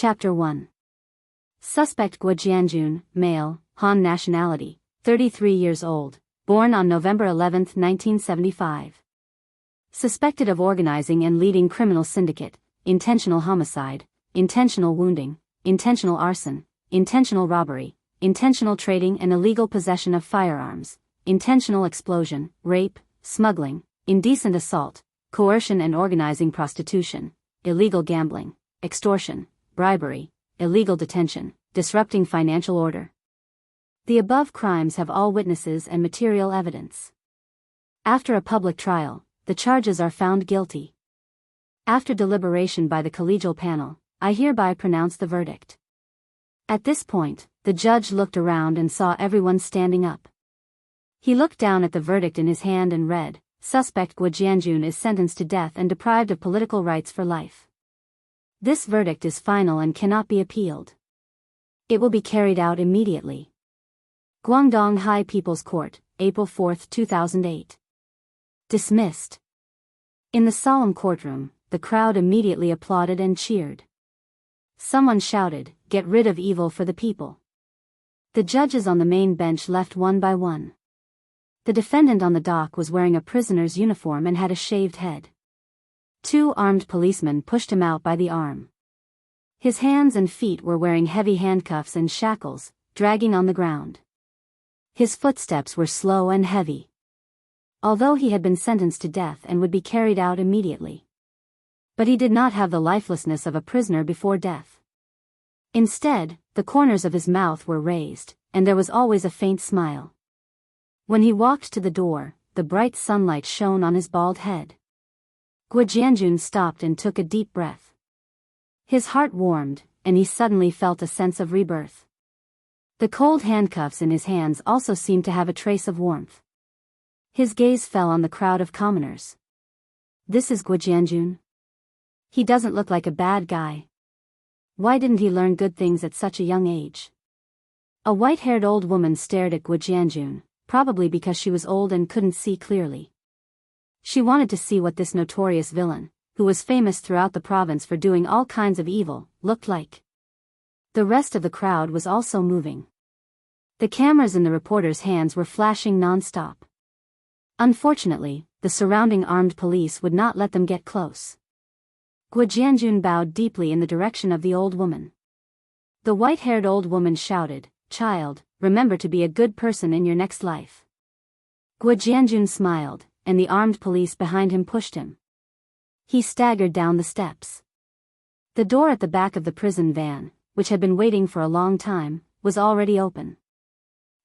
Chapter 1. Suspect Guo Jianjun, male, Han nationality, 33 years old, born on November 11, 1975. Suspected of organizing and leading criminal syndicate, intentional homicide, intentional wounding, intentional arson, intentional robbery, intentional trading and illegal possession of firearms, intentional explosion, rape, smuggling, indecent assault, coercion and organizing prostitution, illegal gambling, extortion, bribery, illegal detention, disrupting financial order. The above crimes have all witnesses and material evidence. After a public trial, the charges are found guilty. After deliberation by the collegial panel, I hereby pronounce the verdict. At this point, the judge looked around and saw everyone standing up. He looked down at the verdict in his hand and read, "Suspect Guo Jianjun is sentenced to death and deprived of political rights for life. This verdict is final and cannot be appealed. It will be carried out immediately." Guangdong High People's Court, April 4, 2008. Dismissed. In the solemn courtroom, the crowd immediately applauded and cheered. Someone shouted, "Get rid of evil for the people." The judges on the main bench left one by one. The defendant on the dock was wearing a prisoner's uniform and had a shaved head. 2 armed policemen pushed him out by the arm. His hands and feet were wearing heavy handcuffs and shackles, dragging on the ground. His footsteps were slow and heavy. Although he had been sentenced to death and would be carried out immediately. But he did not have the lifelessness of a prisoner before death. Instead, the corners of his mouth were raised, and there was always a faint smile. When he walked to the door, the bright sunlight shone on his bald head. Guo Jianjun stopped and took a deep breath. His heart warmed, and he suddenly felt a sense of rebirth. The cold handcuffs in his hands also seemed to have a trace of warmth. His gaze fell on the crowd of commoners. This is Guo Jianjun? He doesn't look like a bad guy. Why didn't he learn good things at such a young age? A white-haired old woman stared at Guo Jianjun, probably because she was old and couldn't see clearly. She wanted to see what this notorious villain, who was famous throughout the province for doing all kinds of evil, looked like. The rest of the crowd was also moving. The cameras in the reporters' hands were flashing non-stop. Unfortunately, the surrounding armed police would not let them get close. Guo Jianjun bowed deeply in the direction of the old woman. The white-haired old woman shouted, "Child, remember to be a good person in your next life." Guo Jianjun smiled, and the armed police behind him pushed him. He staggered down the steps. The door at the back of the prison van, which had been waiting for a long time, was already open.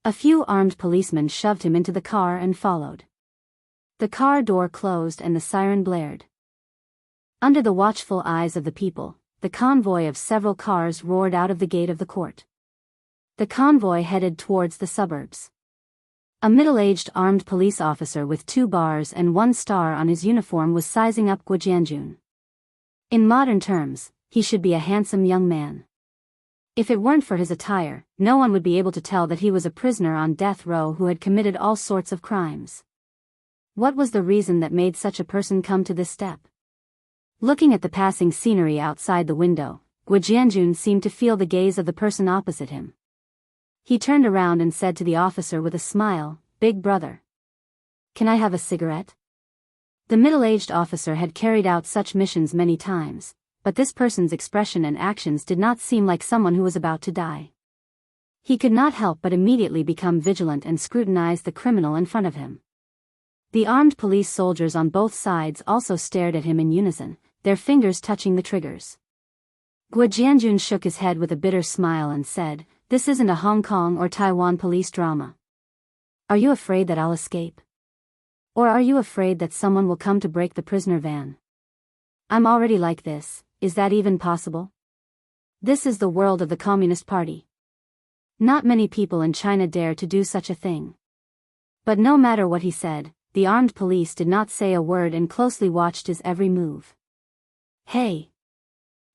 A few armed policemen shoved him into the car and followed. The car door closed and the siren blared. Under the watchful eyes of the people, the convoy of several cars roared out of the gate of the court. The convoy headed towards the suburbs. A middle-aged armed police officer with 2 bars and 1 star on his uniform was sizing up Guo Jianjun. In modern terms, he should be a handsome young man. If it weren't for his attire, no one would be able to tell that he was a prisoner on death row who had committed all sorts of crimes. What was the reason that made such a person come to this step? Looking at the passing scenery outside the window, Guo Jianjun seemed to feel the gaze of the person opposite him. He turned around and said to the officer with a smile, "Big brother. Can I have a cigarette?" The middle-aged officer had carried out such missions many times, but this person's expression and actions did not seem like someone who was about to die. He could not help but immediately become vigilant and scrutinize the criminal in front of him. The armed police soldiers on both sides also stared at him in unison, their fingers touching the triggers. Guo Jianjun shook his head with a bitter smile and said, "This isn't a Hong Kong or Taiwan police drama. Are you afraid that I'll escape? Or are you afraid that someone will come to break the prisoner van? I'm already like this, is that even possible? This is the world of the Communist Party. Not many people in China dare to do such a thing." But no matter what he said, the armed police did not say a word and closely watched his every move. "Hey!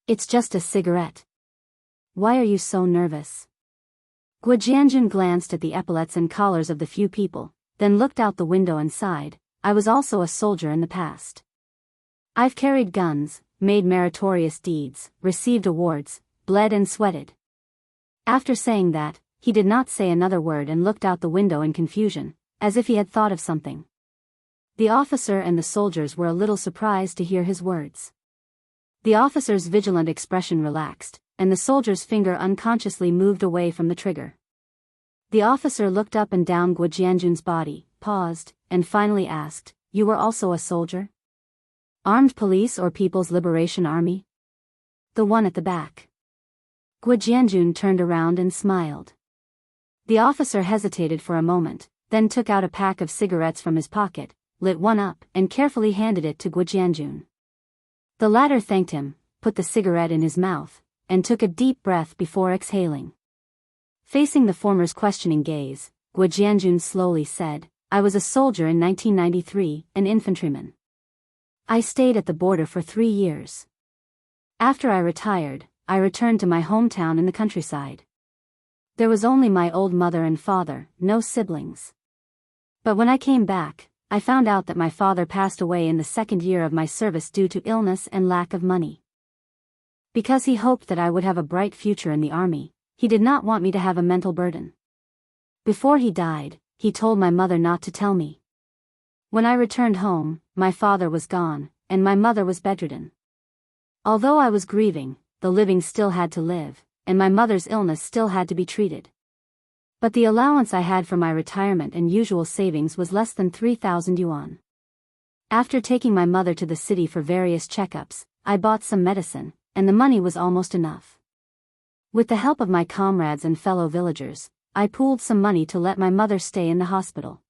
It's just a cigarette. Why are you so nervous?" Guo Jianjun glanced at the epaulets and collars of the few people, then looked out the window and sighed, "I was also a soldier in the past. I've carried guns, made meritorious deeds, received awards, bled and sweated. After saying that, he did not say another word and looked out the window in confusion, as if he had thought of something. The officer and the soldiers were a little surprised to hear his words. The officer's vigilant expression relaxed, and the soldier's finger unconsciously moved away from the trigger. The officer looked up and down Guo Jianjun's body, paused, and finally asked, "You were also a soldier? Armed police or People's Liberation Army?" "The one at the back." Guo Jianjun turned around and smiled. The officer hesitated for a moment, then took out a pack of cigarettes from his pocket, lit one up, and carefully handed it to Guo Jianjun. The latter thanked him, put the cigarette in his mouth, and took a deep breath before exhaling. Facing the former's questioning gaze, Guo Jianjun slowly said, "I was a soldier in 1993, an infantryman. I stayed at the border for 3 years. After I retired, I returned to my hometown in the countryside. There was only my old mother and father, no siblings. But when I came back, I found out that my father passed away in the 2nd year of my service due to illness and lack of money. Because he hoped that I would have a bright future in the army, he did not want me to have a mental burden. Before he died, he told my mother not to tell me. When I returned home, my father was gone, and my mother was bedridden. Although I was grieving, the living still had to live, and my mother's illness still had to be treated. But the allowance I had for my retirement and usual savings was less than 3,000 yuan. After taking my mother to the city for various checkups, I bought some medicine, and the money was almost enough. With the help of my comrades and fellow villagers, I pooled some money to let my mother stay in the hospital.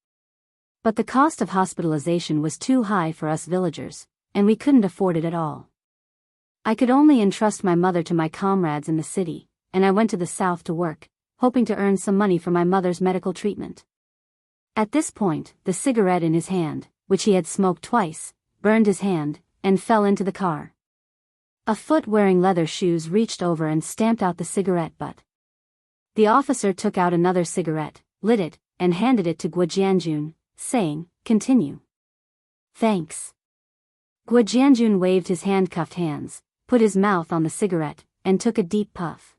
But the cost of hospitalization was too high for us villagers, and we couldn't afford it at all. I could only entrust my mother to my comrades in the city, and I went to the south to work, hoping to earn some money for my mother's medical treatment. At this point, the cigarette in his hand, which he had smoked twice, burned his hand, and fell into the car. A foot wearing leather shoes reached over and stamped out the cigarette butt. The officer took out another cigarette, lit it, and handed it to Guo Jianjun, saying, "Continue." "Thanks." Guo Jianjun waved his handcuffed hands, put his mouth on the cigarette, and took a deep puff.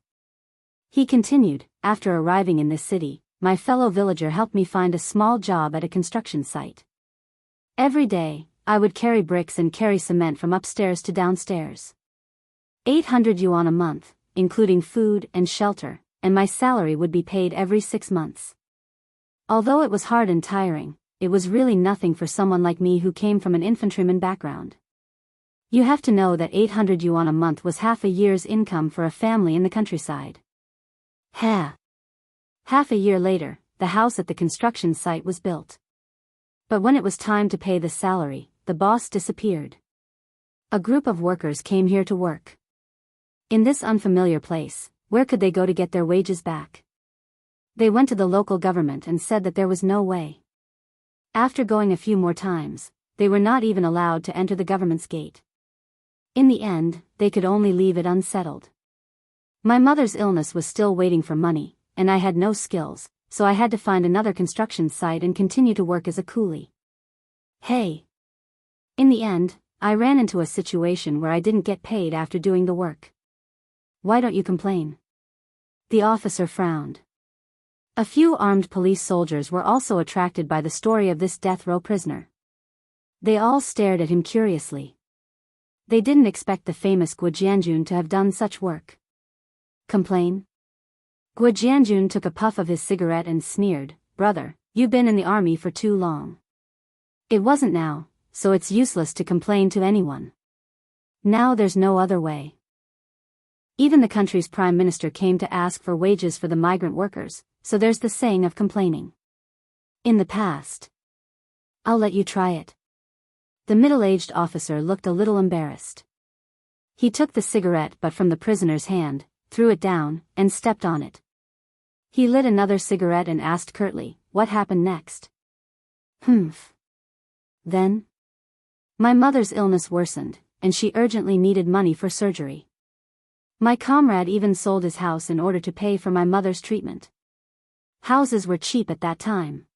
He continued, "After arriving in this city, my fellow villager helped me find a small job at a construction site. Every day, I would carry bricks and carry cement from upstairs to downstairs. 800 yuan a month, including food and shelter, and my salary would be paid every 6 months. Although it was hard and tiring, it was really nothing for someone like me who came from an infantryman background. You have to know that 800 yuan a month was half a year's income for a family in the countryside." Half a year later, the house at the construction site was built. But when it was time to pay the salary, the boss disappeared. A group of workers came here to work. In this unfamiliar place, where could they go to get their wages back? They went to the local government and said that there was no way. After going a few more times, they were not even allowed to enter the government's gate. In the end, they could only leave it unsettled. My mother's illness was still waiting for money, and I had no skills, so I had to find another construction site and continue to work as a coolie. In the end, I ran into a situation where I didn't get paid after doing the work. Why don't you complain?" The officer frowned. A few armed police soldiers were also attracted by the story of this death row prisoner. They all stared at him curiously. They didn't expect the famous Guo Jianjun to have done such work. Complain? Guo Jianjun took a puff of his cigarette and sneered, "Brother, you've been in the army for too long. It wasn't now, so it's useless to complain to anyone. Now there's no other way. Even the country's prime minister came to ask for wages for the migrant workers, so there's the saying of complaining. In the past. I'll let you try it." The middle-aged officer looked a little embarrassed. He took the cigarette butt from the prisoner's hand, threw it down, and stepped on it. He lit another cigarette and asked curtly, "What happened next?" Then? My mother's illness worsened, and she urgently needed money for surgery. My comrade even sold his house in order to pay for my mother's treatment. Houses were cheap at that time.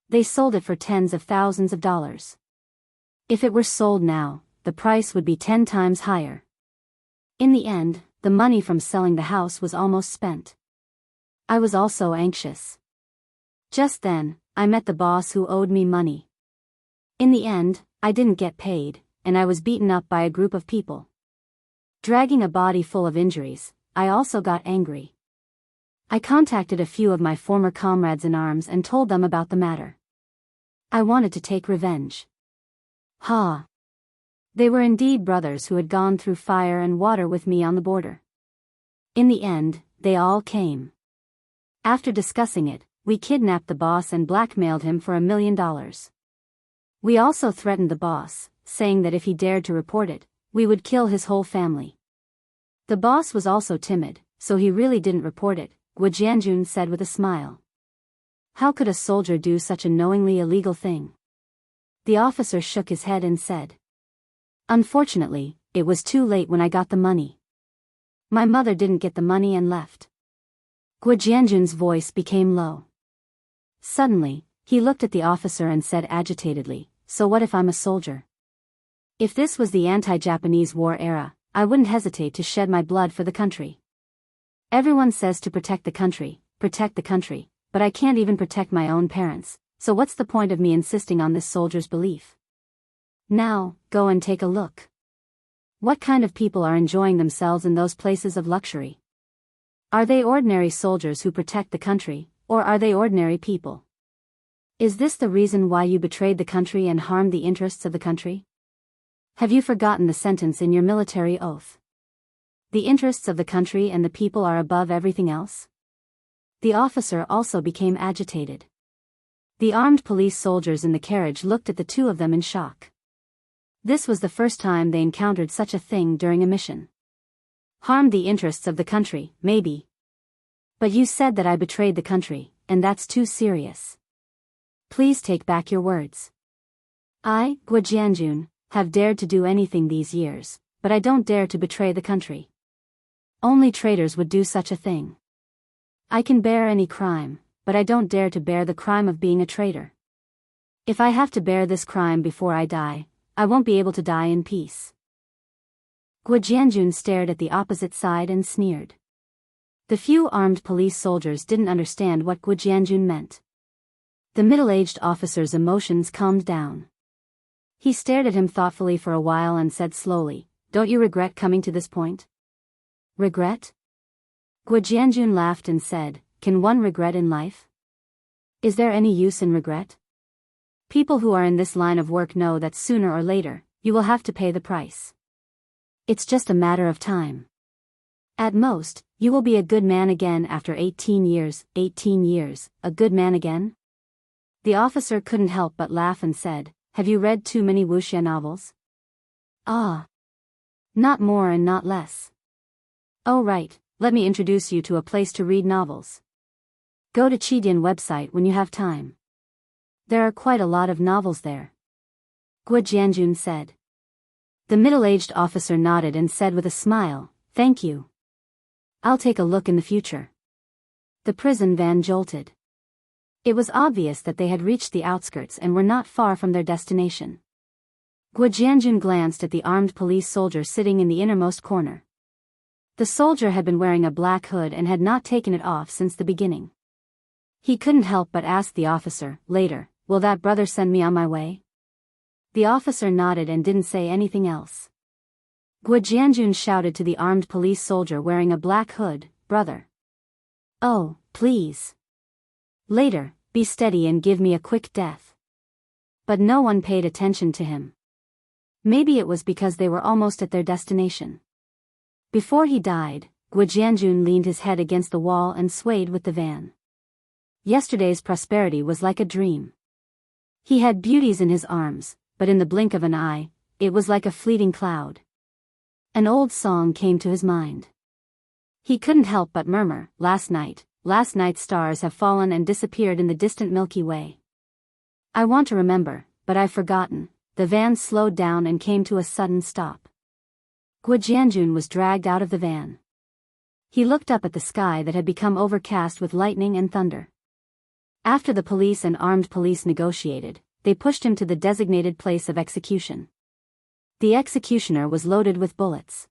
They sold it for tens of thousands of dollars. If it were sold now, the price would be 10 times higher. In the end, the money from selling the house was almost spent. I was also anxious. Just then, I met the boss who owed me money. In the end, I didn't get paid, and I was beaten up by a group of people. Dragging a body full of injuries, I also got angry. I contacted a few of my former comrades in arms and told them about the matter. I wanted to take revenge. Ha! They were indeed brothers who had gone through fire and water with me on the border. In the end, they all came. After discussing it, we kidnapped the boss and blackmailed him for $1 million. We also threatened the boss, saying that if he dared to report it, we would kill his whole family. The boss was also timid, so he really didn't report it, Guo Jianjun said with a smile. How could a soldier do such a knowingly illegal thing? The officer shook his head and said. Unfortunately, it was too late when I got the money. My mother didn't get the money and left. Guo Jianjun's voice became low. Suddenly, he looked at the officer and said agitatedly, so what if I'm a soldier? If this was the anti-Japanese war era, I wouldn't hesitate to shed my blood for the country. Everyone says to protect the country, but I can't even protect my own parents, so what's the point of me insisting on this soldier's belief? Now, go and take a look. What kind of people are enjoying themselves in those places of luxury? Are they ordinary soldiers who protect the country, or are they ordinary people? Is this the reason why you betrayed the country and harmed the interests of the country? Have you forgotten the sentence in your military oath? The interests of the country and the people are above everything else? The officer also became agitated. The armed police soldiers in the carriage looked at the two of them in shock. This was the first time they encountered such a thing during a mission. Harmed the interests of the country, maybe. But you said that I betrayed the country, and that's too serious. Please take back your words. I, Guo Jianjun, have dared to do anything these years, but I don't dare to betray the country. Only traitors would do such a thing. I can bear any crime, but I don't dare to bear the crime of being a traitor. If I have to bear this crime before I die, I won't be able to die in peace. Guo Jianjun stared at the opposite side and sneered. The few armed police soldiers didn't understand what Guo Jianjun meant. The middle-aged officer's emotions calmed down. He stared at him thoughtfully for a while and said slowly, "Don't you regret coming to this point?" Regret? Guo Jianjun laughed and said, "Can one regret in life? Is there any use in regret? People who are in this line of work know that sooner or later, you will have to pay the price. It's just a matter of time. At most, you will be a good man again after 18 years, a good man again?" The officer couldn't help but laugh and said, "Have you read too many wuxia novels?" "Ah. Not more and not less." "Oh right, let me introduce you to a place to read novels. Go to Qidian website when you have time. There are quite a lot of novels there," Guo Jianjun said. The middle-aged officer nodded and said with a smile, "Thank you. I'll take a look in the future." The prison van jolted. It was obvious that they had reached the outskirts and were not far from their destination. Guo Jianjun glanced at the armed police soldier sitting in the innermost corner. The soldier had been wearing a black hood and had not taken it off since the beginning. He couldn't help but ask the officer, later, "Will that brother send me on my way?" The officer nodded and didn't say anything else. Guo Jianjun shouted to the armed police soldier wearing a black hood, "Brother. Oh, please. Later, be steady and give me a quick death." But no one paid attention to him. Maybe it was because they were almost at their destination. Before he died, Guo Jianjun leaned his head against the wall and swayed with the van. Yesterday's prosperity was like a dream. He had beauties in his arms, but in the blink of an eye, it was like a fleeting cloud. An old song came to his mind. He couldn't help but murmur, last night's stars have fallen and disappeared in the distant Milky Way. I want to remember, but I've forgotten." The van slowed down and came to a sudden stop. Guo Jianjun was dragged out of the van. He looked up at the sky that had become overcast with lightning and thunder. After the police and armed police negotiated, they pushed him to the designated place of execution. The executioner was loaded with bullets.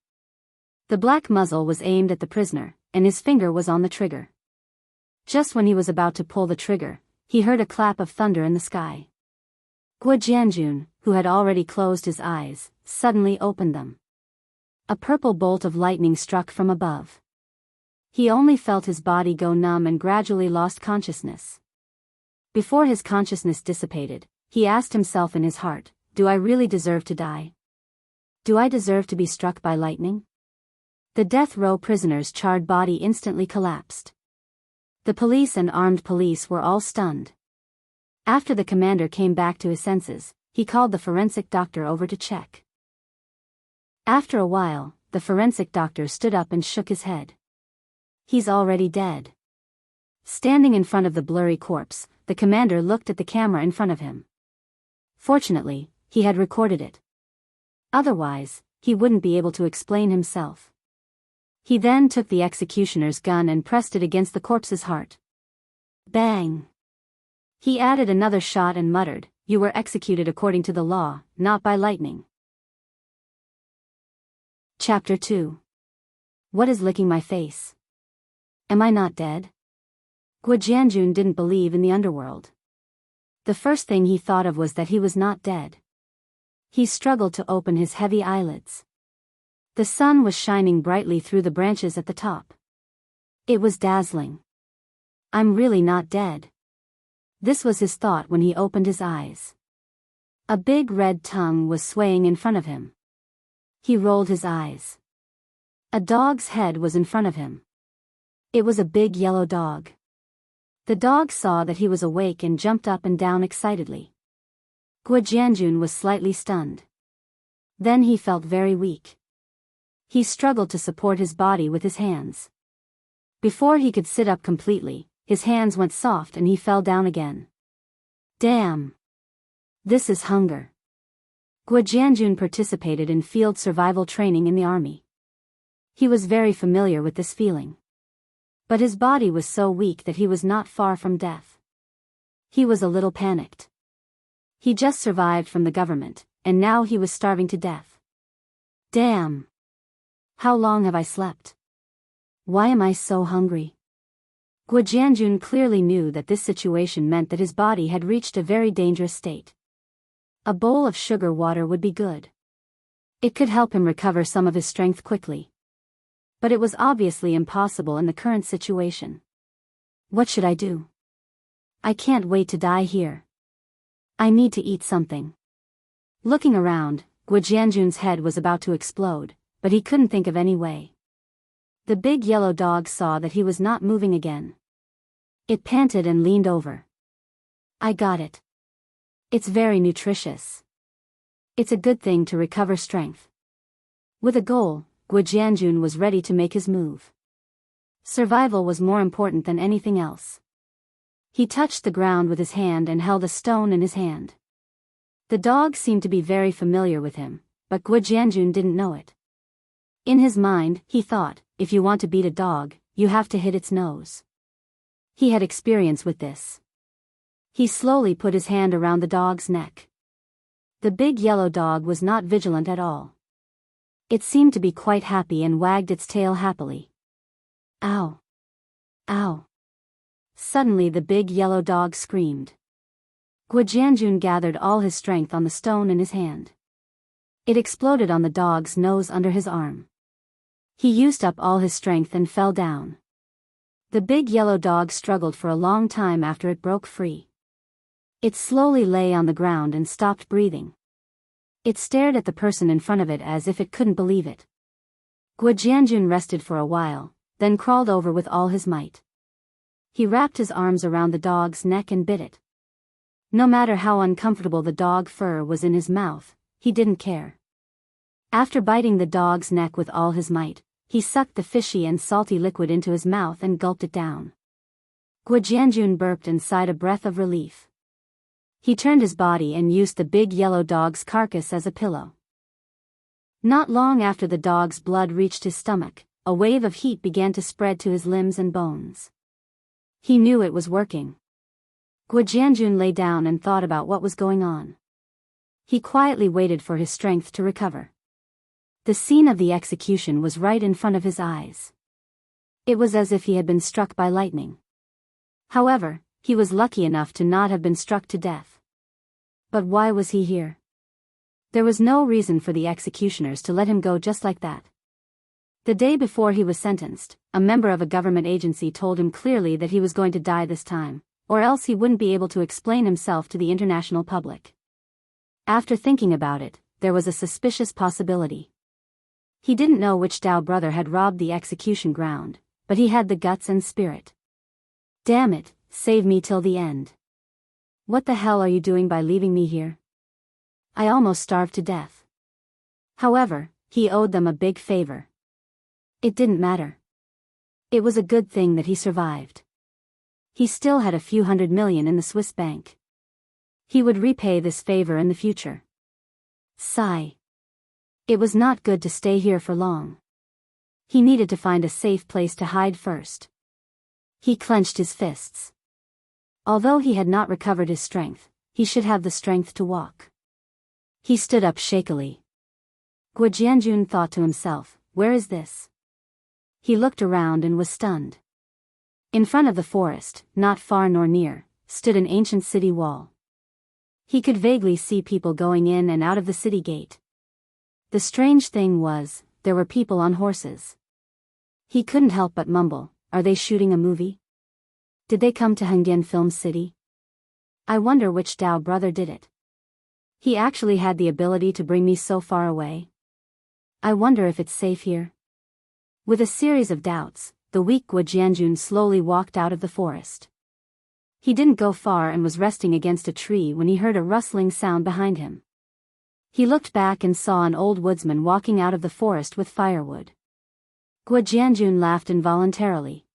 The black muzzle was aimed at the prisoner, and his finger was on the trigger. Just when he was about to pull the trigger, he heard a clap of thunder in the sky. Guo Jianjun, who had already closed his eyes, suddenly opened them. A purple bolt of lightning struck from above. He only felt his body go numb and gradually lost consciousness. Before his consciousness dissipated, he asked himself in his heart, "Do I really deserve to die? Do I deserve to be struck by lightning?" The death row prisoner's charred body instantly collapsed. The police and armed police were all stunned. After the commander came back to his senses, he called the forensic doctor over to check. After a while, the forensic doctor stood up and shook his head. "He's already dead." Standing in front of the blurry corpse, the commander looked at the camera in front of him. Fortunately, he had recorded it. Otherwise, he wouldn't be able to explain himself. He then took the executioner's gun and pressed it against the corpse's heart. Bang! He added another shot and muttered, "You were executed according to the law, not by lightning." Chapter 2. What is licking my face? Am I not dead? Guo Jianjun didn't believe in the underworld. The first thing he thought of was that he was not dead. He struggled to open his heavy eyelids. The sun was shining brightly through the branches at the top. It was dazzling. "I'm really not dead." This was his thought when he opened his eyes. A big red tongue was swaying in front of him. He rolled his eyes. A dog's head was in front of him. It was a big yellow dog. The dog saw that he was awake and jumped up and down excitedly. Guo Jianjun was slightly stunned. Then he felt very weak. He struggled to support his body with his hands. Before he could sit up completely, his hands went soft and he fell down again. Damn! This is hunger. Guo Jianjun participated in field survival training in the army. He was very familiar with this feeling. But his body was so weak that he was not far from death. He was a little panicked. He just survived from the government, and now he was starving to death. Damn! How long have I slept? Why am I so hungry? Guo Jianjun clearly knew that this situation meant that his body had reached a very dangerous state. A bowl of sugar water would be good. It could help him recover some of his strength quickly. But it was obviously impossible in the current situation. What should I do? I can't wait to die here. I need to eat something. Looking around, Guo Jianjun's head was about to explode, but he couldn't think of any way. The big yellow dog saw that he was not moving again. It panted and leaned over. "I got it. It's very nutritious. It's a good thing to recover strength." With a goal, Guo Jianjun was ready to make his move. Survival was more important than anything else. He touched the ground with his hand and held a stone in his hand. The dog seemed to be very familiar with him, but Guo Jianjun didn't know it. In his mind, he thought, if you want to beat a dog, you have to hit its nose. He had experience with this. He slowly put his hand around the dog's neck. The big yellow dog was not vigilant at all. It seemed to be quite happy and wagged its tail happily. Ow! Ow! Suddenly the big yellow dog screamed. Guo Jianjun gathered all his strength on the stone in his hand. It exploded on the dog's nose under his arm. He used up all his strength and fell down. The big yellow dog struggled for a long time after it broke free. It slowly lay on the ground and stopped breathing. It stared at the person in front of it as if it couldn't believe it. Guo Jianjun rested for a while, then crawled over with all his might. He wrapped his arms around the dog's neck and bit it. No matter how uncomfortable the dog fur was in his mouth, he didn't care. After biting the dog's neck with all his might, he sucked the fishy and salty liquid into his mouth and gulped it down. Guo Jianjun burped and sighed a breath of relief. He turned his body and used the big yellow dog's carcass as a pillow. Not long after the dog's blood reached his stomach, a wave of heat began to spread to his limbs and bones. He knew it was working. Guo Jianjun lay down and thought about what was going on. He quietly waited for his strength to recover. The scene of the execution was right in front of his eyes. It was as if he had been struck by lightning. However, he was lucky enough to not have been struck to death. But why was he here? There was no reason for the executioners to let him go just like that. The day before he was sentenced, a member of a government agency told him clearly that he was going to die this time, or else he wouldn't be able to explain himself to the international public. After thinking about it, there was a suspicious possibility. He didn't know which Dao brother had robbed the execution ground, but he had the guts and spirit. Damn it, save me till the end. What the hell are you doing by leaving me here? I almost starved to death. However, he owed them a big favor. It didn't matter. It was a good thing that he survived. He still had a few $100 million in the Swiss bank. He would repay this favor in the future. Sigh. It was not good to stay here for long. He needed to find a safe place to hide first. He clenched his fists. Although he had not recovered his strength, he should have the strength to walk. He stood up shakily. Guo Jianjun thought to himself, where is this? He looked around and was stunned. In front of the forest, not far nor near, stood an ancient city wall. He could vaguely see people going in and out of the city gate. The strange thing was, there were people on horses. He couldn't help but mumble, are they shooting a movie? Did they come to Hengdian Film City? I wonder which Dao brother did it. He actually had the ability to bring me so far away. I wonder if it's safe here. With a series of doubts, the weak Guo Jianjun slowly walked out of the forest. He didn't go far and was resting against a tree when he heard a rustling sound behind him. He looked back and saw an old woodsman walking out of the forest with firewood. Guo Jianjun laughed involuntarily.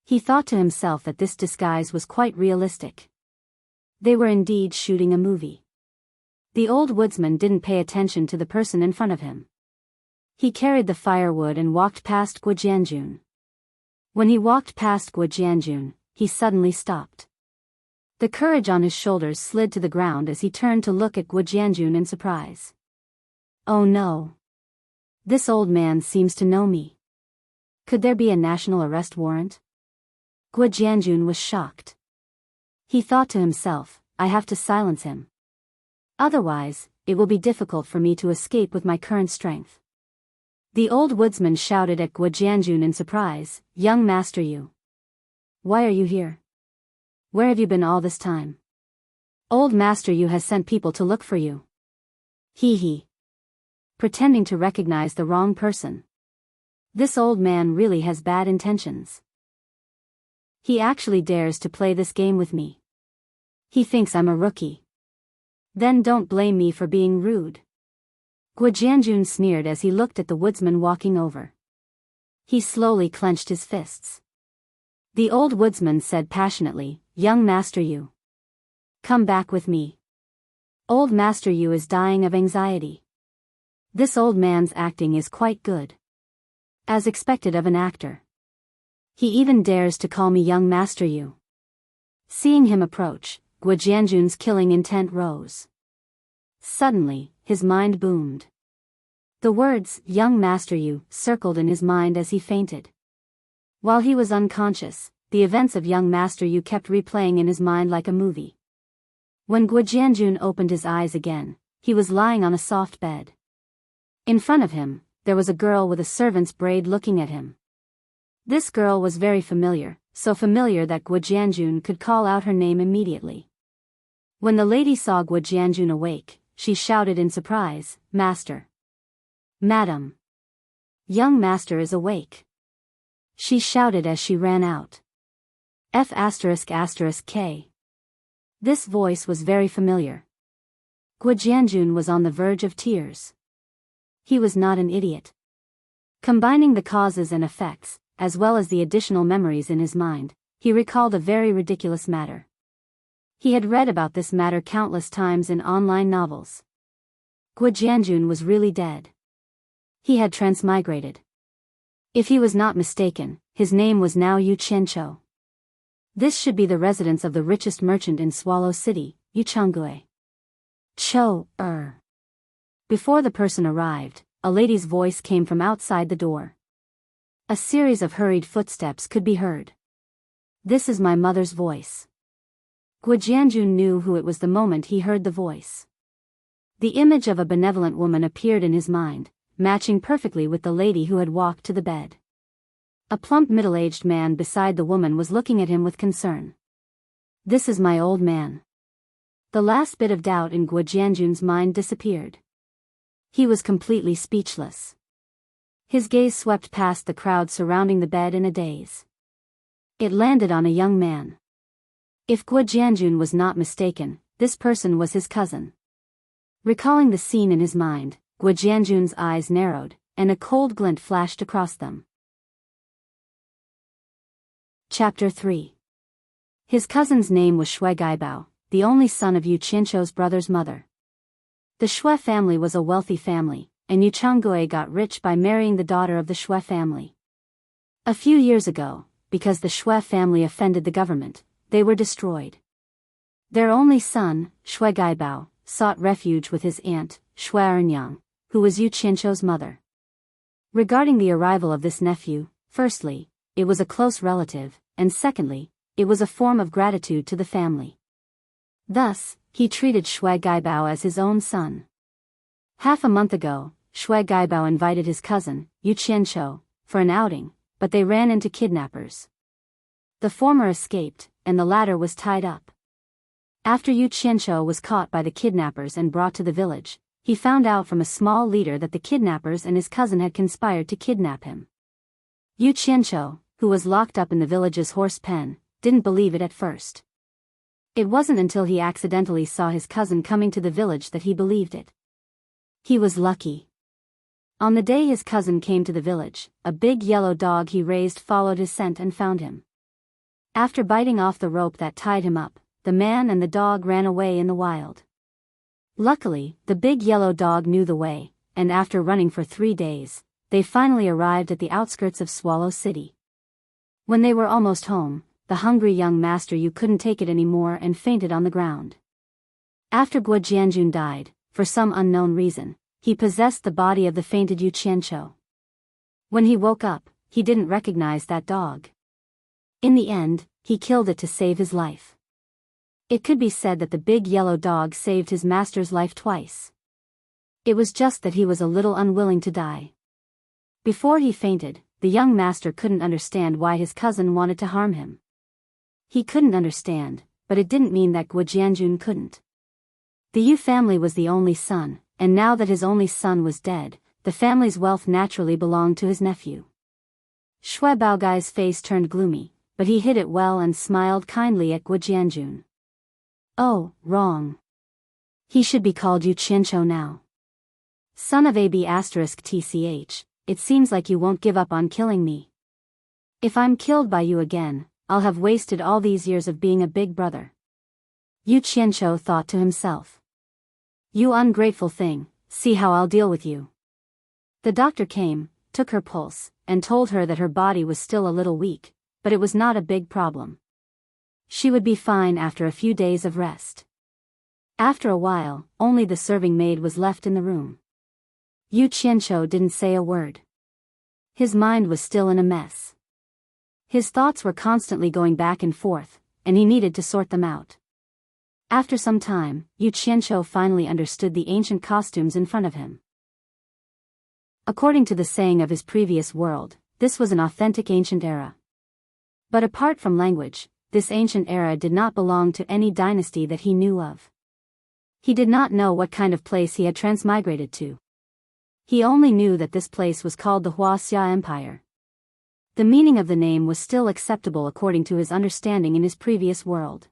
He thought to himself that this disguise was quite realistic. They were indeed shooting a movie. The old woodsman didn't pay attention to the person in front of him. He carried the firewood and walked past Guo Jianjun. When he walked past Guo Jianjun, he suddenly stopped. The courage on his shoulders slid to the ground as he turned to look at Guo Jianjun in surprise. Oh no. This old man seems to know me. Could there be a national arrest warrant? Guo Jianjun was shocked. He thought to himself, I have to silence him. Otherwise, it will be difficult for me to escape with my current strength. The old woodsman shouted at Guo Jianjun in surprise, young master Yu. Why are you here? Where have you been all this time? Old Master Yu has sent people to look for you. He. Pretending to recognize the wrong person. This old man really has bad intentions. He actually dares to play this game with me. He thinks I'm a rookie. Then don't blame me for being rude. Guo Jianjun sneered as he looked at the woodsman walking over. He slowly clenched his fists. The old woodsman said passionately, young Master Yu. Come back with me. Old Master Yu is dying of anxiety. This old man's acting is quite good. As expected of an actor. He even dares to call me young Master Yu. Seeing him approach, Guo Jianjun's killing intent rose. Suddenly, his mind boomed. The words, young Master Yu, circled in his mind as he fainted. While he was unconscious, the events of young Master Yu kept replaying in his mind like a movie. When Guo Jianjun opened his eyes again, he was lying on a soft bed. In front of him, there was a girl with a servant's braid looking at him. This girl was very familiar, so familiar that Guo Jianjun could call out her name immediately. When the lady saw Guo Jianjun awake, she shouted in surprise, Master. Madam. Young Master is awake. She shouted as she ran out. F***K. This voice was very familiar. Guo Jianjun was on the verge of tears. He was not an idiot. Combining the causes and effects, as well as the additional memories in his mind, he recalled a very ridiculous matter. He had read about this matter countless times in online novels. Guo Jianjun was really dead. He had transmigrated. If he was not mistaken, his name was now Yu Qianqiu. This should be the residence of the richest merchant in Swallow City, Yu Changui. Before the person arrived, a lady's voice came from outside the door. A series of hurried footsteps could be heard. "This is my mother's voice." Guo Jianjun knew who it was the moment he heard the voice. The image of a benevolent woman appeared in his mind, matching perfectly with the lady who had walked to the bed. A plump middle-aged man beside the woman was looking at him with concern. "This is my old man." The last bit of doubt in Guo Jianjun's mind disappeared. He was completely speechless. His gaze swept past the crowd surrounding the bed in a daze. It landed on a young man. If Guo Jianjun was not mistaken, this person was his cousin. Recalling the scene in his mind, Guo Jianjun's eyes narrowed, and a cold glint flashed across them. Chapter 3. His cousin's name was Shui Gaibao, the only son of Yu Qianshou's brother's mother. The Shui family was a wealthy family, and Yu Changgui got rich by marrying the daughter of the Shui family. A few years ago, because the Shui family offended the government, they were destroyed. Their only son, Shui Gaibao, sought refuge with his aunt, Shui Ernyang, who was Yu Qianshou's mother. Regarding the arrival of this nephew, firstly, it was a close relative, and secondly, it was a form of gratitude to the family. Thus, he treated Shui Gaibao as his own son. Half a month ago, Shui Gaibao invited his cousin, Yu Qianshou, for an outing, but they ran into kidnappers. The former escaped, and the latter was tied up. After Yu Qianshou was caught by the kidnappers and brought to the village, he found out from a small leader that the kidnappers and his cousin had conspired to kidnap him. Yu Qianshou, who was locked up in the village's horse pen, didn't believe it at first. It wasn't until he accidentally saw his cousin coming to the village that he believed it. He was lucky. On the day his cousin came to the village, a big yellow dog he raised followed his scent and found him. After biting off the rope that tied him up, the man and the dog ran away in the wild. Luckily, the big yellow dog knew the way, and after running for 3 days, they finally arrived at the outskirts of Swallow City. When they were almost home, the hungry young master Yu couldn't take it anymore and fainted on the ground. After Guo Jianjun died, for some unknown reason, he possessed the body of the fainted Yu Qianshou. When he woke up, he didn't recognize that dog. In the end, he killed it to save his life. It could be said that the big yellow dog saved his master's life twice. It was just that he was a little unwilling to die. Before he fainted, the young master couldn't understand why his cousin wanted to harm him. He couldn't understand, but it didn't mean that Guo Jianjun couldn't. The Yu family was the only son, and now that his only son was dead, the family's wealth naturally belonged to his nephew. Shui Baogai's face turned gloomy, but he hid it well and smiled kindly at Guo Jianjun. "Oh, wrong. He should be called Yu Qianshou now. Son of AB*TCH, it seems like you won't give up on killing me. If I'm killed by you again, I'll have wasted all these years of being a big brother." Yu Qianshou thought to himself. "You ungrateful thing, see how I'll deal with you." The doctor came, took her pulse, and told her that her body was still a little weak, but it was not a big problem. She would be fine after a few days of rest. After a while, only the serving maid was left in the room. Yu Qianshou didn't say a word. His mind was still in a mess. His thoughts were constantly going back and forth, and he needed to sort them out. After some time, Yu Qianshou finally understood the ancient costumes in front of him. According to the saying of his previous world, this was an authentic ancient era. But apart from language, this ancient era did not belong to any dynasty that he knew of. He did not know what kind of place he had transmigrated to. He only knew that this place was called the Huaxia Empire. The meaning of the name was still acceptable according to his understanding in his previous world.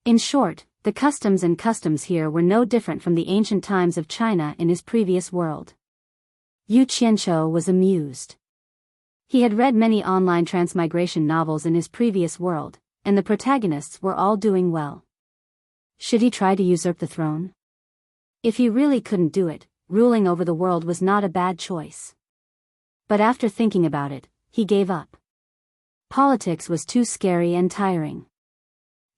In short, the customs here were no different from the ancient times of China in his previous world. Yu Qianshou was amused. He had read many online transmigration novels in his previous world, and the protagonists were all doing well. Should he try to usurp the throne? If he really couldn't do it, ruling over the world was not a bad choice. But after thinking about it, he gave up. Politics was too scary and tiring.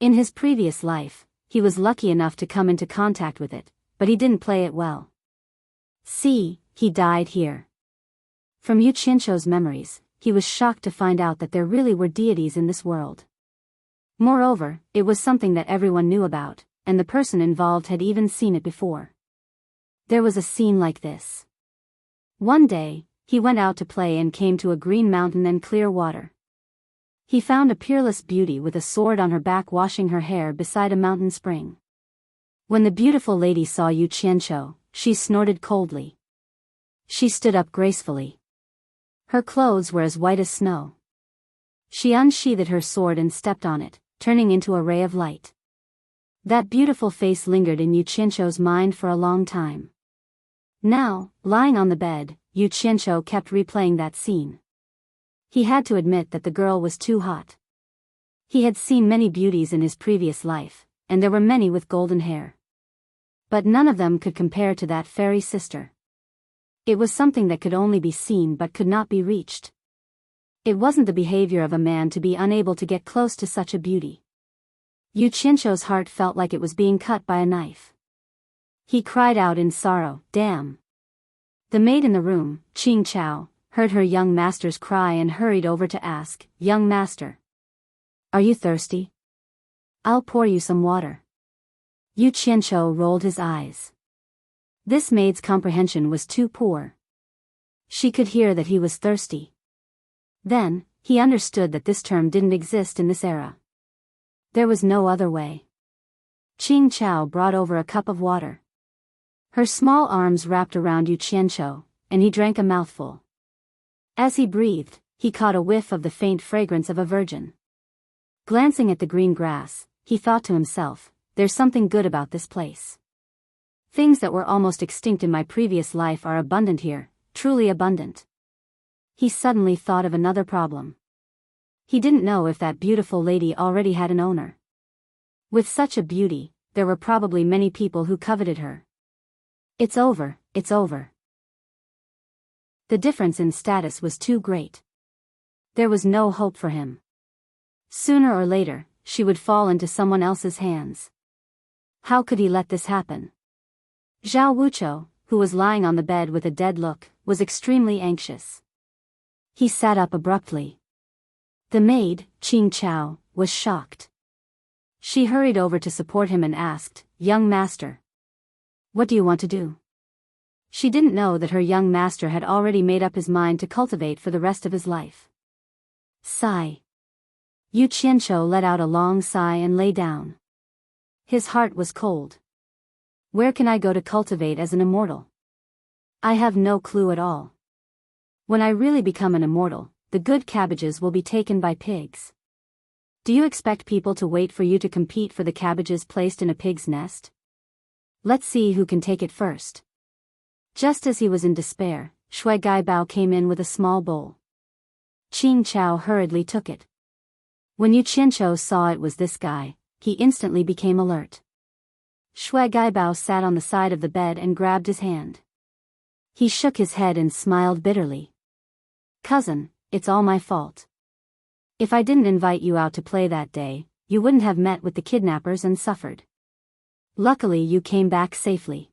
In his previous life, he was lucky enough to come into contact with it, but he didn't play it well. See, he died here. From Yu Qianzhou's memories, he was shocked to find out that there really were deities in this world. Moreover, it was something that everyone knew about, and the person involved had even seen it before. There was a scene like this. One day, he went out to play and came to a green mountain and clear water. He found a peerless beauty with a sword on her back washing her hair beside a mountain spring. When the beautiful lady saw Yu Qianzhou, she snorted coldly. She stood up gracefully. Her clothes were as white as snow. She unsheathed her sword and stepped on it, turning into a ray of light. That beautiful face lingered in Yu Qianzhou's mind for a long time. Now, lying on the bed, Yu Qianzhou kept replaying that scene. He had to admit that the girl was too hot. He had seen many beauties in his previous life, and there were many with golden hair. But none of them could compare to that fairy sister. It was something that could only be seen but could not be reached. It wasn't the behavior of a man to be unable to get close to such a beauty. Yu Qianzhou's heart felt like it was being cut by a knife. He cried out in sorrow, "Damn!" The maid in the room, Qing Chao, heard her young master's cry and hurried over to ask, "Young master, are you thirsty? I'll pour you some water." Yu Qianzhou rolled his eyes. This maid's comprehension was too poor. She could hear that he was thirsty. Then, he understood that this term didn't exist in this era. There was no other way. Qing Chao brought over a cup of water. Her small arms wrapped around Yu Qianzhou, and he drank a mouthful. As he breathed, he caught a whiff of the faint fragrance of a virgin. Glancing at the green grass, he thought to himself, "There's something good about this place. Things that were almost extinct in my previous life are abundant here, truly abundant." He suddenly thought of another problem. He didn't know if that beautiful lady already had an owner. With such a beauty, there were probably many people who coveted her. It's over, it's over. The difference in status was too great. There was no hope for him. Sooner or later, she would fall into someone else's hands. How could he let this happen? Zhao Wuchou, who was lying on the bed with a dead look, was extremely anxious. He sat up abruptly. The maid, Qing Chao, was shocked. She hurried over to support him and asked, "Young master, what do you want to do?" She didn't know that her young master had already made up his mind to cultivate for the rest of his life. Sigh. Yu Qianzhou let out a long sigh and lay down. His heart was cold. Where can I go to cultivate as an immortal? I have no clue at all. When I really become an immortal, the good cabbages will be taken by pigs. Do you expect people to wait for you to compete for the cabbages placed in a pig's nest? Let's see who can take it first. Just as he was in despair, Shui Gaibao came in with a small bowl. Qing Chao hurriedly took it. When Yu Qianzhou saw it was this guy, he instantly became alert. Shui Gaibao sat on the side of the bed and grabbed his hand. He shook his head and smiled bitterly. "Cousin, it's all my fault. If I didn't invite you out to play that day, you wouldn't have met with the kidnappers and suffered. Luckily you came back safely.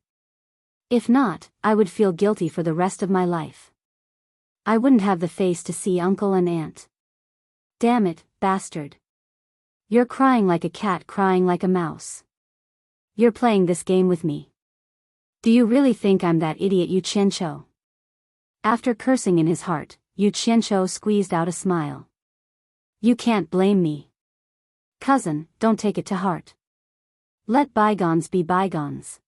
If not, I would feel guilty for the rest of my life. I wouldn't have the face to see uncle and aunt. Damn it, bastard. You're crying like a cat crying like a mouse. You're playing this game with me. Do you really think I'm that idiot?" Yu Qianzhou. After cursing in his heart, Yu Qianzhou squeezed out a smile. "You can't blame me. Cousin, don't take it to heart. Let bygones be bygones.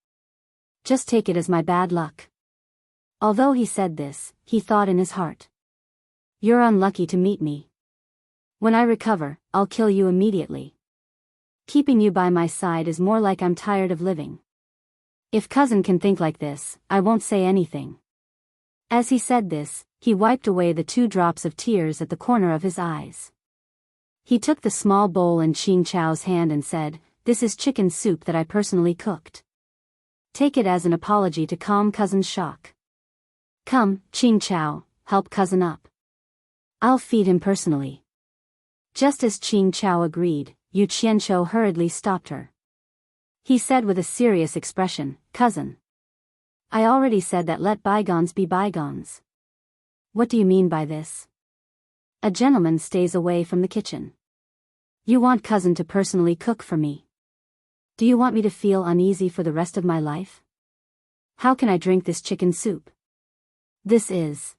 Just take it as my bad luck." Although he said this, he thought in his heart, "You're unlucky to meet me. When I recover, I'll kill you immediately. Keeping you by my side is more like I'm tired of living. If cousin can think like this, I won't say anything." As he said this, he wiped away the 2 drops of tears at the corner of his eyes. He took the small bowl in Qing Chao's hand and said, "This is chicken soup that I personally cooked. Take it as an apology to calm cousin's shock. Come, Qing Chao, help cousin up. I'll feed him personally." Just as Qing Chao agreed, Yu Qianzhou hurriedly stopped her. He said with a serious expression, "Cousin, I already said that let bygones be bygones. What do you mean by this? A gentleman stays away from the kitchen. You want cousin to personally cook for me. Do you want me to feel uneasy for the rest of my life? How can I drink this chicken soup? This is...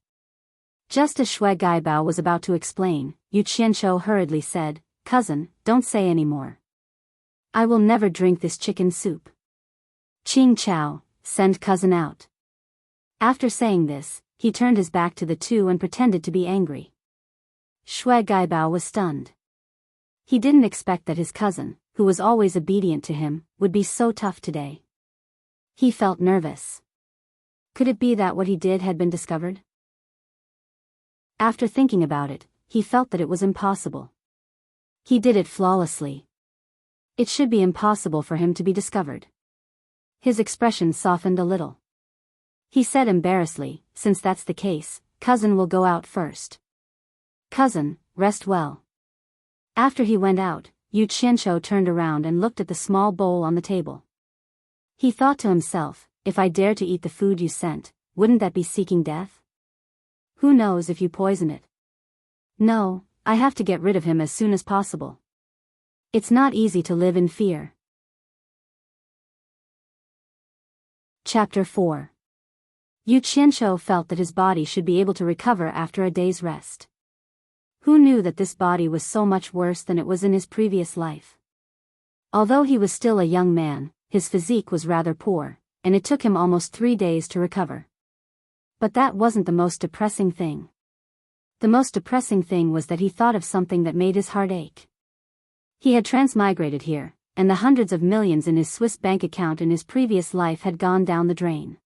Just as Shui Gaibao was about to explain, Yu Qianzhou hurriedly said, Cousin, don't say any more. I will never drink this chicken soup. Qing Chao, send cousin out. After saying this, he turned his back to the two and pretended to be angry. Shui Gaibao was stunned. He didn't expect that his cousin, who was always obedient to him, would be so tough today. He felt nervous. Could it be that what he did had been discovered? After thinking about it, he felt that it was impossible. He did it flawlessly. It should be impossible for him to be discovered. His expression softened a little. He said embarrassedly, since that's the case, cousin will go out first. Cousin, rest well. After he went out, Yu Qianzhou turned around and looked at the small bowl on the table. He thought to himself, if I dare to eat the food you sent, wouldn't that be seeking death? Who knows if you poison it? No, I have to get rid of him as soon as possible. It's not easy to live in fear. Chapter 4. Yu Qianzhou felt that his body should be able to recover after a day's rest. Who knew that this body was so much worse than it was in his previous life? Although he was still a young man, his physique was rather poor, and it took him almost 3 days to recover. But that wasn't the most depressing thing. The most depressing thing was that he thought of something that made his heart ache. He had transmigrated here, and the hundreds of millions in his Swiss bank account in his previous life had gone down the drain.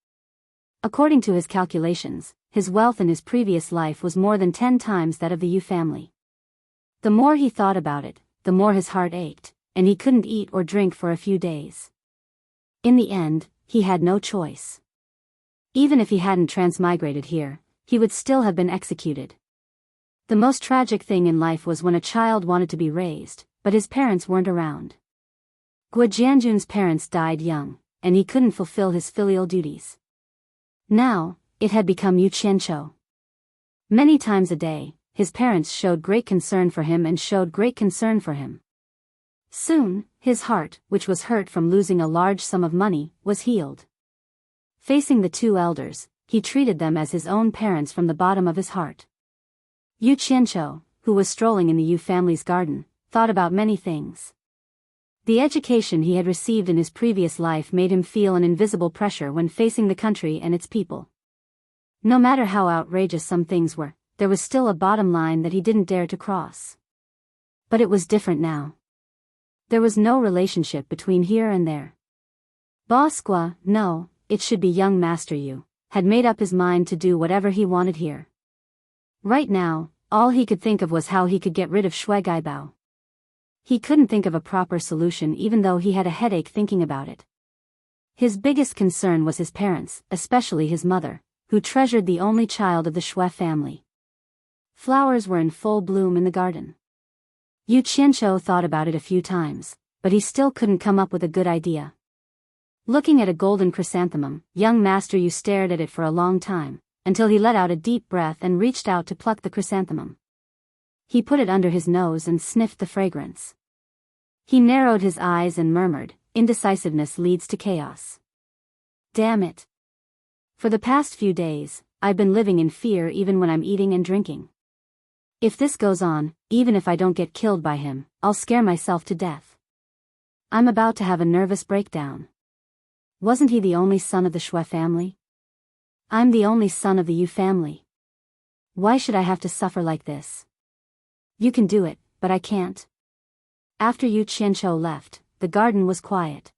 According to his calculations, his wealth in his previous life was more than 10 times that of the Yu family. The more he thought about it, the more his heart ached, and he couldn't eat or drink for a few days. In the end, he had no choice. Even if he hadn't transmigrated here, he would still have been executed. The most tragic thing in life was when a child wanted to be raised, but his parents weren't around. Guo Jianjun's parents died young, and he couldn't fulfill his filial duties. Now, it had become Yu Qianzhou. Many times a day, his parents showed great concern for him. Soon, his heart, which was hurt from losing a large sum of money, was healed. Facing the two elders, he treated them as his own parents from the bottom of his heart. Yu Qianzhou, who was strolling in the Yu family's garden, thought about many things. The education he had received in his previous life made him feel an invisible pressure when facing the country and its people. No matter how outrageous some things were, there was still a bottom line that he didn't dare to cross. But it was different now. There was no relationship between here and there. Bosqua, no, it should be young Master Yu, had made up his mind to do whatever he wanted here. Right now, all he could think of was how he could get rid of Shui Gaibao. He couldn't think of a proper solution even though he had a headache thinking about it. His biggest concern was his parents, especially his mother, who treasured the only child of the Shui family. Flowers were in full bloom in the garden. Yu Qianzhou thought about it a few times, but he still couldn't come up with a good idea. Looking at a golden chrysanthemum, young Master Yu stared at it for a long time, until he let out a deep breath and reached out to pluck the chrysanthemum. He put it under his nose and sniffed the fragrance. He narrowed his eyes and murmured, "Indecisiveness leads to chaos. Damn it. For the past few days, I've been living in fear even when I'm eating and drinking. If this goes on, even if I don't get killed by him, I'll scare myself to death. I'm about to have a nervous breakdown. Wasn't he the only son of the Shui family? I'm the only son of the Yu family. Why should I have to suffer like this? You can do it, but I can't." After Yu Qianzhou left, the garden was quiet.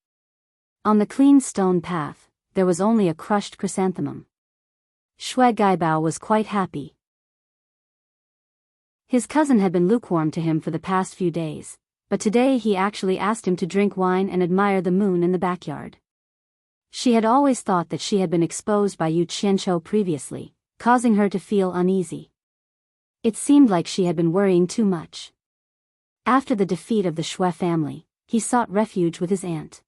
On the clean stone path, there was only a crushed chrysanthemum. Shui Gaibao was quite happy. His cousin had been lukewarm to him for the past few days, but today he actually asked him to drink wine and admire the moon in the backyard. She had always thought that she had been exposed by Yu Qianzhou previously, causing her to feel uneasy. It seemed like she had been worrying too much. After the defeat of the Shui family, he sought refuge with his aunt.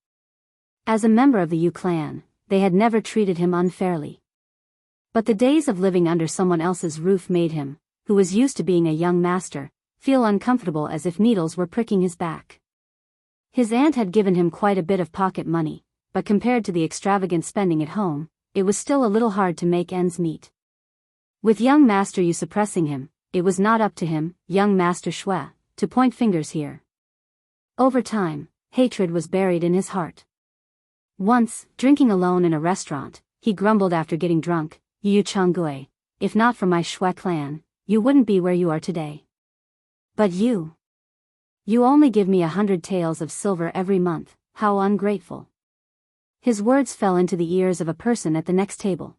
As a member of the Yu clan, they had never treated him unfairly. But the days of living under someone else's roof made him, who was used to being a young master, feel uncomfortable, as if needles were pricking his back. His aunt had given him quite a bit of pocket money, but compared to the extravagant spending at home, it was still a little hard to make ends meet. With young Master Yu suppressing him, it was not up to him, young Master Shui, to point fingers here. Over time, hatred was buried in his heart. Once, drinking alone in a restaurant, he grumbled after getting drunk, "Yu Changgui, if not for my Shui clan, you wouldn't be where you are today. But you only give me 100 taels of silver every month, how ungrateful." His words fell into the ears of a person at the next table.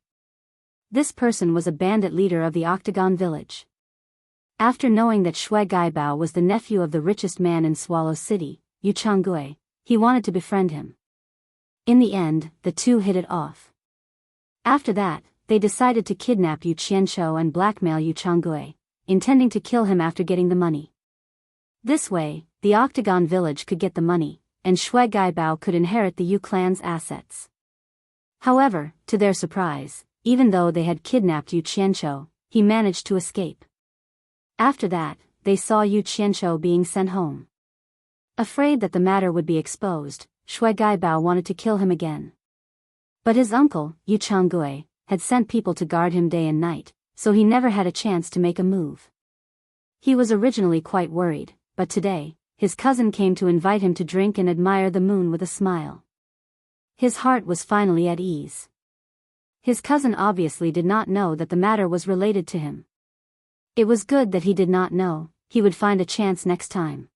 This person was a bandit leader of the Octagon village. After knowing that Shui Gaibao was the nephew of the richest man in Swallow City, Yu Changgui, he wanted to befriend him. In the end, the two hit it off. After that, they decided to kidnap Yu Qianshou and blackmail Yu Changgui, intending to kill him after getting the money. This way, the Octagon village could get the money, and Shui Gaibao could inherit the Yu clan's assets. However, to their surprise, even though they had kidnapped Yu Qianshou, he managed to escape. After that, they saw Yu Qianshou being sent home. Afraid that the matter would be exposed, Shui Gaibao wanted to kill him again. But his uncle, Yu Changgui, had sent people to guard him day and night, so he never had a chance to make a move. He was originally quite worried, but today, his cousin came to invite him to drink and admire the moon with a smile. His heart was finally at ease. His cousin obviously did not know that the matter was related to him. It was good that he did not know, he would find a chance next time.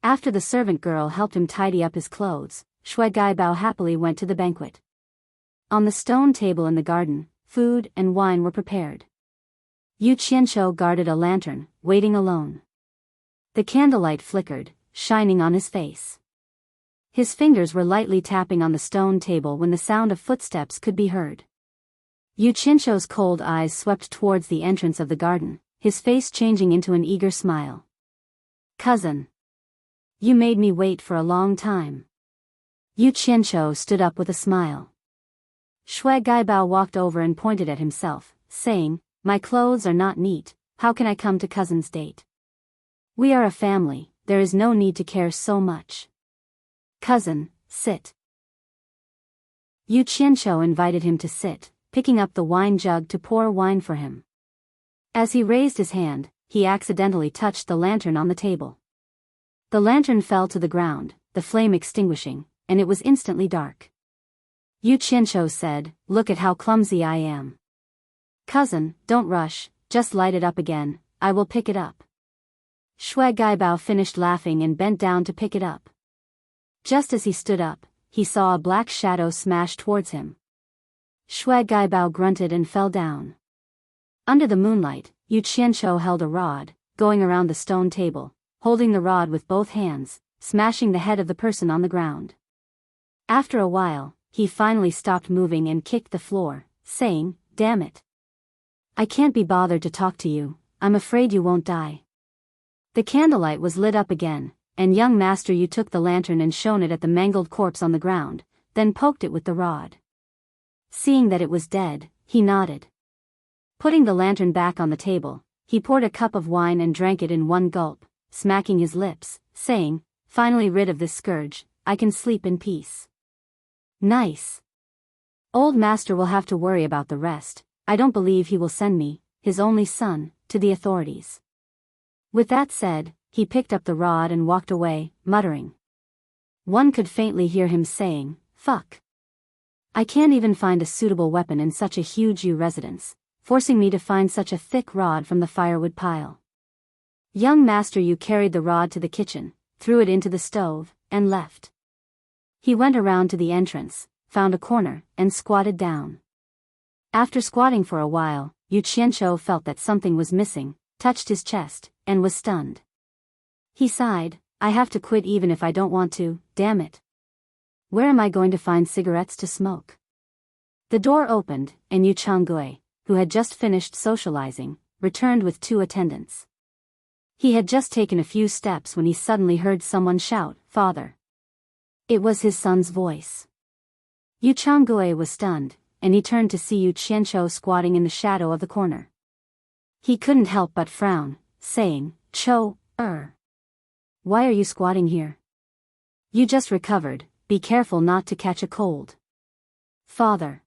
After the servant girl helped him tidy up his clothes, Shui Gaibao happily went to the banquet. On the stone table in the garden, food and wine were prepared. Yu Qianshou guarded a lantern, waiting alone. The candlelight flickered, shining on his face. His fingers were lightly tapping on the stone table when the sound of footsteps could be heard. Yu Qianshou's cold eyes swept towards the entrance of the garden, his face changing into an eager smile. "Cousin. You made me wait for a long time." Yu Qianshou stood up with a smile. Shui Gaibao walked over and pointed at himself, saying, "My clothes are not neat, how can I come to cousin's date? We are a family, there is no need to care so much. Cousin, sit." Yu Qianshou invited him to sit, picking up the wine jug to pour wine for him. As he raised his hand, he accidentally touched the lantern on the table. The lantern fell to the ground, the flame extinguishing, and it was instantly dark. Yu Qianshou said, "Look at how clumsy I am. Cousin, don't rush, just light it up again, I will pick it up." Shui Gaibao finished laughing and bent down to pick it up. Just as he stood up, he saw a black shadow smash towards him. Shui Gaibao grunted and fell down. Under the moonlight, Yu Qianshou held a rod, going around the stone table, holding the rod with both hands, smashing the head of the person on the ground. After a while, he finally stopped moving and kicked the floor, saying, "Damn it. I can't be bothered to talk to you, I'm afraid you won't die." The candlelight was lit up again, and young Master Yu took the lantern and shone it at the mangled corpse on the ground, then poked it with the rod. Seeing that it was dead, he nodded. Putting the lantern back on the table, he poured a cup of wine and drank it in one gulp, smacking his lips, saying, "Finally rid of this scourge, I can sleep in peace." Nice. Old Master will have to worry about the rest, I don't believe he will send me, his only son, to the authorities. With that said, he picked up the rod and walked away, muttering. One could faintly hear him saying, "Fuck. I can't even find a suitable weapon in such a huge Yu residence, forcing me to find such a thick rod from the firewood pile." Young Master Yu carried the rod to the kitchen, threw it into the stove, and left. He went around to the entrance, found a corner, and squatted down. After squatting for a while, Yu Qianshou felt that something was missing, touched his chest, and was stunned. He sighed, "I have to quit even if I don't want to, damn it. Where am I going to find cigarettes to smoke?" The door opened, and Yu Changgui, who had just finished socializing, returned with 2 attendants. He had just taken a few steps when he suddenly heard someone shout, "Father." It was his son's voice. Yu Changui was stunned, and he turned to see Yu Qianqiu squatting in the shadow of the corner. He couldn't help but frown, saying, Why are you squatting here? You just recovered, be careful not to catch a cold. Father.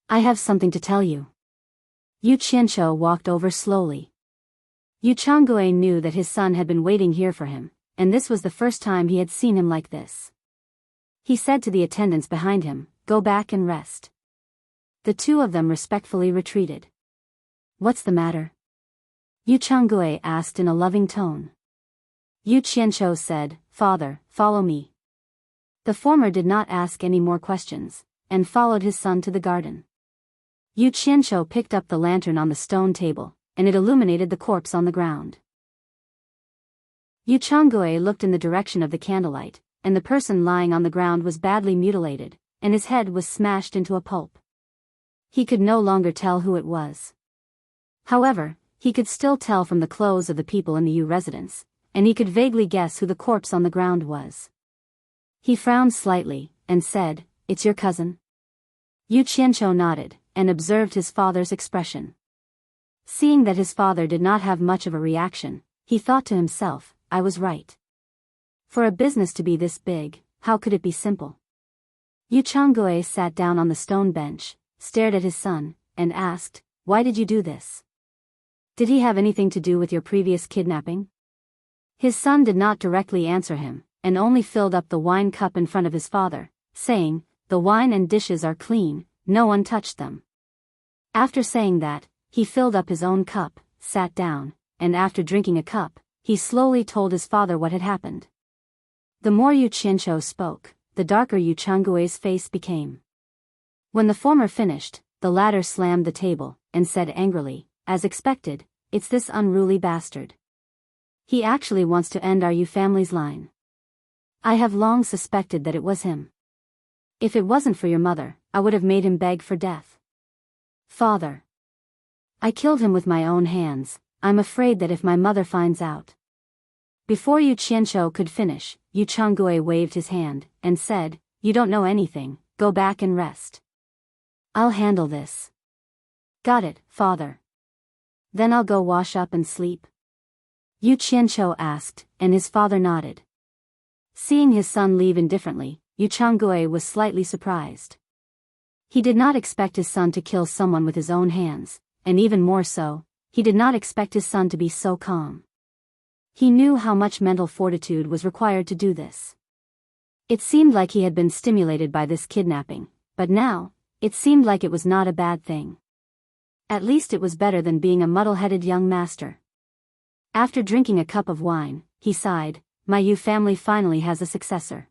I have something to tell you. Yu Qianqiu walked over slowly. Yu Changui knew that his son had been waiting here for him, and this was the first time he had seen him like this. He said to the attendants behind him, Go back and rest. The two of them respectfully retreated. What's the matter? Yu Changui asked in a loving tone. Yu Qianqiu said, Father, follow me. The former did not ask any more questions, and followed his son to the garden. Yu Qianqiu picked up the lantern on the stone table, and it illuminated the corpse on the ground. Yu Changui looked in the direction of the candlelight, and the person lying on the ground was badly mutilated, and his head was smashed into a pulp. He could no longer tell who it was. However, he could still tell from the clothes of the people in the Yu residence, and he could vaguely guess who the corpse on the ground was. He frowned slightly, and said, It's your cousin? Yu Qianqiu nodded, and observed his father's expression. Seeing that his father did not have much of a reaction, he thought to himself, I was right. For a business to be this big, how could it be simple? Yu Changui sat down on the stone bench, stared at his son, and asked, Why did you do this? Did he have anything to do with your previous kidnapping? His son did not directly answer him, and only filled up the wine cup in front of his father, saying, The wine and dishes are clean, no one touched them. After saying that, he filled up his own cup, sat down, and after drinking a cup, he slowly told his father what had happened. The more Yu Qianqiu spoke, the darker Yu Changui's face became. When the former finished, the latter slammed the table, and said angrily, As expected, it's this unruly bastard. He actually wants to end our Yu family's line. I have long suspected that it was him. If it wasn't for your mother, I would have made him beg for death. Father. I killed him with my own hands, I'm afraid that if my mother finds out. Before Yu Qianqiu could finish, Yu Changui waved his hand, and said, You don't know anything, go back and rest. I'll handle this. Got it, father. Then I'll go wash up and sleep. Yu Qianqiu asked, and his father nodded. Seeing his son leave indifferently, Yu Changui was slightly surprised. He did not expect his son to kill someone with his own hands, and even more so, he did not expect his son to be so calm. He knew how much mental fortitude was required to do this. It seemed like he had been stimulated by this kidnapping, but now, it seemed like it was not a bad thing. At least it was better than being a muddle-headed young master. After drinking a cup of wine, he sighed, My Yu family finally has a successor.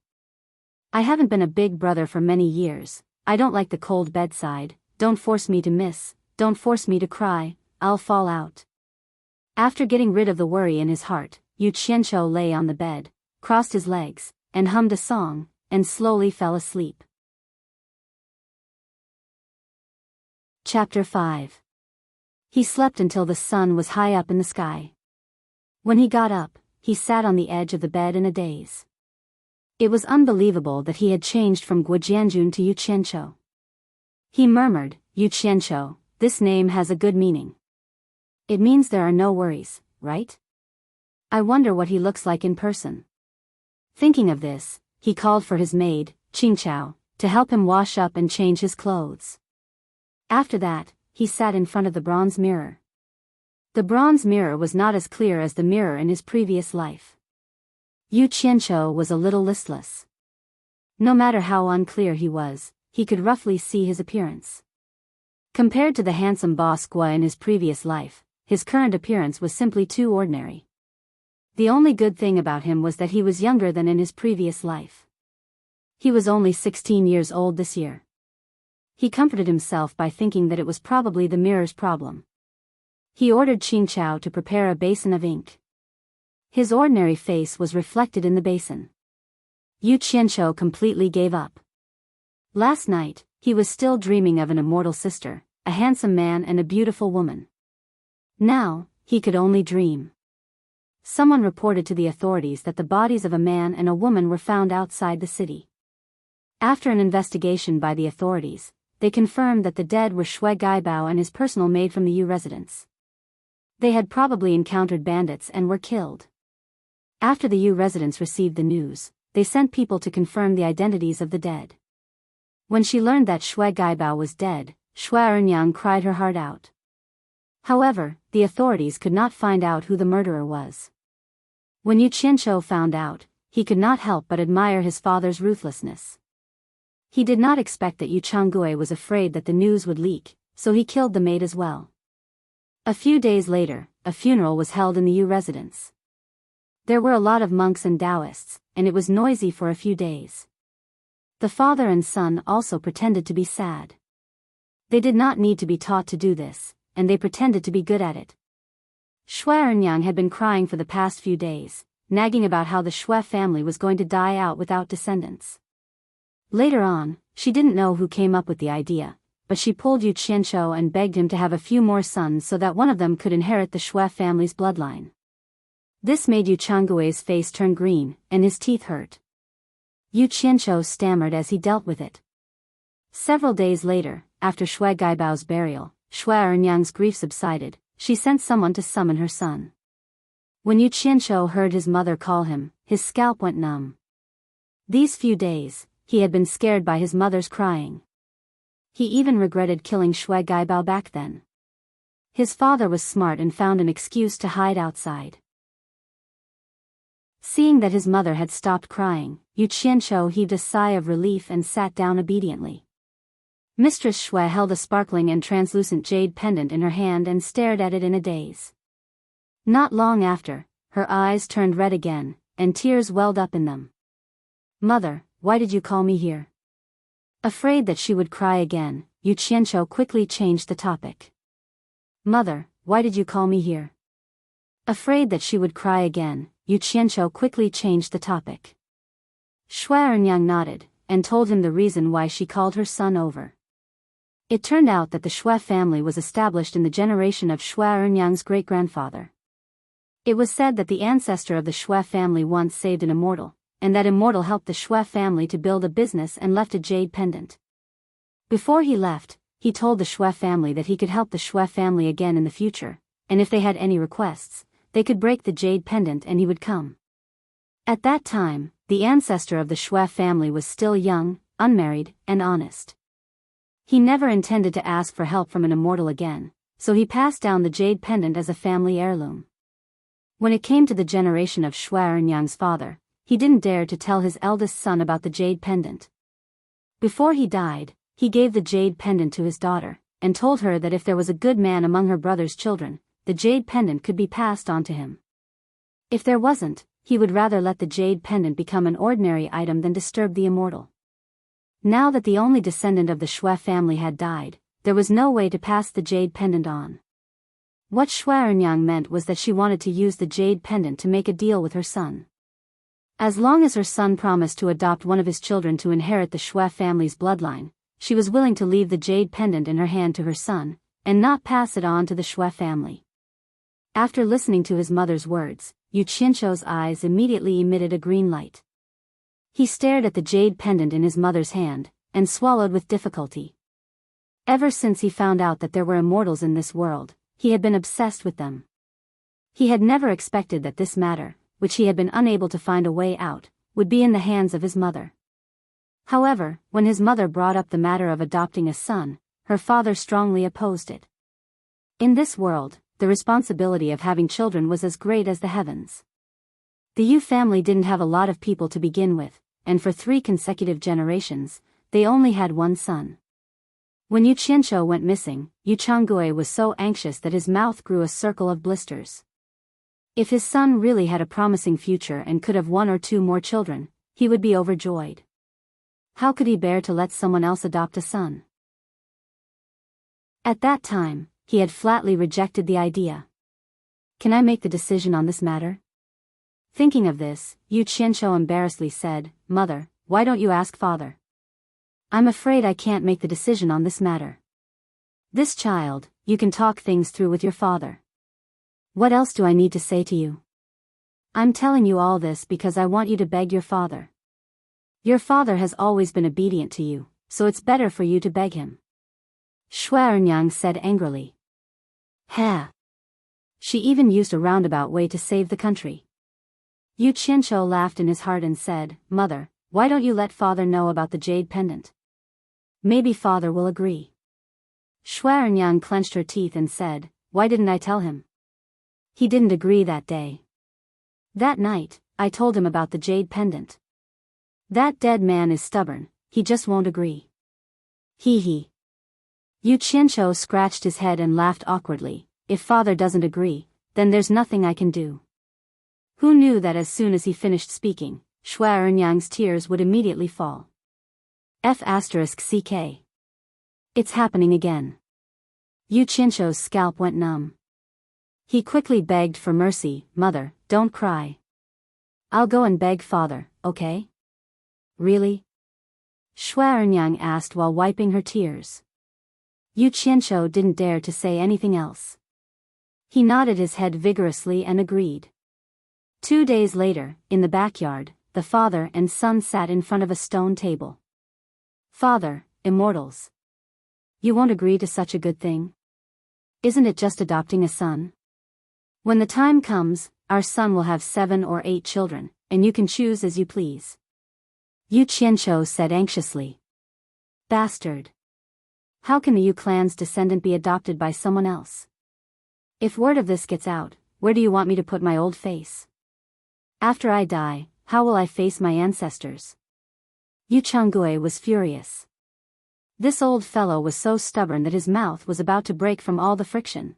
I haven't been a big brother for many years, I don't like the cold bedside, don't force me to miss, don't force me to cry, I'll fall out. After getting rid of the worry in his heart, Yu Qianqiu lay on the bed, crossed his legs, and hummed a song, and slowly fell asleep. Chapter 5. He slept until the sun was high up in the sky. When he got up, he sat on the edge of the bed in a daze. It was unbelievable that he had changed from Guojianjun to Yu Qianqiu. He murmured, Yu Qianqiu, this name has a good meaning. It means there are no worries, right? I wonder what he looks like in person. Thinking of this, he called for his maid, Qingqiao, to help him wash up and change his clothes. After that, he sat in front of the bronze mirror. The bronze mirror was not as clear as the mirror in his previous life. Yu Qianqiu was a little listless. No matter how unclear he was, he could roughly see his appearance. Compared to the handsome boss Gua in his previous life, his current appearance was simply too ordinary. The only good thing about him was that he was younger than in his previous life. He was only 16 years old this year. He comforted himself by thinking that it was probably the mirror's problem. He ordered Qingqiao to prepare a basin of ink. His ordinary face was reflected in the basin. Yu Qianqiu completely gave up. Last night, he was still dreaming of an immortal sister, a handsome man and a beautiful woman. Now, he could only dream. Someone reported to the authorities that the bodies of a man and a woman were found outside the city. After an investigation by the authorities, they confirmed that the dead were Shui Gaibao and his personal maid from the Yu residence. They had probably encountered bandits and were killed. After the Yu residents received the news, they sent people to confirm the identities of the dead. When she learned that Shui Gaibao was dead, Shui Ernyang cried her heart out. However, the authorities could not find out who the murderer was. When Yu Qianzhou found out, he could not help but admire his father's ruthlessness. He did not expect that Yu Changgui was afraid that the news would leak, so he killed the maid as well. A few days later, a funeral was held in the Yu residence. There were a lot of monks and Taoists, and it was noisy for a few days. The father and son also pretended to be sad. They did not need to be taught to do this, and they pretended to be good at it. Shui Ernyang had been crying for the past few days, nagging about how the Shui family was going to die out without descendants. Later on, she didn't know who came up with the idea, but she pulled Yu Qianzhou and begged him to have a few more sons so that one of them could inherit the Shui family's bloodline. This made Yu Changgui's face turn green, and his teeth hurt. Yu Qianzhou stammered as he dealt with it. Several days later, after Shui Gaibao's burial, Shui Ernyang's grief subsided. She sent someone to summon her son. When Yu Qianzhou heard his mother call him, his scalp went numb. These few days, he had been scared by his mother's crying. He even regretted killing Shui Gaibao back then. His father was smart and found an excuse to hide outside. Seeing that his mother had stopped crying, Yu Qianzhou heaved a sigh of relief and sat down obediently. Mistress Shui held a sparkling and translucent jade pendant in her hand and stared at it in a daze. Not long after, her eyes turned red again, and tears welled up in them. "Mother, why did you call me here?" Afraid that she would cry again, Yu Qianzhou quickly changed the topic. "Mother, why did you call me here?" Afraid that she would cry again, Yu Qianzhou quickly changed the topic. Shui Ernyang nodded, and told him the reason why she called her son over. It turned out that the Shui family was established in the generation of Shui Ernyang's great-grandfather. It was said that the ancestor of the Shui family once saved an immortal, and that immortal helped the Shui family to build a business and left a jade pendant. Before he left, he told the Shui family that he could help the Shui family again in the future, and if they had any requests, they could break the jade pendant and he would come. At that time, the ancestor of the Shui family was still young, unmarried, and honest. He never intended to ask for help from an immortal again, so he passed down the jade pendant as a family heirloom. When it came to the generation of Shui Ernyang's father, he didn't dare to tell his eldest son about the jade pendant. Before he died, he gave the jade pendant to his daughter, and told her that if there was a good man among her brother's children, the jade pendant could be passed on to him. If there wasn't, he would rather let the jade pendant become an ordinary item than disturb the immortal. Now that the only descendant of the Shui family had died, there was no way to pass the jade pendant on. What Shui Ernyang meant was that she wanted to use the jade pendant to make a deal with her son. As long as her son promised to adopt one of his children to inherit the Shui family's bloodline, she was willing to leave the jade pendant in her hand to her son, and not pass it on to the Shui family. After listening to his mother's words, Yu Qianzhou's eyes immediately emitted a green light. He stared at the jade pendant in his mother's hand, and swallowed with difficulty. Ever since he found out that there were immortals in this world, he had been obsessed with them. He had never expected that this matter, which he had been unable to find a way out, would be in the hands of his mother. However, when his mother brought up the matter of adopting a son, her father strongly opposed it. In this world, the responsibility of having children was as great as the heavens. The Yu family didn't have a lot of people to begin with, and for 3 consecutive generations, they only had one son. When Yu Qianzhou went missing, Yu Changgui was so anxious that his mouth grew a circle of blisters. If his son really had a promising future and could have 1 or 2 more children, he would be overjoyed. How could he bear to let someone else adopt a son? At that time, he had flatly rejected the idea. "Can I make the decision on this matter?" Thinking of this, Yu Qianzhou embarrassedly said, "Mother, why don't you ask father?" "I'm afraid I can't make the decision on this matter." "This child, you can talk things through with your father." "What else do I need to say to you?" "I'm telling you all this because I want you to beg your father." Your father has always been obedient to you, so it's better for you to beg him. Shui Ernyang said angrily. Ha! She even used a roundabout way to save the country. Yu Qianqiu laughed in his heart and said, Mother, why don't you let father know about the jade pendant? Maybe father will agree. Shui Ernyang clenched her teeth and said, Why didn't I tell him? He didn't agree that day. That night, I told him about the jade pendant. That dead man is stubborn, he just won't agree. Hee hee. Yu Qianqiu scratched his head and laughed awkwardly. If father doesn't agree, then there's nothing I can do. Who knew that as soon as he finished speaking, Shui Ernyang's tears would immediately fall. F***ck. It's happening again. Yu Qianqiu's scalp went numb. He quickly begged for mercy, Mother, don't cry. I'll go and beg father, okay? Really? Shui Ernyang asked while wiping her tears. Yu Qianqiu didn't dare to say anything else. He nodded his head vigorously and agreed. 2 days later, in the backyard, the father and son sat in front of a stone table. Father, immortals. You won't agree to such a good thing? Isn't it just adopting a son? When the time comes, our son will have 7 or 8 children, and you can choose as you please. Yu Qianqiu said anxiously. Bastard. How can the Yu clan's descendant be adopted by someone else? If word of this gets out, where do you want me to put my old face? After I die, how will I face my ancestors? Yu Changgui was furious. This old fellow was so stubborn that his mouth was about to break from all the friction.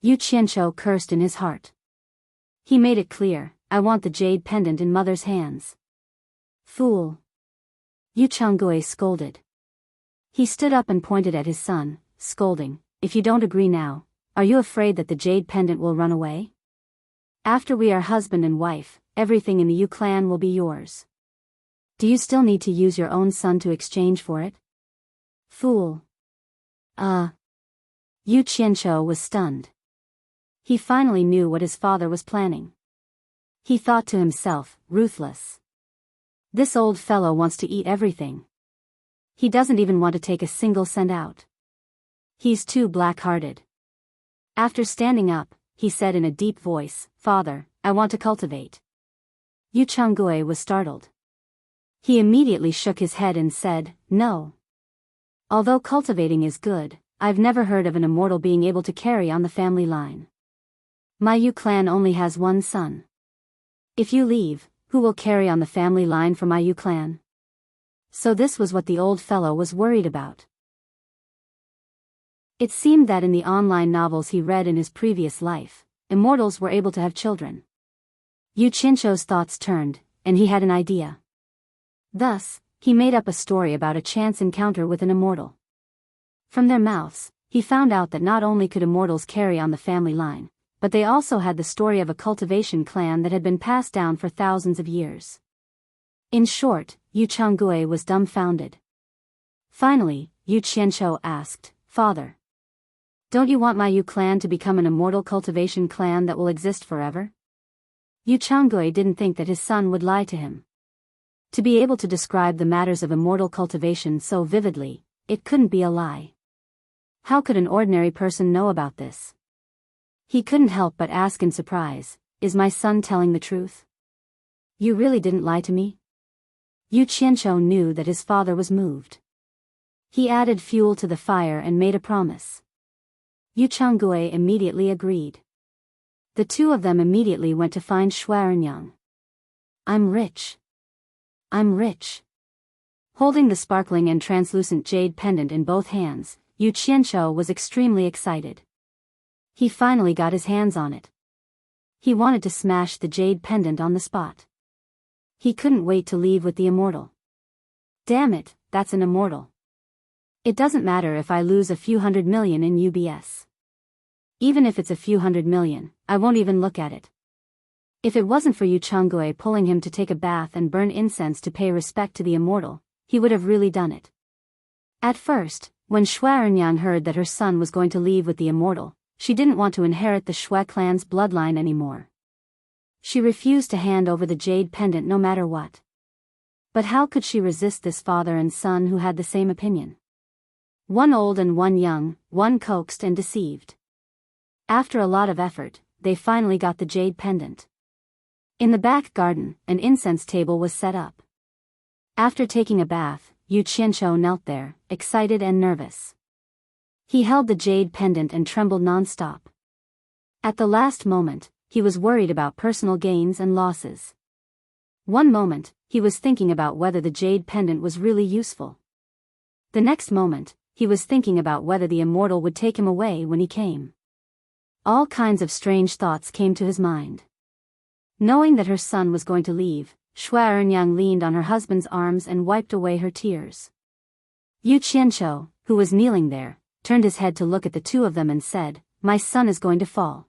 Yu Qianqiu cursed in his heart. He made it clear, I want the jade pendant in mother's hands. Fool. Yu Changgui scolded. He stood up and pointed at his son, scolding, If you don't agree now, are you afraid that the jade pendant will run away? After we are husband and wife, everything in the Yu clan will be yours. Do you still need to use your own son to exchange for it? Fool. Yu Qianqiu was stunned. He finally knew what his father was planning. He thought to himself, ruthless. This old fellow wants to eat everything. He doesn't even want to take a single cent out. He's too black-hearted. After standing up, he said in a deep voice, Father, I want to cultivate. Yu Changgui was startled. He immediately shook his head and said, No. Although cultivating is good, I've never heard of an immortal being able to carry on the family line. My Yu clan only has one son. If you leave, who will carry on the family line for my Yu clan? So this was what the old fellow was worried about. It seemed that in the online novels he read in his previous life, immortals were able to have children. Yu Qianqiu's thoughts turned, and he had an idea. Thus, he made up a story about a chance encounter with an immortal. From their mouths, he found out that not only could immortals carry on the family line, but they also had the story of a cultivation clan that had been passed down for thousands of years. In short, Yu Changgui was dumbfounded. Finally, Yu Qianqiu asked, Father, don't you want my Yu clan to become an immortal cultivation clan that will exist forever? Yu Changgui didn't think that his son would lie to him. To be able to describe the matters of immortal cultivation so vividly, it couldn't be a lie. How could an ordinary person know about this? He couldn't help but ask in surprise, Is my son telling the truth? You really didn't lie to me? Yu Qianqiu knew that his father was moved. He added fuel to the fire and made a promise. Yu Changgui immediately agreed. The two of them immediately went to find Shui Ernyang. I'm rich. I'm rich. Holding the sparkling and translucent jade pendant in both hands, Yu Qianqiu was extremely excited. He finally got his hands on it. He wanted to smash the jade pendant on the spot. He couldn't wait to leave with the immortal. Damn it, that's an immortal. It doesn't matter if I lose a few hundred million in UBS. Even if it's a few hundred million, I won't even look at it. If it wasn't for Yu Changgui pulling him to take a bath and burn incense to pay respect to the immortal, he would have really done it. At first, when Shui Ernyang heard that her son was going to leave with the immortal, she didn't want to inherit the Shui clan's bloodline anymore. She refused to hand over the jade pendant no matter what. But how could she resist this father and son who had the same opinion? One old and one young, one coaxed and deceived. After a lot of effort, they finally got the jade pendant. In the back garden, an incense table was set up. After taking a bath, Yu Qianqiu knelt there, excited and nervous. He held the jade pendant and trembled non-stop. At the last moment, he was worried about personal gains and losses. One moment, he was thinking about whether the jade pendant was really useful. The next moment, he was thinking about whether the immortal would take him away when he came. All kinds of strange thoughts came to his mind. Knowing that her son was going to leave, Shui Ernyang leaned on her husband's arms and wiped away her tears. Yu Qianqiu, who was kneeling there, turned his head to look at the two of them and said, "My son is going to fall."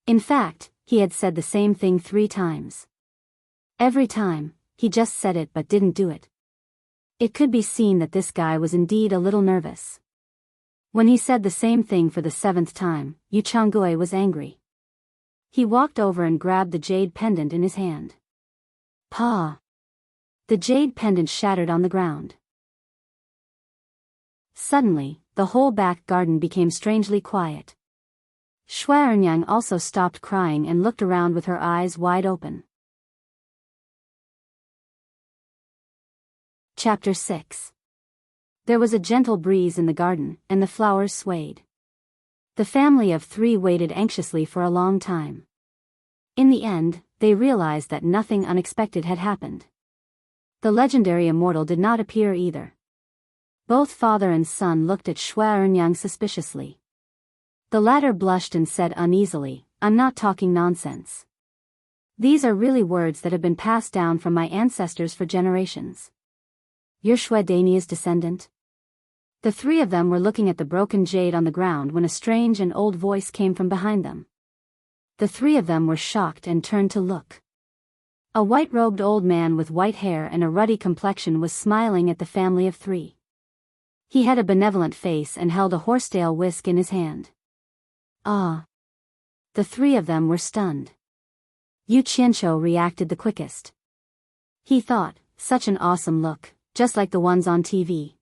In fact, he had said the same thing 3 times. Every time, he just said it but didn't do it. It could be seen that this guy was indeed a little nervous. When he said the same thing for the 7th time, Yu Changgui was angry. He walked over and grabbed the jade pendant in his hand. Pa! The jade pendant shattered on the ground. Suddenly, the whole back garden became strangely quiet. Shui Ernyang also stopped crying and looked around with her eyes wide open. Chapter 6. There was a gentle breeze in the garden, and the flowers swayed. The family of 3 waited anxiously for a long time. In the end, they realized that nothing unexpected had happened. The legendary immortal did not appear either. Both father and son looked at Shui Ernyang suspiciously. The latter blushed and said uneasily, "I'm not talking nonsense. These are really words that have been passed down from my ancestors for generations. You're Shui Dainyi's descendant?" The 3 of them were looking at the broken jade on the ground when a strange and old voice came from behind them. The 3 of them were shocked and turned to look. A white-robed old man with white hair and a ruddy complexion was smiling at the family of 3. He had a benevolent face and held a horsetail whisk in his hand. Ah! The 3 of them were stunned. Yu Qianqiu reacted the quickest. He thought, such an awesome look, just like the ones on TV.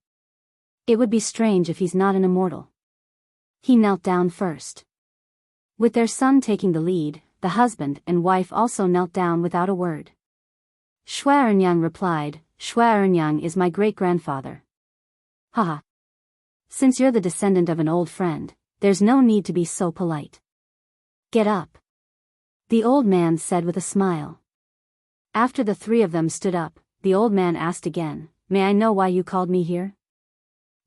It would be strange if he's not an immortal. He knelt down first. With their son taking the lead, the husband and wife also knelt down without a word. Shui Ernyang replied, "Shui Ernyang is my great-grandfather." Haha. Since you're the descendant of an old friend, there's no need to be so polite. Get up. The old man said with a smile. After the 3 of them stood up, the old man asked again, "May I know why you called me here?"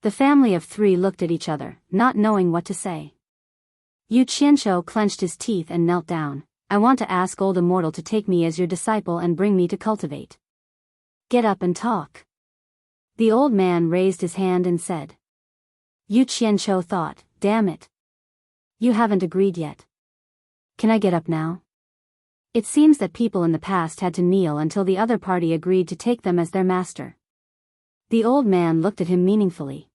The family of 3 looked at each other, not knowing what to say. Yu Qianqiu clenched his teeth and knelt down. "I want to ask old immortal to take me as your disciple and bring me to cultivate." "Get up and talk." The old man raised his hand and said. Yu Qianqiu thought, "Damn it. You haven't agreed yet. Can I get up now?" It seems that people in the past had to kneel until the other party agreed to take them as their master. The old man looked at him meaningfully.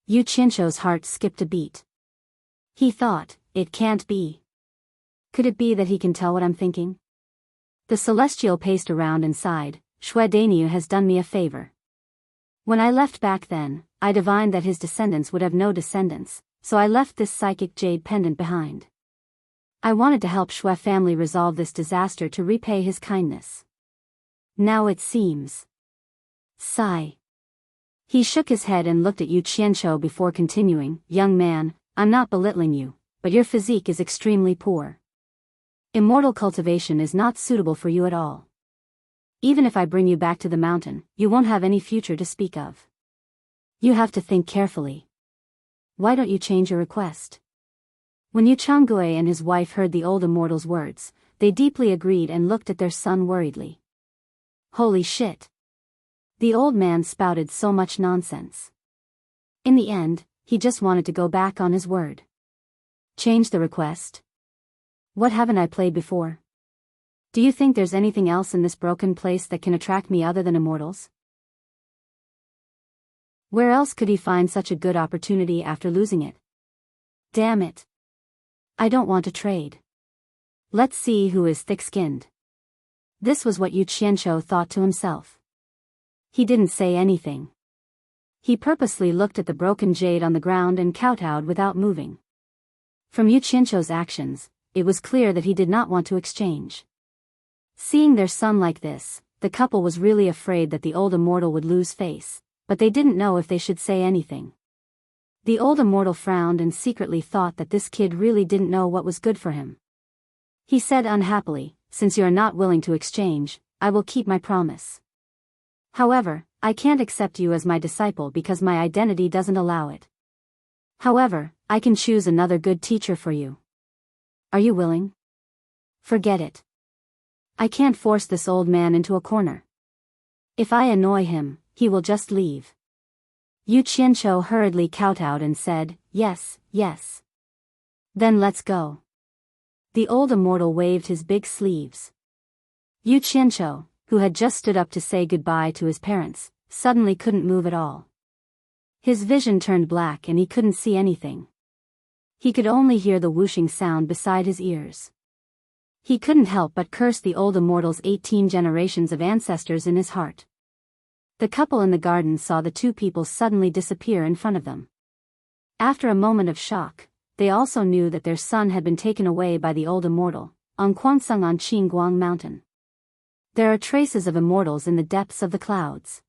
Yu Qianqiu's heart skipped a beat. He thought, it can't be. Could it be that he can tell what I'm thinking? The celestial paced around and sighed, "Shui Dainyi has done me a favor. When I left back then, I divined that his descendants would have no descendants, so I left this psychic jade pendant behind. I wanted to help Shui family resolve this disaster to repay his kindness. Now it seems." Sigh. He shook his head and looked at Yu Qianqiu before continuing, "Young man, I'm not belittling you, but your physique is extremely poor. Immortal cultivation is not suitable for you at all. Even if I bring you back to the mountain, you won't have any future to speak of. You have to think carefully. Why don't you change your request?" When Yu Changgui and his wife heard the old immortal's words, they deeply agreed and looked at their son worriedly. Holy shit! The old man spouted so much nonsense. In the end, he just wanted to go back on his word. Change the request? What haven't I played before? Do you think there's anything else in this broken place that can attract me other than immortals? Where else could he find such a good opportunity after losing it? Damn it. I don't want to trade. Let's see who is thick-skinned. This was what Yu Qianqiu thought to himself. He didn't say anything. He purposely looked at the broken jade on the ground and kowtowed without moving. From Yu Qianzhou's actions, it was clear that he did not want to exchange. Seeing their son like this, the couple was really afraid that the old immortal would lose face, but they didn't know if they should say anything. The old immortal frowned and secretly thought that this kid really didn't know what was good for him. He said unhappily, "Since you are not willing to exchange, I will keep my promise. However, I can't accept you as my disciple because my identity doesn't allow it. However, I can choose another good teacher for you. Are you willing?" "Forget it. I can't force this old man into a corner. If I annoy him, he will just leave." Yu Qianzhou hurriedly kowtowed and said, "Yes, yes. Then let's go." The old immortal waved his big sleeves. Yu Qianzhou, who had just stood up to say goodbye to his parents, suddenly couldn't move at all. His vision turned black and he couldn't see anything. He could only hear the whooshing sound beside his ears. He couldn't help but curse the old immortal's 18 generations of ancestors in his heart. The couple in the garden saw the two people suddenly disappear in front of them. After a moment of shock, they also knew that their son had been taken away by the old immortal, on Quangsung on Qingguang Mountain. There are traces of immortals in the depths of the clouds.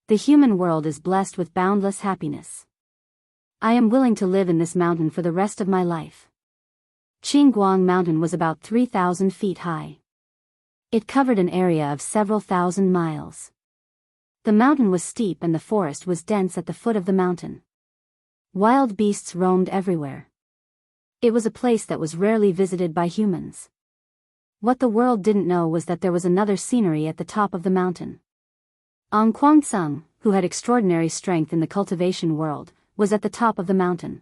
The human world is blessed with boundless happiness. I am willing to live in this mountain for the rest of my life. Qingguang Mountain was about 3,000 feet high. It covered an area of several thousand miles. The mountain was steep and the forest was dense at the foot of the mountain. Wild beasts roamed everywhere. It was a place that was rarely visited by humans. What the world didn't know was that there was another scenery at the top of the mountain. Ang Quangsung, who had extraordinary strength in the cultivation world, was at the top of the mountain.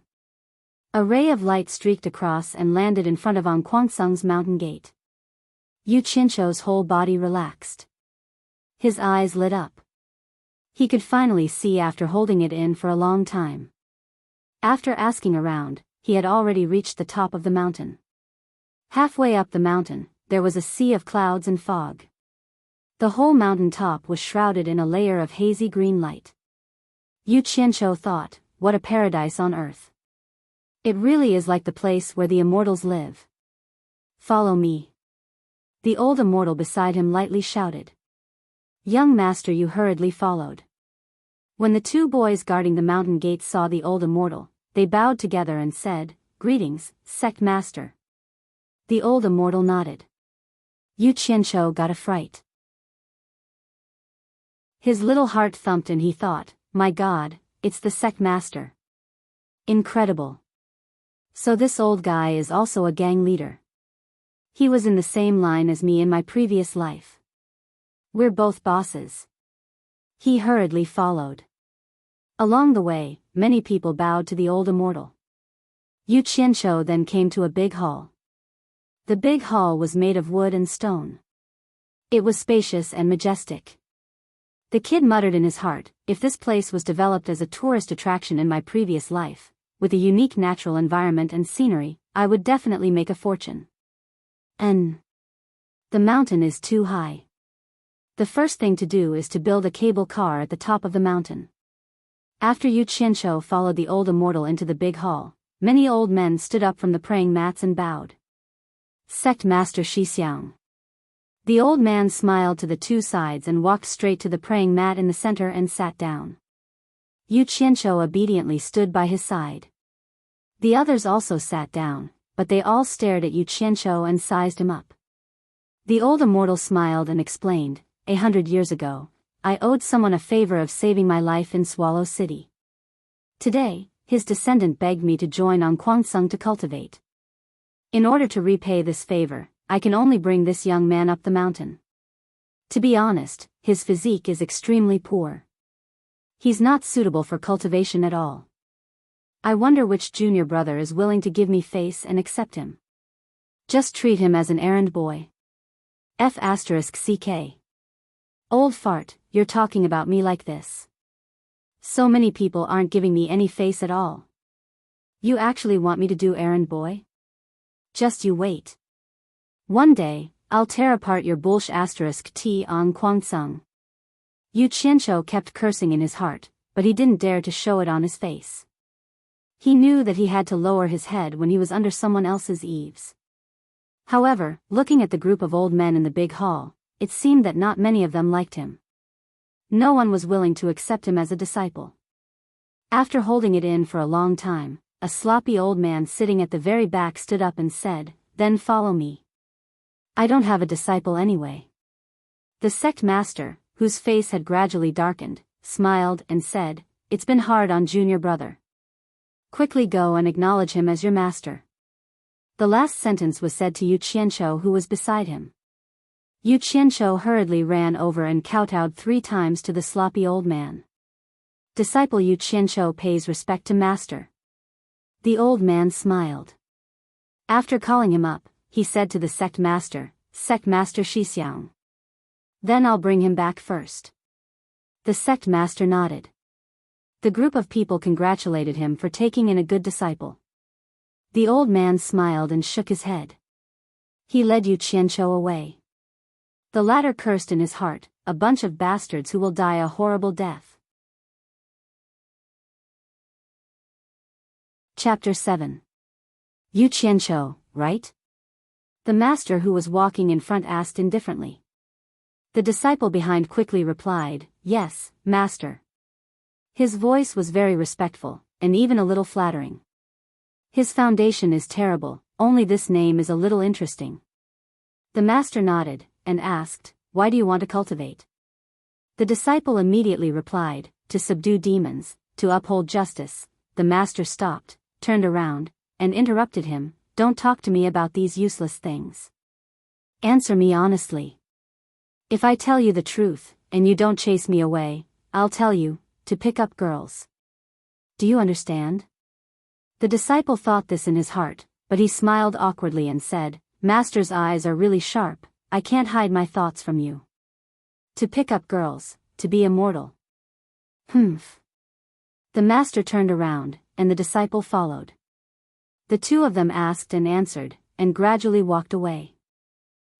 A ray of light streaked across and landed in front of Ang Quangsung's mountain gate. Yu Qianzhou's whole body relaxed. His eyes lit up. He could finally see after holding it in for a long time. After asking around, he had already reached the top of the mountain. Halfway up the mountain, there was a sea of clouds and fog. The whole mountain top was shrouded in a layer of hazy green light. Yu Qianzhou thought, "What a paradise on earth. It really is like the place where the immortals live. Follow me." The old immortal beside him lightly shouted. "Young master," Yu hurriedly followed. When the two boys guarding the mountain gates saw the old immortal, they bowed together and said, "Greetings, sect master." The old immortal nodded. Yu Qianzhou got a fright. His little heart thumped and he thought, "My God, it's the sect master. Incredible. So this old guy is also a gang leader. He was in the same line as me in my previous life. We're both bosses." He hurriedly followed. Along the way, many people bowed to the old immortal. Yu Qianzhou then came to a big hall. The big hall was made of wood and stone. It was spacious and majestic. The kid muttered in his heart, "If this place was developed as a tourist attraction in my previous life, with a unique natural environment and scenery, I would definitely make a fortune. The mountain is too high. The first thing to do is to build a cable car at the top of the mountain." After Yu Qianzhou followed the old immortal into the big hall, many old men stood up from the praying mats and bowed. "Sect Master Shixiang." The old man smiled to the two sides and walked straight to the praying mat in the center and sat down. Yu Qianzhou obediently stood by his side. The others also sat down, but they all stared at Yu Qianzhou and sized him up. The old immortal smiled and explained, 100 years ago, I owed someone a favor of saving my life in Swallow City. Today, his descendant begged me to join on Quangsung to cultivate. In order to repay this favor, I can only bring this young man up the mountain. To be honest, his physique is extremely poor. He's not suitable for cultivation at all. I wonder which junior brother is willing to give me face and accept him. Just treat him as an errand boy. F***CK. Old fart, you're talking about me like this. So many people aren't giving me any face at all. You actually want me to do errand boy? Just you wait. One day, I'll tear apart your bullsh*t on Quangsung. Yu Qianzhou kept cursing in his heart, but he didn't dare to show it on his face. He knew that he had to lower his head when he was under someone else's eaves. However, looking at the group of old men in the big hall, it seemed that not many of them liked him. No one was willing to accept him as a disciple. After holding it in for a long time, a sloppy old man sitting at the very back stood up and said, "Then follow me. I don't have a disciple anyway." The sect master, whose face had gradually darkened, smiled and said, "It's been hard on junior brother. Quickly go and acknowledge him as your master." The last sentence was said to Yu Qianzhou, who was beside him. Yu Qianzhou hurriedly ran over and kowtowed 3 times to the sloppy old man. Disciple Yu Qianzhou pays respect to master. The old man smiled. After calling him up, he said to the sect master, "Sect master Shixiang. Then I'll bring him back first." The sect master nodded. The group of people congratulated him for taking in a good disciple. The old man smiled and shook his head. He led Yu Qianzhou away. The latter cursed in his heart, "A bunch of bastards who will die a horrible death." Chapter 7. Yu Qianzhou, right? The master who was walking in front asked indifferently. The disciple behind quickly replied, "Yes, master." His voice was very respectful, and even a little flattering. "His foundation is terrible, only this name is a little interesting." The master nodded, and asked, "Why do you want to cultivate?" The disciple immediately replied, "To subdue demons, to uphold justice." The master stopped, turned around, and interrupted him, "Don't talk to me about these useless things. Answer me honestly. If I tell you the truth, and you don't chase me away, I'll tell you, to pick up girls. Do you understand?" The disciple thought this in his heart, but he smiled awkwardly and said, "Master's eyes are really sharp, I can't hide my thoughts from you. To pick up girls, to be immortal. Humph." The master turned around, and the disciple followed. The two of them asked and answered, and gradually walked away.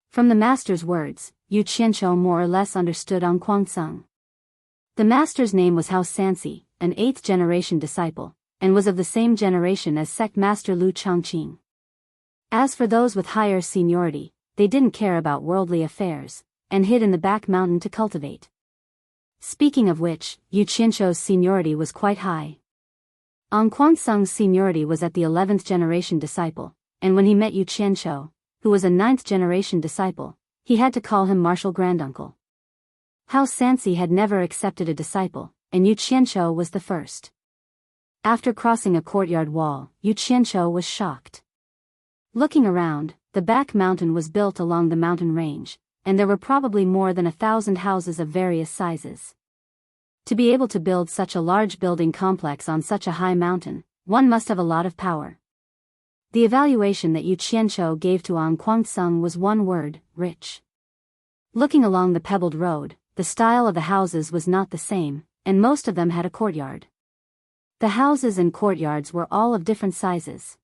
From the master's words, Yu Qianzhou more or less understood Kuang-sung. The master's name was Hao Sansi, an 8th-generation disciple, and was of the same generation as sect master Lu Changqing. As for those with higher seniority, they didn't care about worldly affairs, and hid in the back mountain to cultivate. Speaking of which, Yu Qianzhou's seniority was quite high. Kuang-sung's seniority was at the 11th-generation disciple, and when he met Yu Qianzhou, who was a 9th-generation disciple, he had to call him martial granduncle. Hao Sansi had never accepted a disciple, and Yu Qianzhou was the first. After crossing a courtyard wall, Yu Qianzhou was shocked. Looking around, the back mountain was built along the mountain range, and there were probably more than 1,000 houses of various sizes. To be able to build such a large building complex on such a high mountain, one must have a lot of power. The evaluation that Yu Qianzhou gave to Kuang-sung was one word: rich. Looking along the pebbled road, the style of the houses was not the same, and most of them had a courtyard. The houses and courtyards were all of different sizes.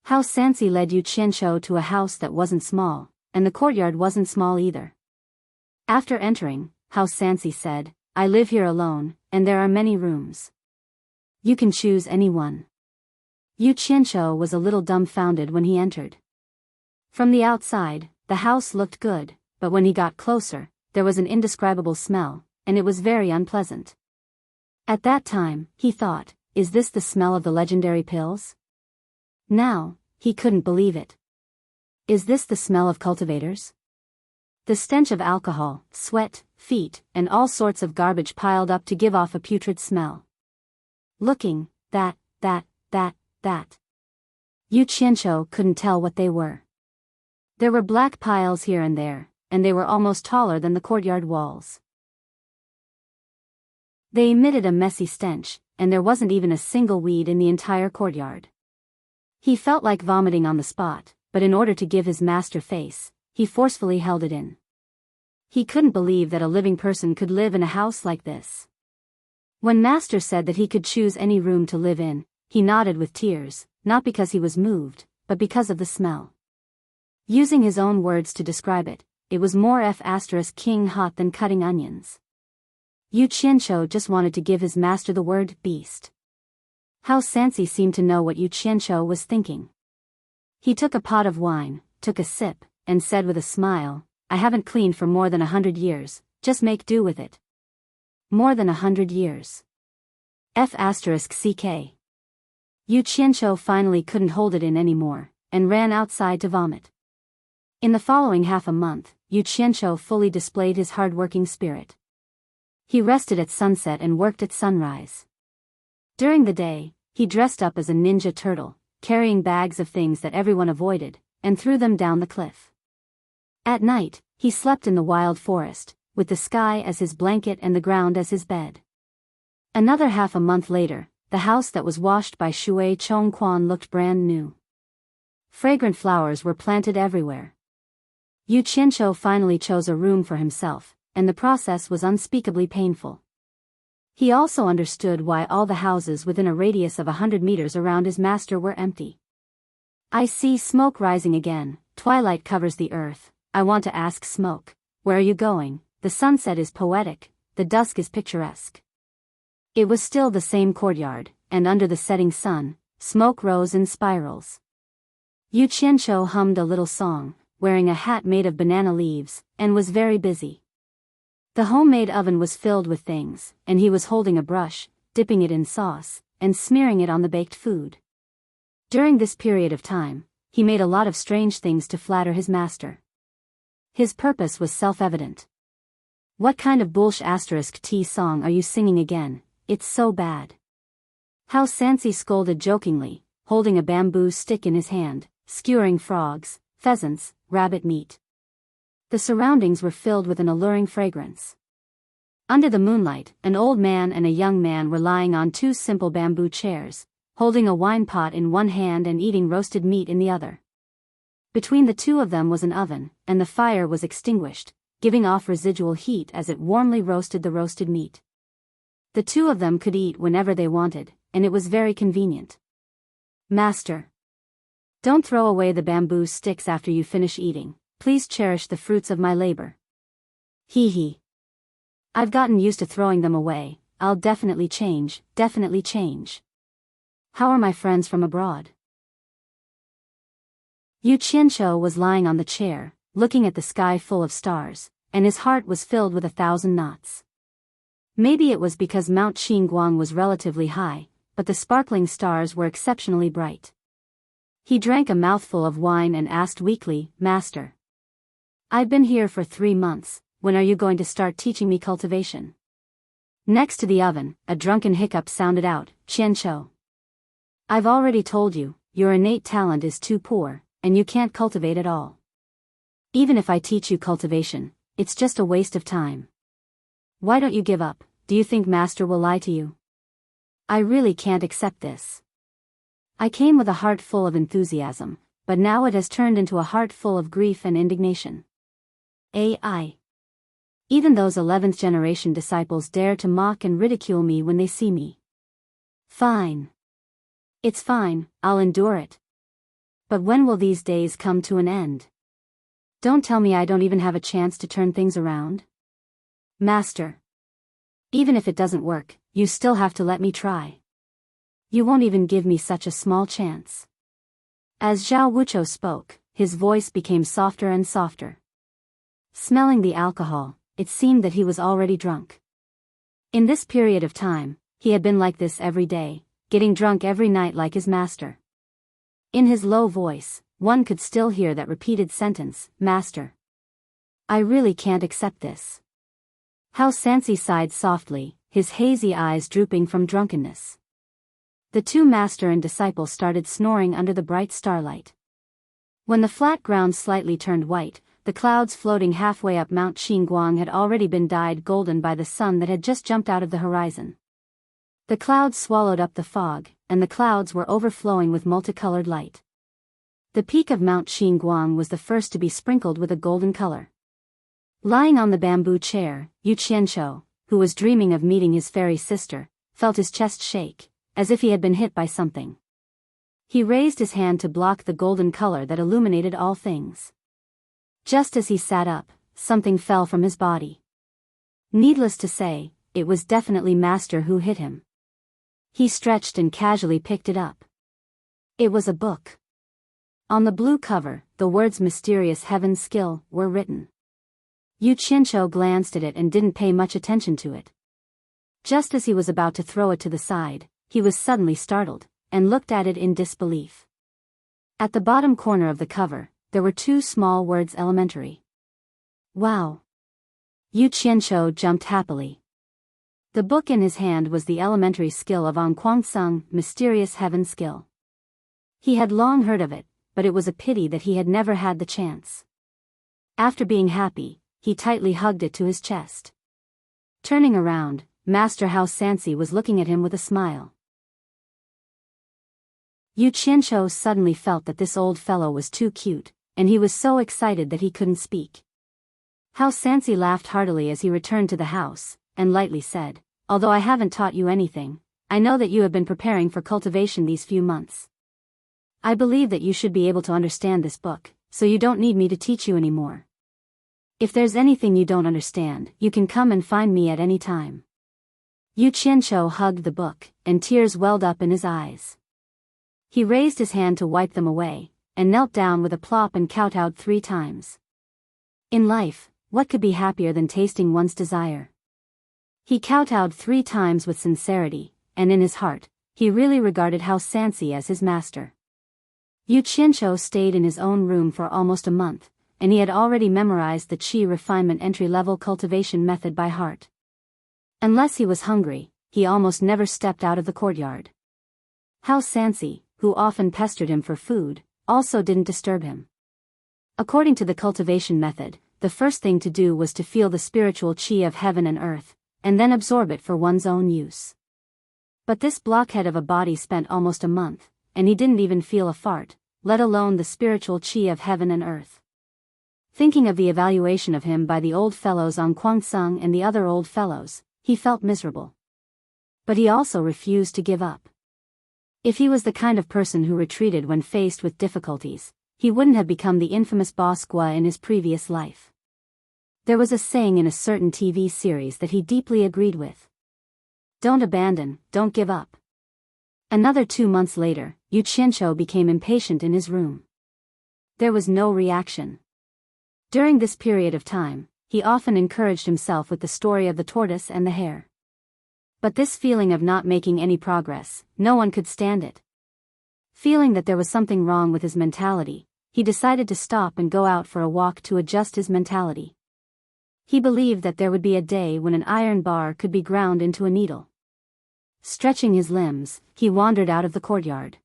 Hao Sansi led Yu Qianzhou to a house that wasn't small, and the courtyard wasn't small either. After entering, Hao Sansi said, "I live here alone, and there are many rooms. You can choose any one." Yu Qianzhou was a little dumbfounded when he entered. From the outside, the house looked good, but when he got closer, there was an indescribable smell, and it was very unpleasant. At that time, he thought, "Is this the smell of the legendary pills?" Now, he couldn't believe it. Is this the smell of cultivators? The stench of alcohol, sweat, feet, and all sorts of garbage piled up to give off a putrid smell. Looking, that. Yu Qianzhou couldn't tell what they were. There were black piles here and there, and they were almost taller than the courtyard walls. They emitted a messy stench, and there wasn't even a single weed in the entire courtyard. He felt like vomiting on the spot, but in order to give his master face, he forcefully held it in. He couldn't believe that a living person could live in a house like this. When master said that he could choose any room to live in, he nodded with tears, not because he was moved, but because of the smell. Using his own words to describe it, it was more king hot than cutting onions. Yu Qianqiu just wanted to give his master the word beast. How Sansi seemed to know what Yu Qianqiu was thinking. He took a pot of wine, took a sip, and said with a smile, I haven't cleaned for more than 100 years, just make do with it. More than 100 years. F***ck. Yu Qianqiu finally couldn't hold it in anymore, and ran outside to vomit. In the following half a month, Yu Qianqiu fully displayed his hard-working spirit. He rested at sunset and worked at sunrise. During the day, he dressed up as a ninja turtle, carrying bags of things that everyone avoided, and threw them down the cliff. At night, he slept in the wild forest, with the sky as his blanket and the ground as his bed. Another half a month later, the house that was washed by Shui Chongquan looked brand new. Fragrant flowers were planted everywhere. Yu Qianqiu finally chose a room for himself, and the process was unspeakably painful. He also understood why all the houses within a radius of 100 meters around his master were empty. I see smoke rising again, twilight covers the earth, I want to ask smoke, where are you going? The sunset is poetic, the dusk is picturesque. It was still the same courtyard, and under the setting sun, smoke rose in spirals. Yu Qianqiu hummed a little song, wearing a hat made of banana leaves, and was very busy. The homemade oven was filled with things, and he was holding a brush, dipping it in sauce, and smearing it on the baked food. During this period of time, he made a lot of strange things to flatter his master. His purpose was self-evident. What kind of **T song are you singing again? It's so bad. How Sansi scolded jokingly, holding a bamboo stick in his hand, skewering frogs, pheasants, rabbit meat. The surroundings were filled with an alluring fragrance. Under the moonlight, an old man and a young man were lying on two simple bamboo chairs, holding a wine pot in one hand and eating roasted meat in the other. Between the two of them was an oven, and the fire was extinguished, giving off residual heat as it warmly roasted the roasted meat. The two of them could eat whenever they wanted, and it was very convenient. Master. Don't throw away the bamboo sticks after you finish eating, please cherish the fruits of my labor. Hee hee. I've gotten used to throwing them away, I'll definitely change, definitely change. How are my friends from abroad? Yu Qianqiu was lying on the chair, looking at the sky full of stars, and his heart was filled with 1,000 knots. Maybe it was because Mount Qingguang was relatively high, but the sparkling stars were exceptionally bright. He drank a mouthful of wine and asked weakly, Master. I've been here for 3 months, when are you going to start teaching me cultivation? Next to the oven, a drunken hiccup sounded out, Qianqiu. I've already told you, your innate talent is too poor, and you can't cultivate at all. Even if I teach you cultivation, it's just a waste of time. Why don't you give up? Do you think Master will lie to you? I really can't accept this. I came with a heart full of enthusiasm, but now it has turned into a heart full of grief and indignation. AI. Even those 11th generation disciples dare to mock and ridicule me when they see me. Fine. It's fine, I'll endure it. But when will these days come to an end? Don't tell me I don't even have a chance to turn things around. Master. Even if it doesn't work, you still have to let me try. You won't even give me such a small chance. As Zhao Wuchou spoke, his voice became softer and softer. Smelling the alcohol, it seemed that he was already drunk. In this period of time, he had been like this every day, getting drunk every night like his master. In his low voice, one could still hear that repeated sentence, Master. I really can't accept this. How Sansi sighed softly, his hazy eyes drooping from drunkenness. The two master and disciple started snoring under the bright starlight. When the flat ground slightly turned white, the clouds floating halfway up Mount Qingguang had already been dyed golden by the sun that had just jumped out of the horizon. The clouds swallowed up the fog, and the clouds were overflowing with multicolored light. The peak of Mount Qingguang was the first to be sprinkled with a golden color. Lying on the bamboo chair, Yu Qianqiu, who was dreaming of meeting his fairy sister, felt his chest shake, as if he had been hit by something. He raised his hand to block the golden color that illuminated all things. Just as he sat up, something fell from his body. Needless to say, it was definitely Master who hit him. He stretched and casually picked it up. It was a book. On the blue cover, the words "Mysterious Heaven Skill" were written. Yu Qianqiu glanced at it and didn't pay much attention to it. Just as he was about to throw it to the side, he was suddenly startled, and looked at it in disbelief. At the bottom corner of the cover, there were two small words: elementary. Wow! Yu Qianqiu jumped happily. The book in his hand was the elementary skill of Anquangsung, Mysterious Heaven Skill. He had long heard of it, but it was a pity that he had never had the chance. After being happy, he tightly hugged it to his chest. Turning around, Master Hao Sansi was looking at him with a smile. Yu Qianqiu suddenly felt that this old fellow was too cute, and he was so excited that he couldn't speak. Hao Sansi laughed heartily as he returned to the house, and lightly said, "Although I haven't taught you anything, I know that you have been preparing for cultivation these few months. I believe that you should be able to understand this book, so you don't need me to teach you anymore. If there's anything you don't understand, you can come and find me at any time." Yu Qianqiu hugged the book, and tears welled up in his eyes. He raised his hand to wipe them away, and knelt down with a plop and kowtowed 3 times. In life, what could be happier than tasting one's desire? He kowtowed 3 times with sincerity, and in his heart, he really regarded Hao Sansi as his master. Yu Qianqiu stayed in his own room for almost a month, and he had already memorized the Qi refinement entry-level cultivation method by heart. Unless he was hungry, he almost never stepped out of the courtyard. Hao Sansi, who often pestered him for food, also didn't disturb him. According to the cultivation method, the first thing to do was to feel the spiritual Qi of heaven and earth, and then absorb it for one's own use. But this blockhead of a body spent almost a month, and he didn't even feel a fart, let alone the spiritual Qi of heaven and earth. Thinking of the evaluation of him by the old fellows on Kwangsung and the other old fellows, he felt miserable. But he also refused to give up. If he was the kind of person who retreated when faced with difficulties, he wouldn't have become the infamous boss Gua in his previous life. There was a saying in a certain TV series that he deeply agreed with. Don't abandon, don't give up. Another 2 months later, Yu Qianqiu became impatient in his room. There was no reaction. During this period of time, he often encouraged himself with the story of the tortoise and the hare. But this feeling of not making any progress, no one could stand it. Feeling that there was something wrong with his mentality, he decided to stop and go out for a walk to adjust his mentality. He believed that there would be a day when an iron bar could be ground into a needle. Stretching his limbs, he wandered out of the courtyard.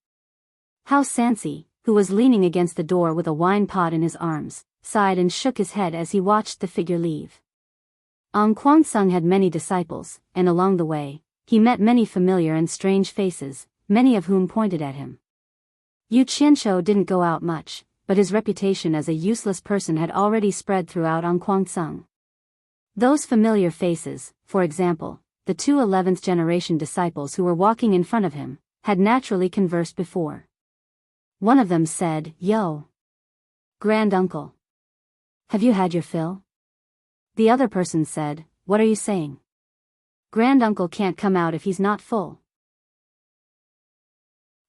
Hao Sansi, who was leaning against the door with a wine pot in his arms, sighed and shook his head as he watched the figure leave. Ang Kwangsung had many disciples, and along the way, he met many familiar and strange faces, many of whom pointed at him. Yu Qianqiu didn't go out much, but his reputation as a useless person had already spread throughout Ang Kwangsung. Those familiar faces, for example, the 2 11th generation disciples who were walking in front of him, had naturally conversed before. One of them said, "Yo, Granduncle, have you had your fill?" The other person said, "What are you saying? Granduncle can't come out if he's not full.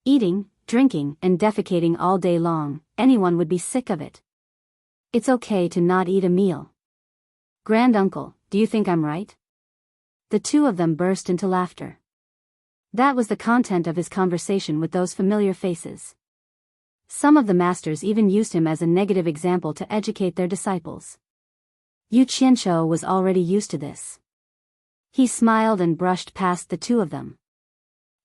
Eating, drinking, and defecating all day long, anyone would be sick of it. It's okay to not eat a meal. Granduncle, do you think I'm right?" The 2 of them burst into laughter. That was the content of his conversation with those familiar faces. Some of the masters even used him as a negative example to educate their disciples. Yu Qianqiu was already used to this. He smiled and brushed past the 2 of them.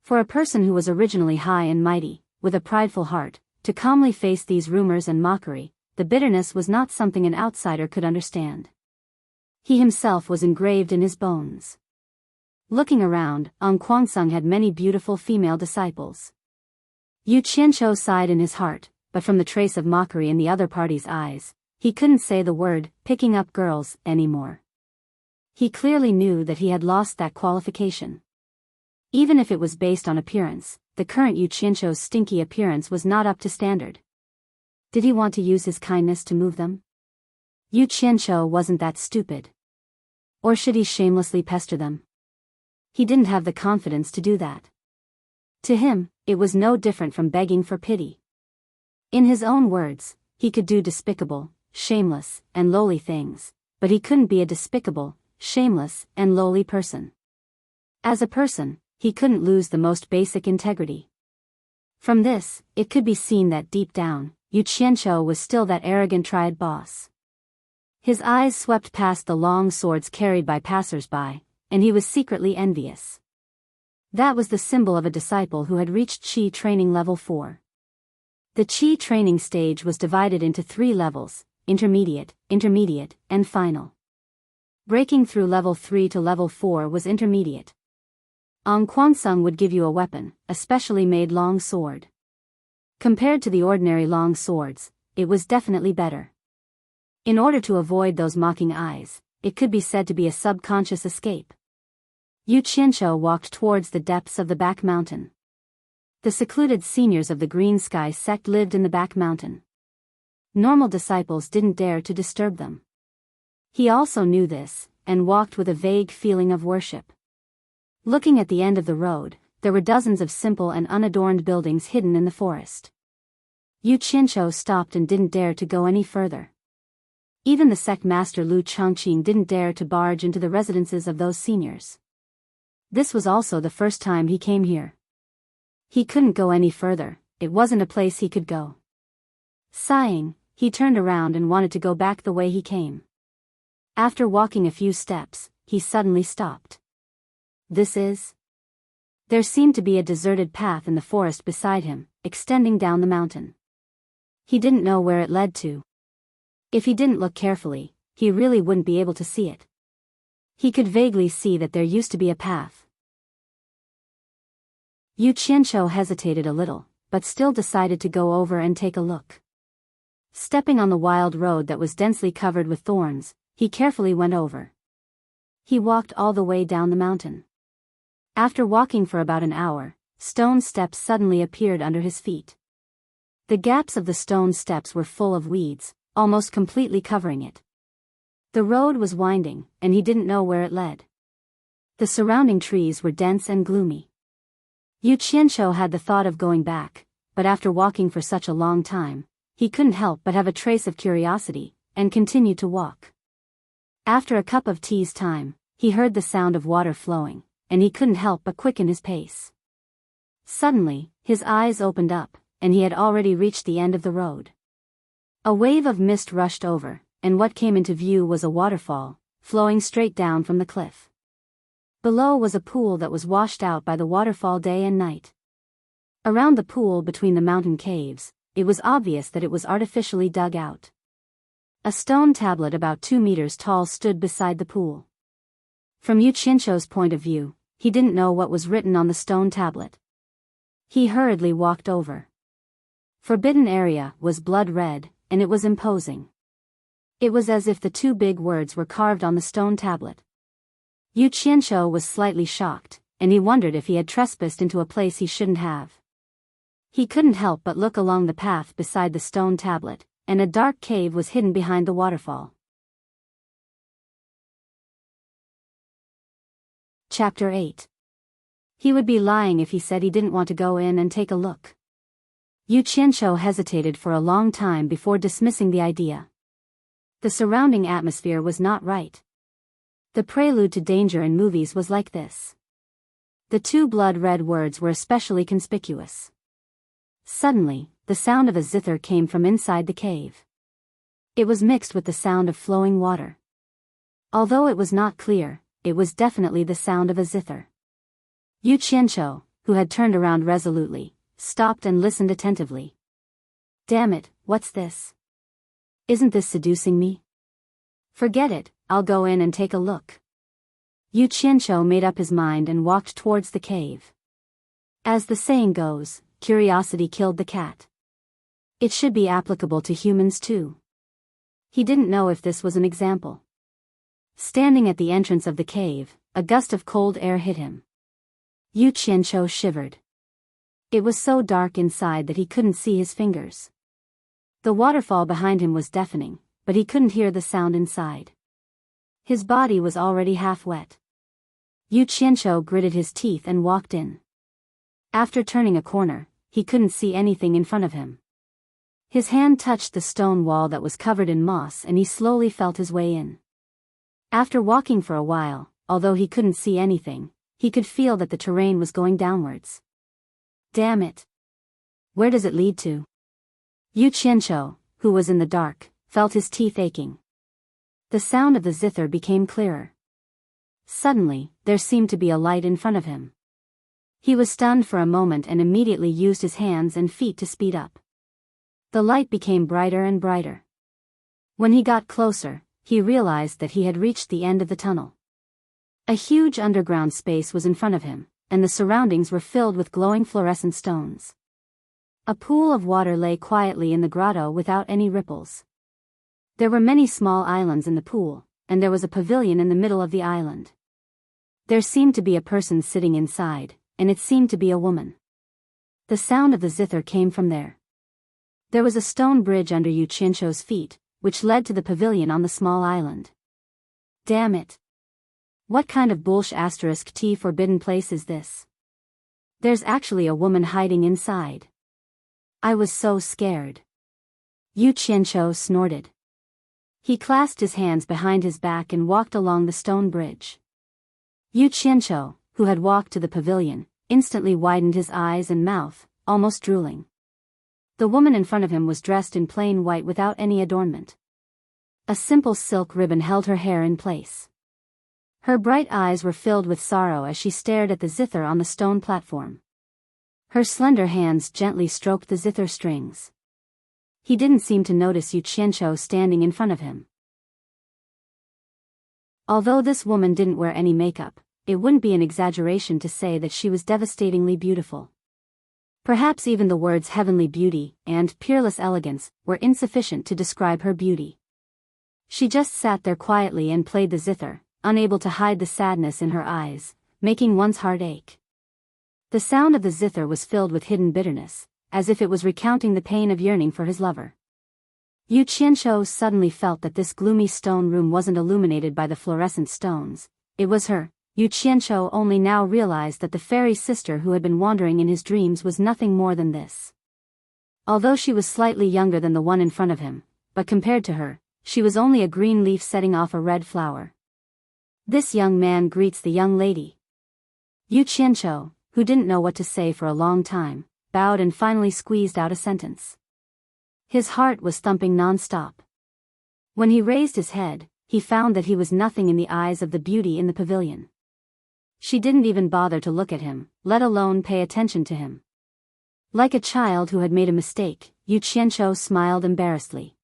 For a person who was originally high and mighty, with a prideful heart, to calmly face these rumors and mockery, the bitterness was not something an outsider could understand. He himself was engraved in his bones. Looking around, Ang Kwangsung had many beautiful female disciples. Yu Qianqiu sighed in his heart, but from the trace of mockery in the other party's eyes, he couldn't say the word, "picking up girls," anymore. He clearly knew that he had lost that qualification. Even if it was based on appearance, the current Yu Qianqiu's stinky appearance was not up to standard. Did he want to use his kindness to move them? Yu Qianqiu wasn't that stupid. Or should he shamelessly pester them? he didn't have the confidence to do that. To him, it was no different from begging for pity. In his own words, he could do despicable, shameless, and lowly things, but he couldn't be a despicable, shameless, and lowly person. As a person, he couldn't lose the most basic integrity. From this, it could be seen that deep down, Yu Qianqiu was still that arrogant triad boss. His eyes swept past the long swords carried by passers-by, and he was secretly envious. That was the symbol of a disciple who had reached Qi training level 4. The Qi training stage was divided into 3 levels: intermediate, and final. Breaking through level 3 to level 4 was intermediate. On Kwangsung would give you a weapon, a specially made long sword. Compared to the ordinary long swords, it was definitely better. In order to avoid those mocking eyes, it could be said to be a subconscious escape. Yu Qianqiu walked towards the depths of the back mountain. The secluded seniors of the Green Sky sect lived in the back mountain. Normal disciples didn't dare to disturb them. He also knew this, and walked with a vague feeling of worship. Looking at the end of the road, there were dozens of simple and unadorned buildings hidden in the forest. Yu Qianqiu stopped and didn't dare to go any further. Even the sect master Lu Chongqing didn't dare to barge into the residences of those seniors. This was also the first time he came here. He couldn't go any further, it wasn't a place he could go. Sighing, he turned around and wanted to go back the way he came. After walking a few steps, he suddenly stopped. There seemed to be a deserted path in the forest beside him, extending down the mountain. He didn't know where it led to. If he didn't look carefully, he really wouldn't be able to see it. He could vaguely see that there used to be a path. Yu Qianqiu hesitated a little, but still decided to go over and take a look. Stepping on the wild road that was densely covered with thorns, he carefully went over. He walked all the way down the mountain. After walking for about an hour, stone steps suddenly appeared under his feet. The gaps of the stone steps were full of weeds, almost completely covering it. The road was winding, and he didn't know where it led. The surrounding trees were dense and gloomy. Yu Qianqiu had the thought of going back, but after walking for such a long time, he couldn't help but have a trace of curiosity, and continued to walk. After a cup of tea's time, he heard the sound of water flowing, and he couldn't help but quicken his pace. Suddenly, his eyes opened up, and he had already reached the end of the road. A wave of mist rushed over, and what came into view was a waterfall, flowing straight down from the cliff. Below was a pool that was washed out by the waterfall day and night. Around the pool between the mountain caves, it was obvious that it was artificially dug out. A stone tablet about 2 meters tall stood beside the pool. From Yu Qianqiu's point of view, he didn't know what was written on the stone tablet. He hurriedly walked over. Forbidden Area was blood red, and it was imposing. It was as if the 2 big words were carved on the stone tablet. Yu Qianqiu was slightly shocked, and he wondered if he had trespassed into a place he shouldn't have. He couldn't help but look along the path beside the stone tablet, and a dark cave was hidden behind the waterfall. Chapter 8. He would be lying if he said he didn't want to go in and take a look. Yu Qianqiu hesitated for a long time before dismissing the idea. The surrounding atmosphere was not right. The prelude to danger in movies was like this. The 2 blood-red words were especially conspicuous. Suddenly, the sound of a zither came from inside the cave. It was mixed with the sound of flowing water. Although it was not clear, it was definitely the sound of a zither. Yu Qianqiu, who had turned around resolutely, stopped and listened attentively. Damn it, what's this? Isn't this seducing me? Forget it, I'll go in and take a look. Yu Qianqiu made up his mind and walked towards the cave. As the saying goes, curiosity killed the cat. It should be applicable to humans too. He didn't know if this was an example. Standing at the entrance of the cave, a gust of cold air hit him. Yu Qianqiu shivered. It was so dark inside that he couldn't see his fingers. The waterfall behind him was deafening, but he couldn't hear the sound inside. His body was already half wet. Yu Qianqiu gritted his teeth and walked in. After turning a corner, he couldn't see anything in front of him. His hand touched the stone wall that was covered in moss and he slowly felt his way in. After walking for a while, although he couldn't see anything, he could feel that the terrain was going downwards. Damn it! Where does it lead to? Yu Qianqiu, who was in the dark, felt his teeth aching. The sound of the zither became clearer. Suddenly, there seemed to be a light in front of him. He was stunned for a moment and immediately used his hands and feet to speed up. The light became brighter and brighter. When he got closer, he realized that he had reached the end of the tunnel. A huge underground space was in front of him, and the surroundings were filled with glowing fluorescent stones. A pool of water lay quietly in the grotto without any ripples. There were many small islands in the pool, and there was a pavilion in the middle of the island. There seemed to be a person sitting inside, and it seemed to be a woman. The sound of the zither came from there. There was a stone bridge under Yu Qianqiu's feet, which led to the pavilion on the small island. Damn it! What kind of *T forbidden place is this? There's actually a woman hiding inside. I was so scared. Yu Qianqiu snorted. He clasped his hands behind his back and walked along the stone bridge. Yu Qianqiu, who had walked to the pavilion, instantly widened his eyes and mouth, almost drooling. The woman in front of him was dressed in plain white without any adornment. A simple silk ribbon held her hair in place. Her bright eyes were filled with sorrow as she stared at the zither on the stone platform. Her slender hands gently stroked the zither strings. He didn't seem to notice Yu Qianqiu standing in front of him. Although this woman didn't wear any makeup, it wouldn't be an exaggeration to say that she was devastatingly beautiful. Perhaps even the words heavenly beauty and peerless elegance were insufficient to describe her beauty. She just sat there quietly and played the zither, unable to hide the sadness in her eyes, making one's heart ache. The sound of the zither was filled with hidden bitterness, as if it was recounting the pain of yearning for his lover. Yu Qianqiu suddenly felt that this gloomy stone room wasn't illuminated by the fluorescent stones. It was her. Yu Qianqiu only now realized that the fairy sister who had been wandering in his dreams was nothing more than this. Although she was slightly younger than the one in front of him, but compared to her, she was only a green leaf setting off a red flower. This young man greets the young lady. Yu Qianqiu, who didn't know what to say for a long time, bowed and finally squeezed out a sentence. His heart was thumping non-stop. When he raised his head, he found that he was nothing in the eyes of the beauty in the pavilion. She didn't even bother to look at him, let alone pay attention to him. Like a child who had made a mistake, Yu Qianqiu smiled embarrassedly.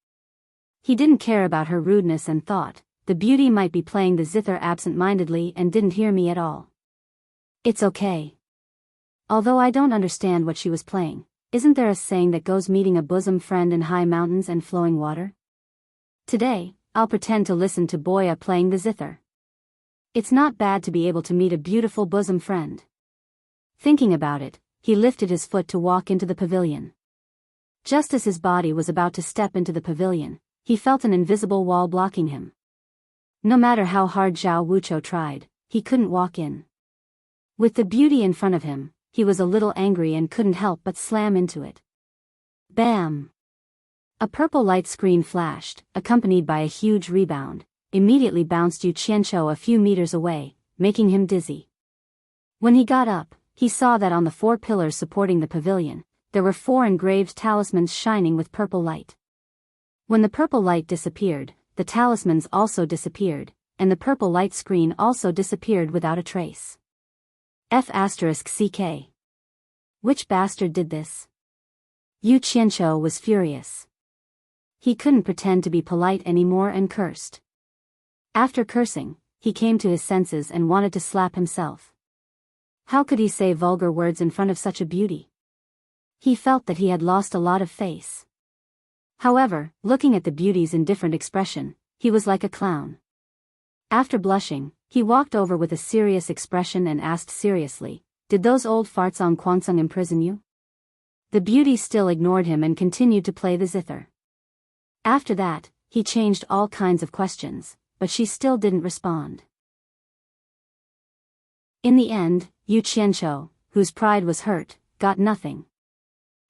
He didn't care about her rudeness and thought, the beauty might be playing the zither absent-mindedly and didn't hear me at all. It's okay. Although I don't understand what she was playing, isn't there a saying that goes meeting a bosom friend in high mountains and flowing water? Today, I'll pretend to listen to Boya playing the zither. It's not bad to be able to meet a beautiful bosom friend. Thinking about it, he lifted his foot to walk into the pavilion. Just as his body was about to step into the pavilion, he felt an invisible wall blocking him. No matter how hard Zhao Wuqiu tried, he couldn't walk in. With the beauty in front of him, he was a little angry and couldn't help but slam into it. Bam! A purple light screen flashed, accompanied by a huge rebound, immediately bounced Yu Qianqiu a few meters away, making him dizzy. When he got up, he saw that on the 4 pillars supporting the pavilion, there were 4 engraved talismans shining with purple light. When the purple light disappeared, the talismans also disappeared, and the purple light screen also disappeared without a trace. F***CK. Which bastard did this? Yu Qianqiu was furious. He couldn't pretend to be polite anymore and cursed. After cursing, he came to his senses and wanted to slap himself. How could he say vulgar words in front of such a beauty? He felt that he had lost a lot of face. However, looking at the beauty's indifferent expression, he was like a clown. After blushing, he walked over with a serious expression and asked seriously, "Did those old farts on Kwangsung imprison you?" The beauty still ignored him and continued to play the zither. After that, he changed all kinds of questions, but she still didn't respond. In the end, Yu Qianqiu, whose pride was hurt, got nothing.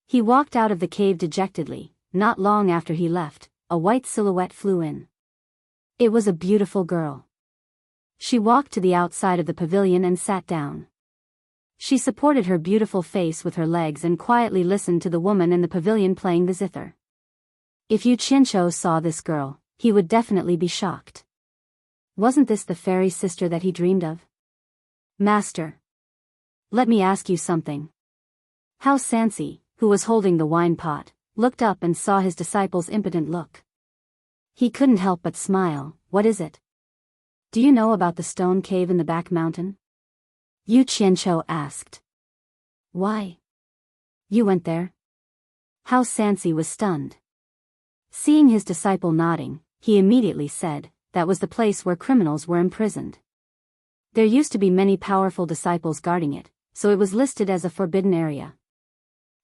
He walked out of the cave dejectedly. Not long after he left, a white silhouette flew in. It was a beautiful girl. She walked to the outside of the pavilion and sat down. She supported her beautiful face with her legs and quietly listened to the woman in the pavilion playing the zither. If Yu Qianqiu saw this girl, he would definitely be shocked. Wasn't this the fairy sister that he dreamed of? Master. Let me ask you something. How Sansi, who was holding the wine pot, looked up and saw his disciple's impotent look. He couldn't help but smile. What is it? Do you know about the stone cave in the back mountain? Yu Qianqiu asked. Why? You went there? How Sansi was stunned. Seeing his disciple nodding, he immediately said, that was the place where criminals were imprisoned. There used to be many powerful disciples guarding it, so it was listed as a forbidden area.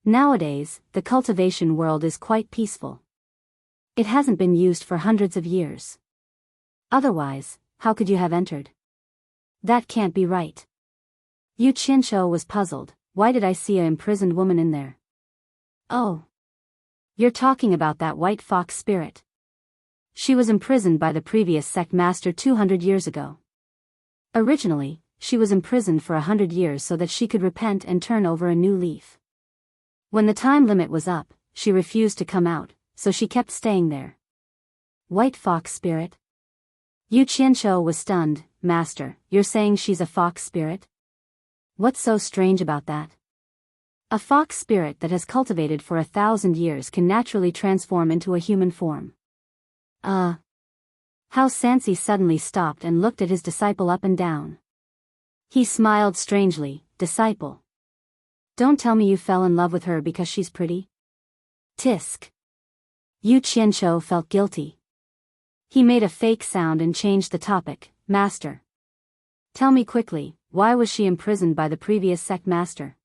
Nowadays, the cultivation world is quite peaceful. It hasn't been used for hundreds of years. Otherwise, how could you have entered? That can't be right. Yu Qianqiu was puzzled. Why did I see an imprisoned woman in there? Oh. You're talking about that white fox spirit. She was imprisoned by the previous sect master 200 years ago. Originally, she was imprisoned for 100 years so that she could repent and turn over a new leaf. When the time limit was up, she refused to come out, so she kept staying there. White fox spirit? Yu Qianqiu was stunned. Master, you're saying she's a fox spirit? What's so strange about that? A fox spirit that has cultivated for 1,000 years can naturally transform into a human form. How Sansi suddenly stopped and looked at his disciple up and down. He smiled strangely. Disciple. Don't tell me you fell in love with her because she's pretty? Tisk. Yu Qianqiu felt guilty. He made a fake sound and changed the topic. Master. Tell me quickly, why was she imprisoned by the previous sect master?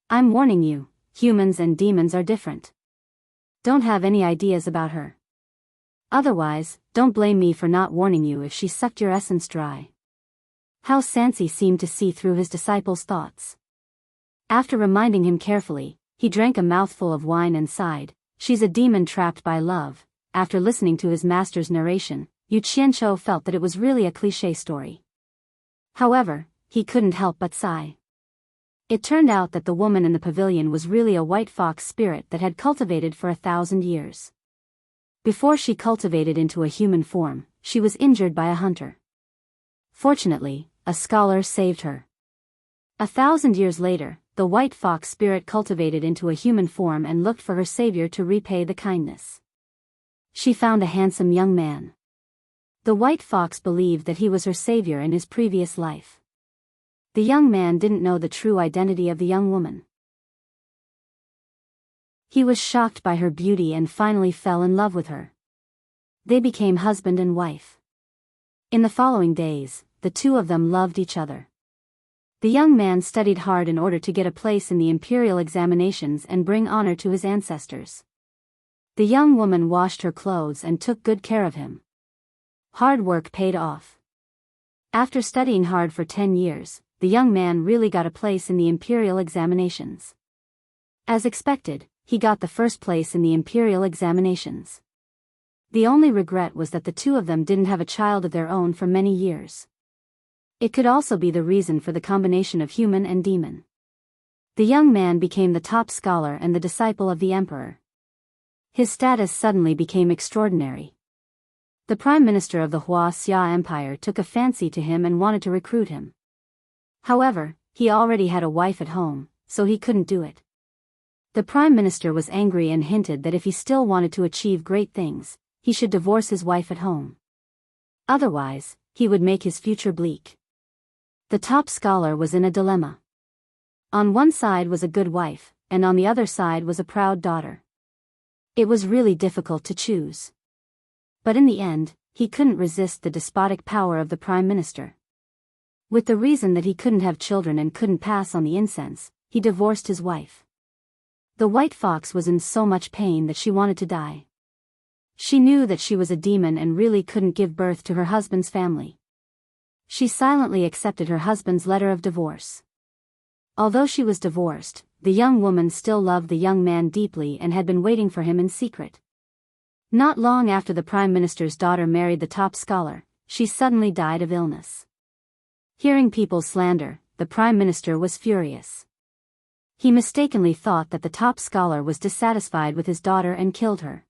I'm warning you, humans and demons are different. Don't have any ideas about her. Otherwise, don't blame me for not warning you if she sucked your essence dry. How Sansi seemed to see through his disciple's thoughts. After reminding him carefully, he drank a mouthful of wine and sighed. She's a demon trapped by love. After listening to his master's narration, Yu Qianqiu felt that it was really a cliché story. However, he couldn't help but sigh. It turned out that the woman in the pavilion was really a white fox spirit that had cultivated for 1,000 years. Before she cultivated into a human form, she was injured by a hunter. Fortunately, a scholar saved her. 1,000 years later, the white fox spirit cultivated into a human form and looked for her savior to repay the kindness. She found a handsome young man. The white fox believed that he was her savior in his previous life. The young man didn't know the true identity of the young woman. He was shocked by her beauty and finally fell in love with her. They became husband and wife. In the following days, the two of them loved each other. The young man studied hard in order to get a place in the imperial examinations and bring honor to his ancestors. The young woman washed her clothes and took good care of him. Hard work paid off. After studying hard for 10 years, the young man really got a place in the imperial examinations. As expected, he got the first place in the imperial examinations. The only regret was that the two of them didn't have a child of their own for many years. It could also be the reason for the combination of human and demon. The young man became the top scholar and the disciple of the emperor. His status suddenly became extraordinary. The prime minister of the Xia Empire took a fancy to him and wanted to recruit him. However, he already had a wife at home, so he couldn't do it. The prime minister was angry and hinted that if he still wanted to achieve great things, he should divorce his wife at home. Otherwise, he would make his future bleak. The top scholar was in a dilemma. On one side was a good wife, and on the other side was a proud daughter. It was really difficult to choose. But in the end, he couldn't resist the despotic power of the prime minister. With the reason that he couldn't have children and couldn't pass on the incense, he divorced his wife. The white fox was in so much pain that she wanted to die. She knew that she was a demon and really couldn't give birth to her husband's family. She silently accepted her husband's letter of divorce. Although she was divorced, the young woman still loved the young man deeply and had been waiting for him in secret. Not long after the Prime Minister's daughter married the top scholar, she suddenly died of illness. Hearing people slander, the Prime Minister was furious. He mistakenly thought that the top scholar was dissatisfied with his daughter and killed her.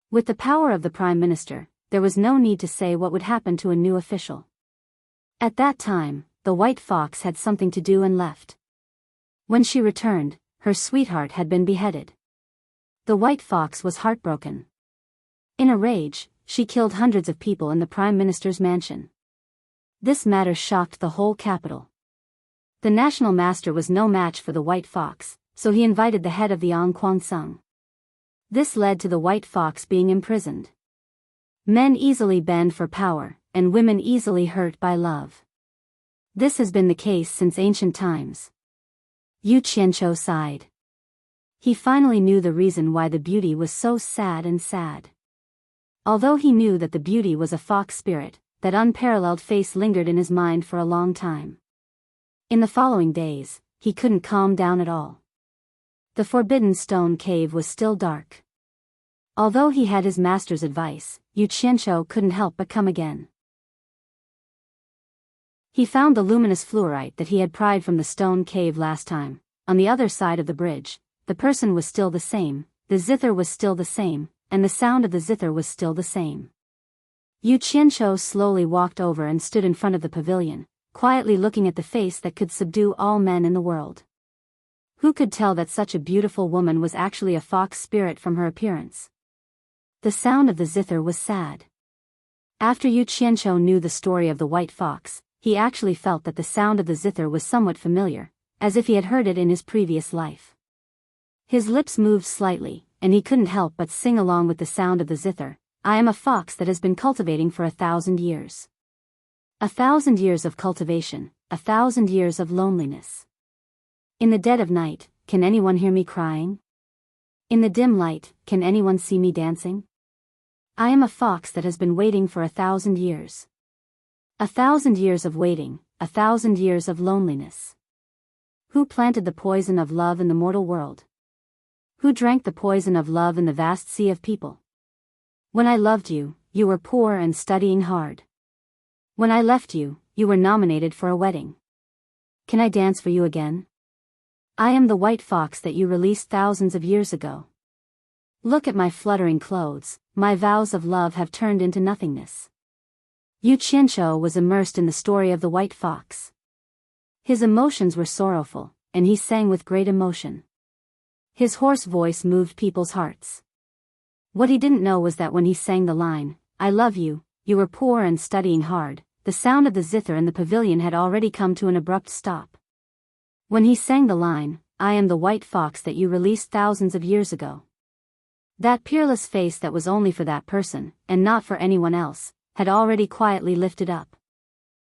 With the power of the Prime Minister, there was no need to say what would happen to a new official. At that time, the white fox had something to do and left. When she returned, her sweetheart had been beheaded. The white fox was heartbroken. In a rage, she killed hundreds of people in the Prime Minister's mansion. This matter shocked the whole capital. The national master was no match for the white fox, so he invited the head of the Kwang Sung. This led to the white fox being imprisoned. Men easily bend for power, and women easily hurt by love. This has been the case since ancient times. Yu Qianqiu sighed. He finally knew the reason why the beauty was so sad and sad. Although he knew that the beauty was a fox spirit, that unparalleled face lingered in his mind for a long time. In the following days, he couldn't calm down at all. The forbidden stone cave was still dark. Although he had his master's advice, Yu Qianqiu couldn't help but come again. He found the luminous fluorite that he had pried from the stone cave last time. On the other side of the bridge, the person was still the same, the zither was still the same, and the sound of the zither was still the same. Yu Qianqiu slowly walked over and stood in front of the pavilion, quietly looking at the face that could subdue all men in the world. Who could tell that such a beautiful woman was actually a fox spirit from her appearance? The sound of the zither was sad. After Yu Qianqiu knew the story of the white fox, he actually felt that the sound of the zither was somewhat familiar, as if he had heard it in his previous life. His lips moved slightly, and he couldn't help but sing along with the sound of the zither. I am a fox that has been cultivating for 1,000 years. 1,000 years of cultivation, 1,000 years of loneliness. In the dead of night, can anyone hear me crying? In the dim light, can anyone see me dancing? I am a fox that has been waiting for 1,000 years. 1,000 years of waiting, 1,000 years of loneliness. Who planted the poison of love in the mortal world? Who drank the poison of love in the vast sea of people? When I loved you, you were poor and studying hard. When I left you, you were nominated for a wedding. Can I dance for you again? I am the white fox that you released thousands of years ago. Look at my fluttering clothes, my vows of love have turned into nothingness. Yu Qianqiu was immersed in the story of the white fox. His emotions were sorrowful, and he sang with great emotion. His hoarse voice moved people's hearts. What he didn't know was that when he sang the line, I love you, you were poor and studying hard, the sound of the zither in the pavilion had already come to an abrupt stop. When he sang the line, I am the white fox that you released thousands of years ago. That peerless face that was only for that person, and not for anyone else, had already quietly lifted up.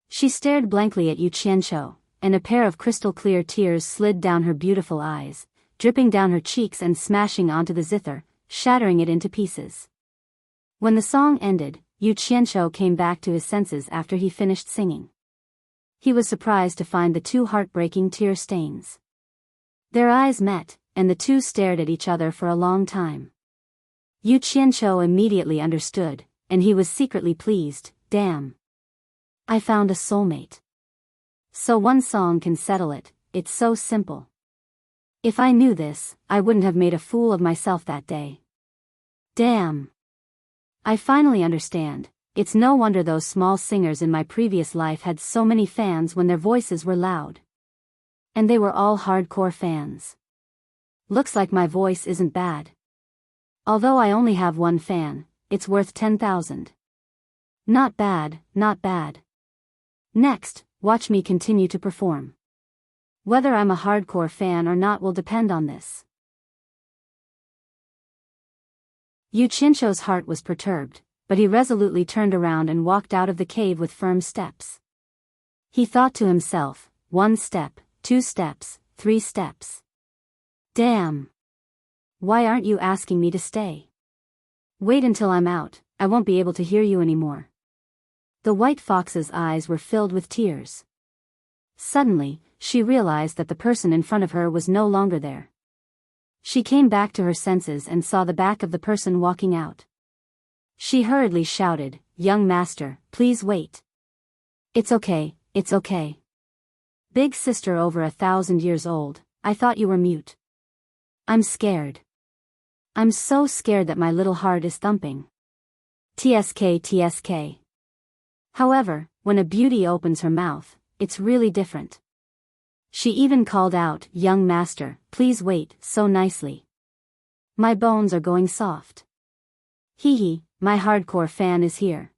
She stared blankly at Yu Qianqiu, and a pair of crystal-clear tears slid down her beautiful eyes, dripping down her cheeks and smashing onto the zither, shattering it into pieces. When the song ended, Yu Qianqiu came back to his senses after he finished singing. He was surprised to find the two heartbreaking tear stains. Their eyes met, and the two stared at each other for a long time. Yu Qianqiu immediately understood, and he was secretly pleased. Damn. I found a soulmate. So one song can settle it, it's so simple. If I knew this, I wouldn't have made a fool of myself that day. Damn. I finally understand, it's no wonder those small singers in my previous life had so many fans when their voices were loud. And they were all hardcore fans. Looks like my voice isn't bad. Although I only have one fan, it's worth 10,000. Not bad, not bad. Next, watch me continue to perform. Whether I'm a hardcore fan or not will depend on this. Yu Qianqiu's heart was perturbed, but he resolutely turned around and walked out of the cave with firm steps. He thought to himself, 1 step, 2 steps, 3 steps. Damn. Why aren't you asking me to stay? Wait until I'm out, I won't be able to hear you anymore. The white fox's eyes were filled with tears. Suddenly, she realized that the person in front of her was no longer there. She came back to her senses and saw the back of the person walking out. She hurriedly shouted, "Young master, please wait. It's okay, it's okay. Big sister over 1,000 years old, I thought you were mute. I'm scared. I'm so scared that my little heart is thumping. TSK TSK. However, when a beauty opens her mouth, it's really different. She even called out, "Young master, please wait," so nicely. My bones are going soft. Hee hee, my hardcore fan is here.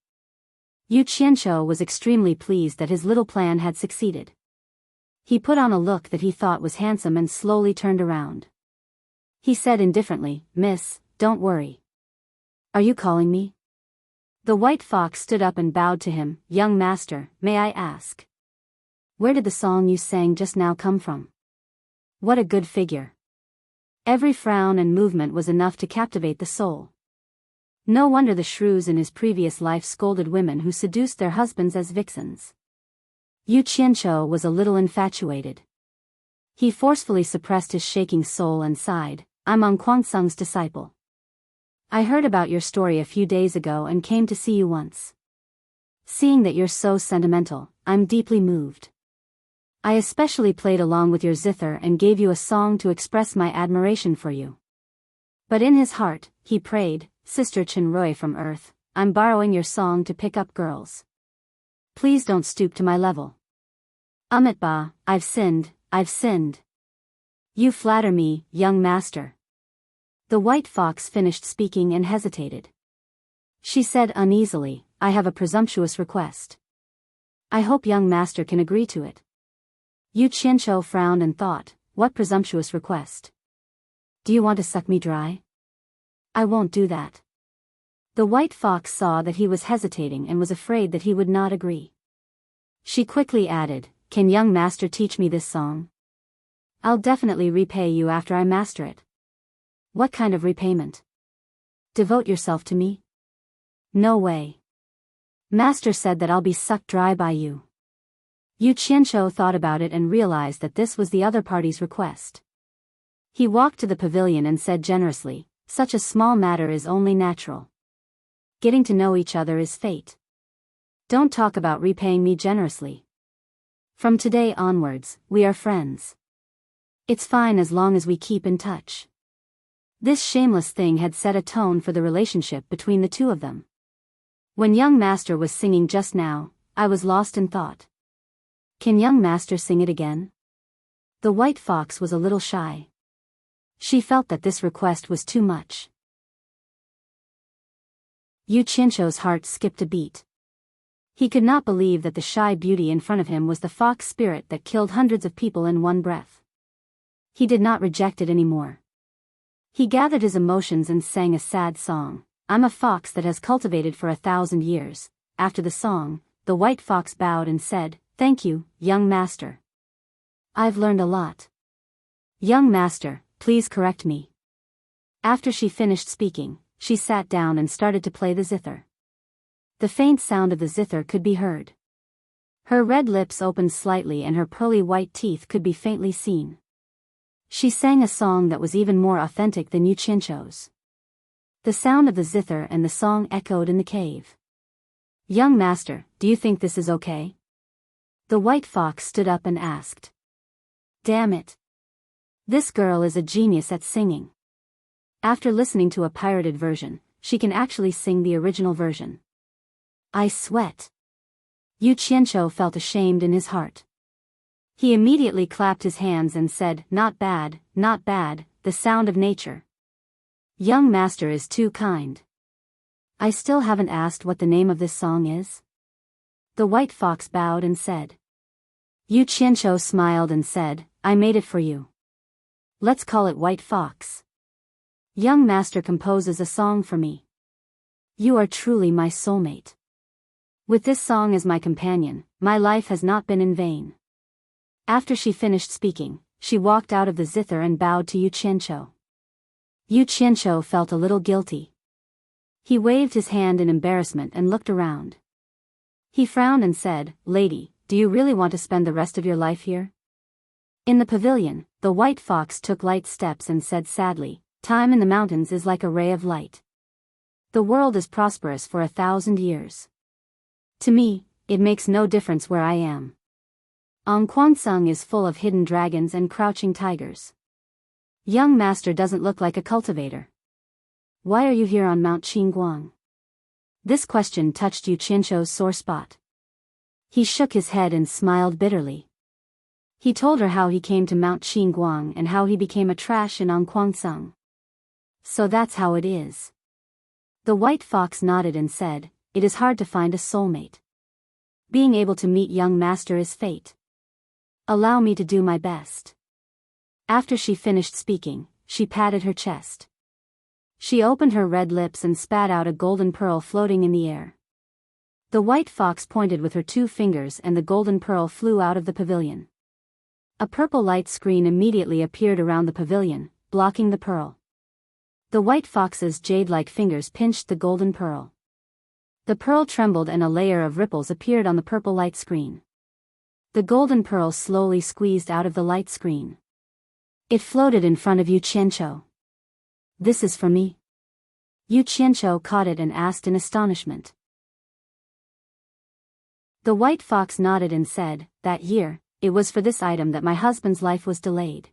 Yu Qianqiu was extremely pleased that his little plan had succeeded. He put on a look that he thought was handsome and slowly turned around. He said indifferently, "Miss, don't worry. Are you calling me?" The white fox stood up and bowed to him. "Young master, may I ask? Where did the song you sang just now come from? What a good figure." Every frown and movement was enough to captivate the soul. No wonder the shrews in his previous life scolded women who seduced their husbands as vixens. Yu Qianqiu was a little infatuated. He forcefully suppressed his shaking soul and sighed, "I'm on Kuangsung's disciple. I heard about your story a few days ago and came to see you once. Seeing that you're so sentimental, I'm deeply moved. I especially played along with your zither and gave you a song to express my admiration for you." But in his heart, he prayed, "Sister Chenrui from Earth, I'm borrowing your song to pick up girls. Please don't stoop to my level. Amitabha, I've sinned, I've sinned. You flatter me, young master." The white fox finished speaking and hesitated. She said uneasily, "I have a presumptuous request. I hope young master can agree to it." Yu Qianqiu frowned and thought, "What presumptuous request? Do you want to suck me dry?" "I won't do that." The white fox saw that he was hesitating and was afraid that he would not agree. She quickly added, "Can young master teach me this song? I'll definitely repay you after I master it." "What kind of repayment? Devote yourself to me?" "No way. Master said that I'll be sucked dry by you." Yu Qianqiu thought about it and realized that this was the other party's request. He walked to the pavilion and said generously, "Such a small matter is only natural. Getting to know each other is fate. Don't talk about repaying me generously. From today onwards, we are friends. It's fine as long as we keep in touch." This shameless thing had set a tone for the relationship between the two of them. When young master was singing just now, I was lost in thought. Can young master sing it again? The white fox was a little shy. She felt that this request was too much. Yu Qianqiu's heart skipped a beat. He could not believe that the shy beauty in front of him was the fox spirit that killed hundreds of people in one breath. He did not reject it anymore. He gathered his emotions and sang a sad song, "I'm a fox that has cultivated for 1,000 years." After the song, the white fox bowed and said, "Thank you, young master. I've learned a lot. Young master, please correct me." After she finished speaking, she sat down and started to play the zither. The faint sound of the zither could be heard. Her red lips opened slightly and her pearly white teeth could be faintly seen. She sang a song that was even more authentic than Yu Qianqiu's. The sound of the zither and the song echoed in the cave. "Young master, do you think this is okay?" The white fox stood up and asked. "Damn it. This girl is a genius at singing. After listening to a pirated version, she can actually sing the original version." I sweat. Yu Qianqiu felt ashamed in his heart. He immediately clapped his hands and said, "Not bad, not bad, the sound of nature. Young master is too kind. I still haven't asked what the name of this song is." The white fox bowed and said. Yu Qianqiu smiled and said, "I made it for you. Let's call it White Fox. Young master composes a song for me. You are truly my soulmate. With this song as my companion, my life has not been in vain." After she finished speaking, she walked out of the zither and bowed to Yu Qianqiu. Yu Qianqiu felt a little guilty. He waved his hand in embarrassment and looked around. He frowned and said, "Lady, do you really want to spend the rest of your life here?" In the pavilion, the white fox took light steps and said sadly, "Time in the mountains is like a ray of light. The world is prosperous for 1,000 years. To me, it makes no difference where I am. Sung is full of hidden dragons and crouching tigers. Young master doesn't look like a cultivator. Why are you here on Mount Qingguang?" This question touched Yu Qianzhou's sore spot. He shook his head and smiled bitterly. He told her how he came to Mount Qingguang and how he became a trash in Sung. "So that's how it is." The white fox nodded and said, "It is hard to find a soulmate. Being able to meet young master is fate. Allow me to do my best." After she finished speaking, she patted her chest. She opened her red lips and spat out a golden pearl floating in the air. The white fox pointed with her 2 fingers and the golden pearl flew out of the pavilion. A purple light screen immediately appeared around the pavilion, blocking the pearl. The white fox's jade-like fingers pinched the golden pearl. The pearl trembled and a layer of ripples appeared on the purple light screen. The golden pearl slowly squeezed out of the light screen. It floated in front of Yu Qianzhou. "This is for me?" Yu Qianzhou caught it and asked in astonishment. The white fox nodded and said, "That year, it was for this item that my husband's life was delayed.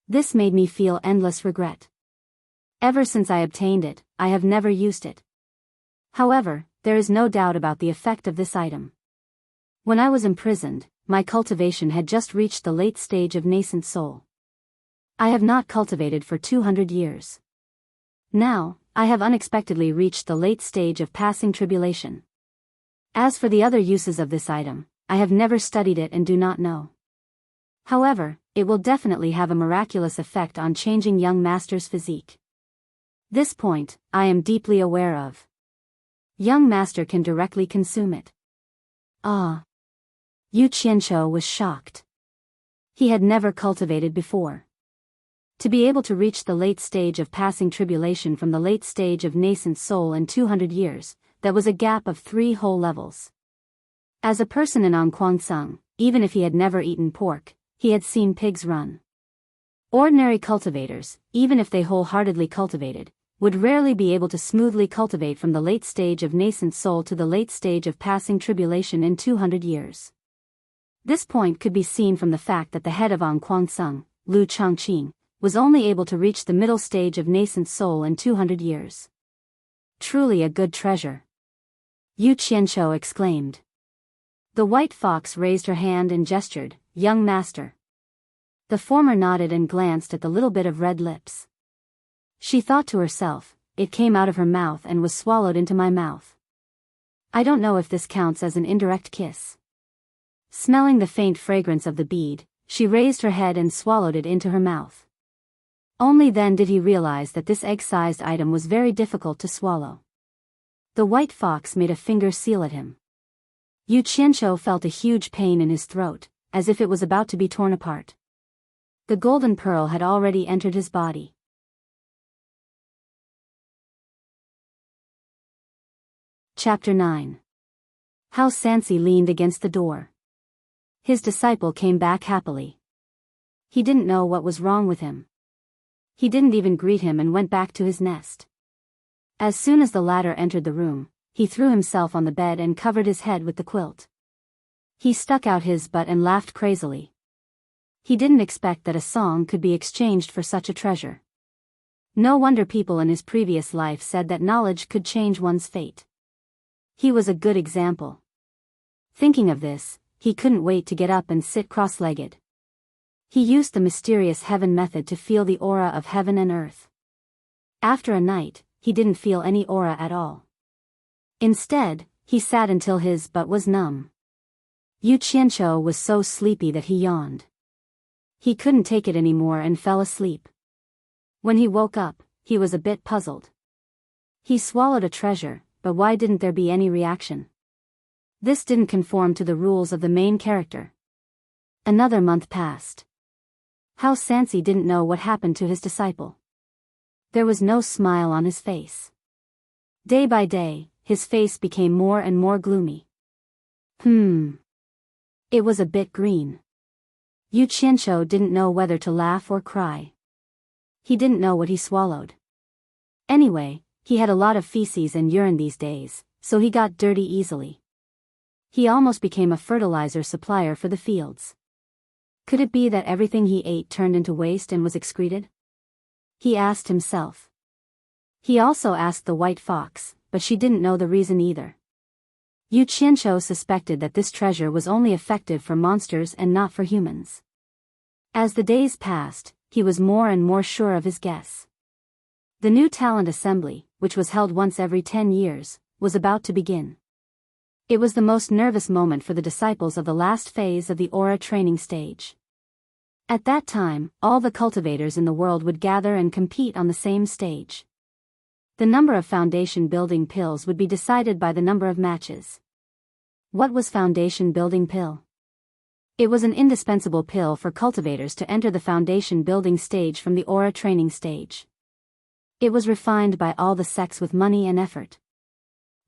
This made me feel endless regret. Ever since I obtained it, I have never used it. However, there is no doubt about the effect of this item. When I was imprisoned, my cultivation had just reached the late stage of nascent soul. I have not cultivated for 200 years. Now, I have unexpectedly reached the late stage of passing tribulation. As for the other uses of this item, I have never studied it and do not know. However, it will definitely have a miraculous effect on changing young master's physique. This point, I am deeply aware of. Young master can directly consume it." Ah! Yu Qianzhou was shocked. He had never cultivated before. To be able to reach the late stage of passing tribulation from the late stage of nascent soul in 200 years, that was a gap of 3 whole levels. As a person in Sung, even if he had never eaten pork, he had seen pigs run. Ordinary cultivators, even if they wholeheartedly cultivated, would rarely be able to smoothly cultivate from the late stage of nascent soul to the late stage of passing tribulation in 200 years. This point could be seen from the fact that the head of Sung, Lu Changqing, was only able to reach the middle stage of nascent soul in 200 years. Truly a good treasure. Yu Qianzhou exclaimed. The white fox raised her hand and gestured, "Young master." The former nodded and glanced at the little bit of red lips. She thought to herself, "It came out of her mouth and was swallowed into my mouth. I don't know if this counts as an indirect kiss." Smelling the faint fragrance of the bead, she raised her head and swallowed it into her mouth. Only then did he realize that this egg-sized item was very difficult to swallow. The white fox made a finger seal at him. Yu Qianzhou felt a huge pain in his throat, as if it was about to be torn apart. The golden pearl had already entered his body. Chapter 9. How Sansi leaned against the door. His disciple came back happily. He didn't know what was wrong with him. He didn't even greet him and went back to his nest. As soon as the latter entered the room, he threw himself on the bed and covered his head with the quilt. He stuck out his butt and laughed crazily. He didn't expect that a song could be exchanged for such a treasure. No wonder people in his previous life said that knowledge could change one's fate. He was a good example. Thinking of this, he couldn't wait to get up and sit cross-legged. He used the mysterious heaven method to feel the aura of heaven and earth. After a night, he didn't feel any aura at all. Instead, he sat until his butt was numb. Yu Qianzhou was so sleepy that he yawned. He couldn't take it anymore and fell asleep. When he woke up, he was a bit puzzled. He swallowed a treasure, but why didn't there be any reaction? This didn't conform to the rules of the main character. Another month passed. How Sansi didn't know what happened to his disciple. There was no smile on his face. Day by day, his face became more and more gloomy. It was a bit green. Yu Qianqiu didn't know whether to laugh or cry. He didn't know what he swallowed. Anyway, he had a lot of feces and urine these days, so he got dirty easily. He almost became a fertilizer supplier for the fields. Could it be that everything he ate turned into waste and was excreted? He asked himself. He also asked the white fox, but she didn't know the reason either. Yu Qianqiu suspected that this treasure was only effective for monsters and not for humans. As the days passed, he was more and more sure of his guess. The new talent assembly, which was held once every 10 years, was about to begin. It was the most nervous moment for the disciples of the last phase of the aura training stage. At that time, all the cultivators in the world would gather and compete on the same stage. The number of foundation building pills would be decided by the number of matches. What was foundation building pill? It was an indispensable pill for cultivators to enter the foundation building stage from the aura training stage. It was refined by all the sects with money and effort.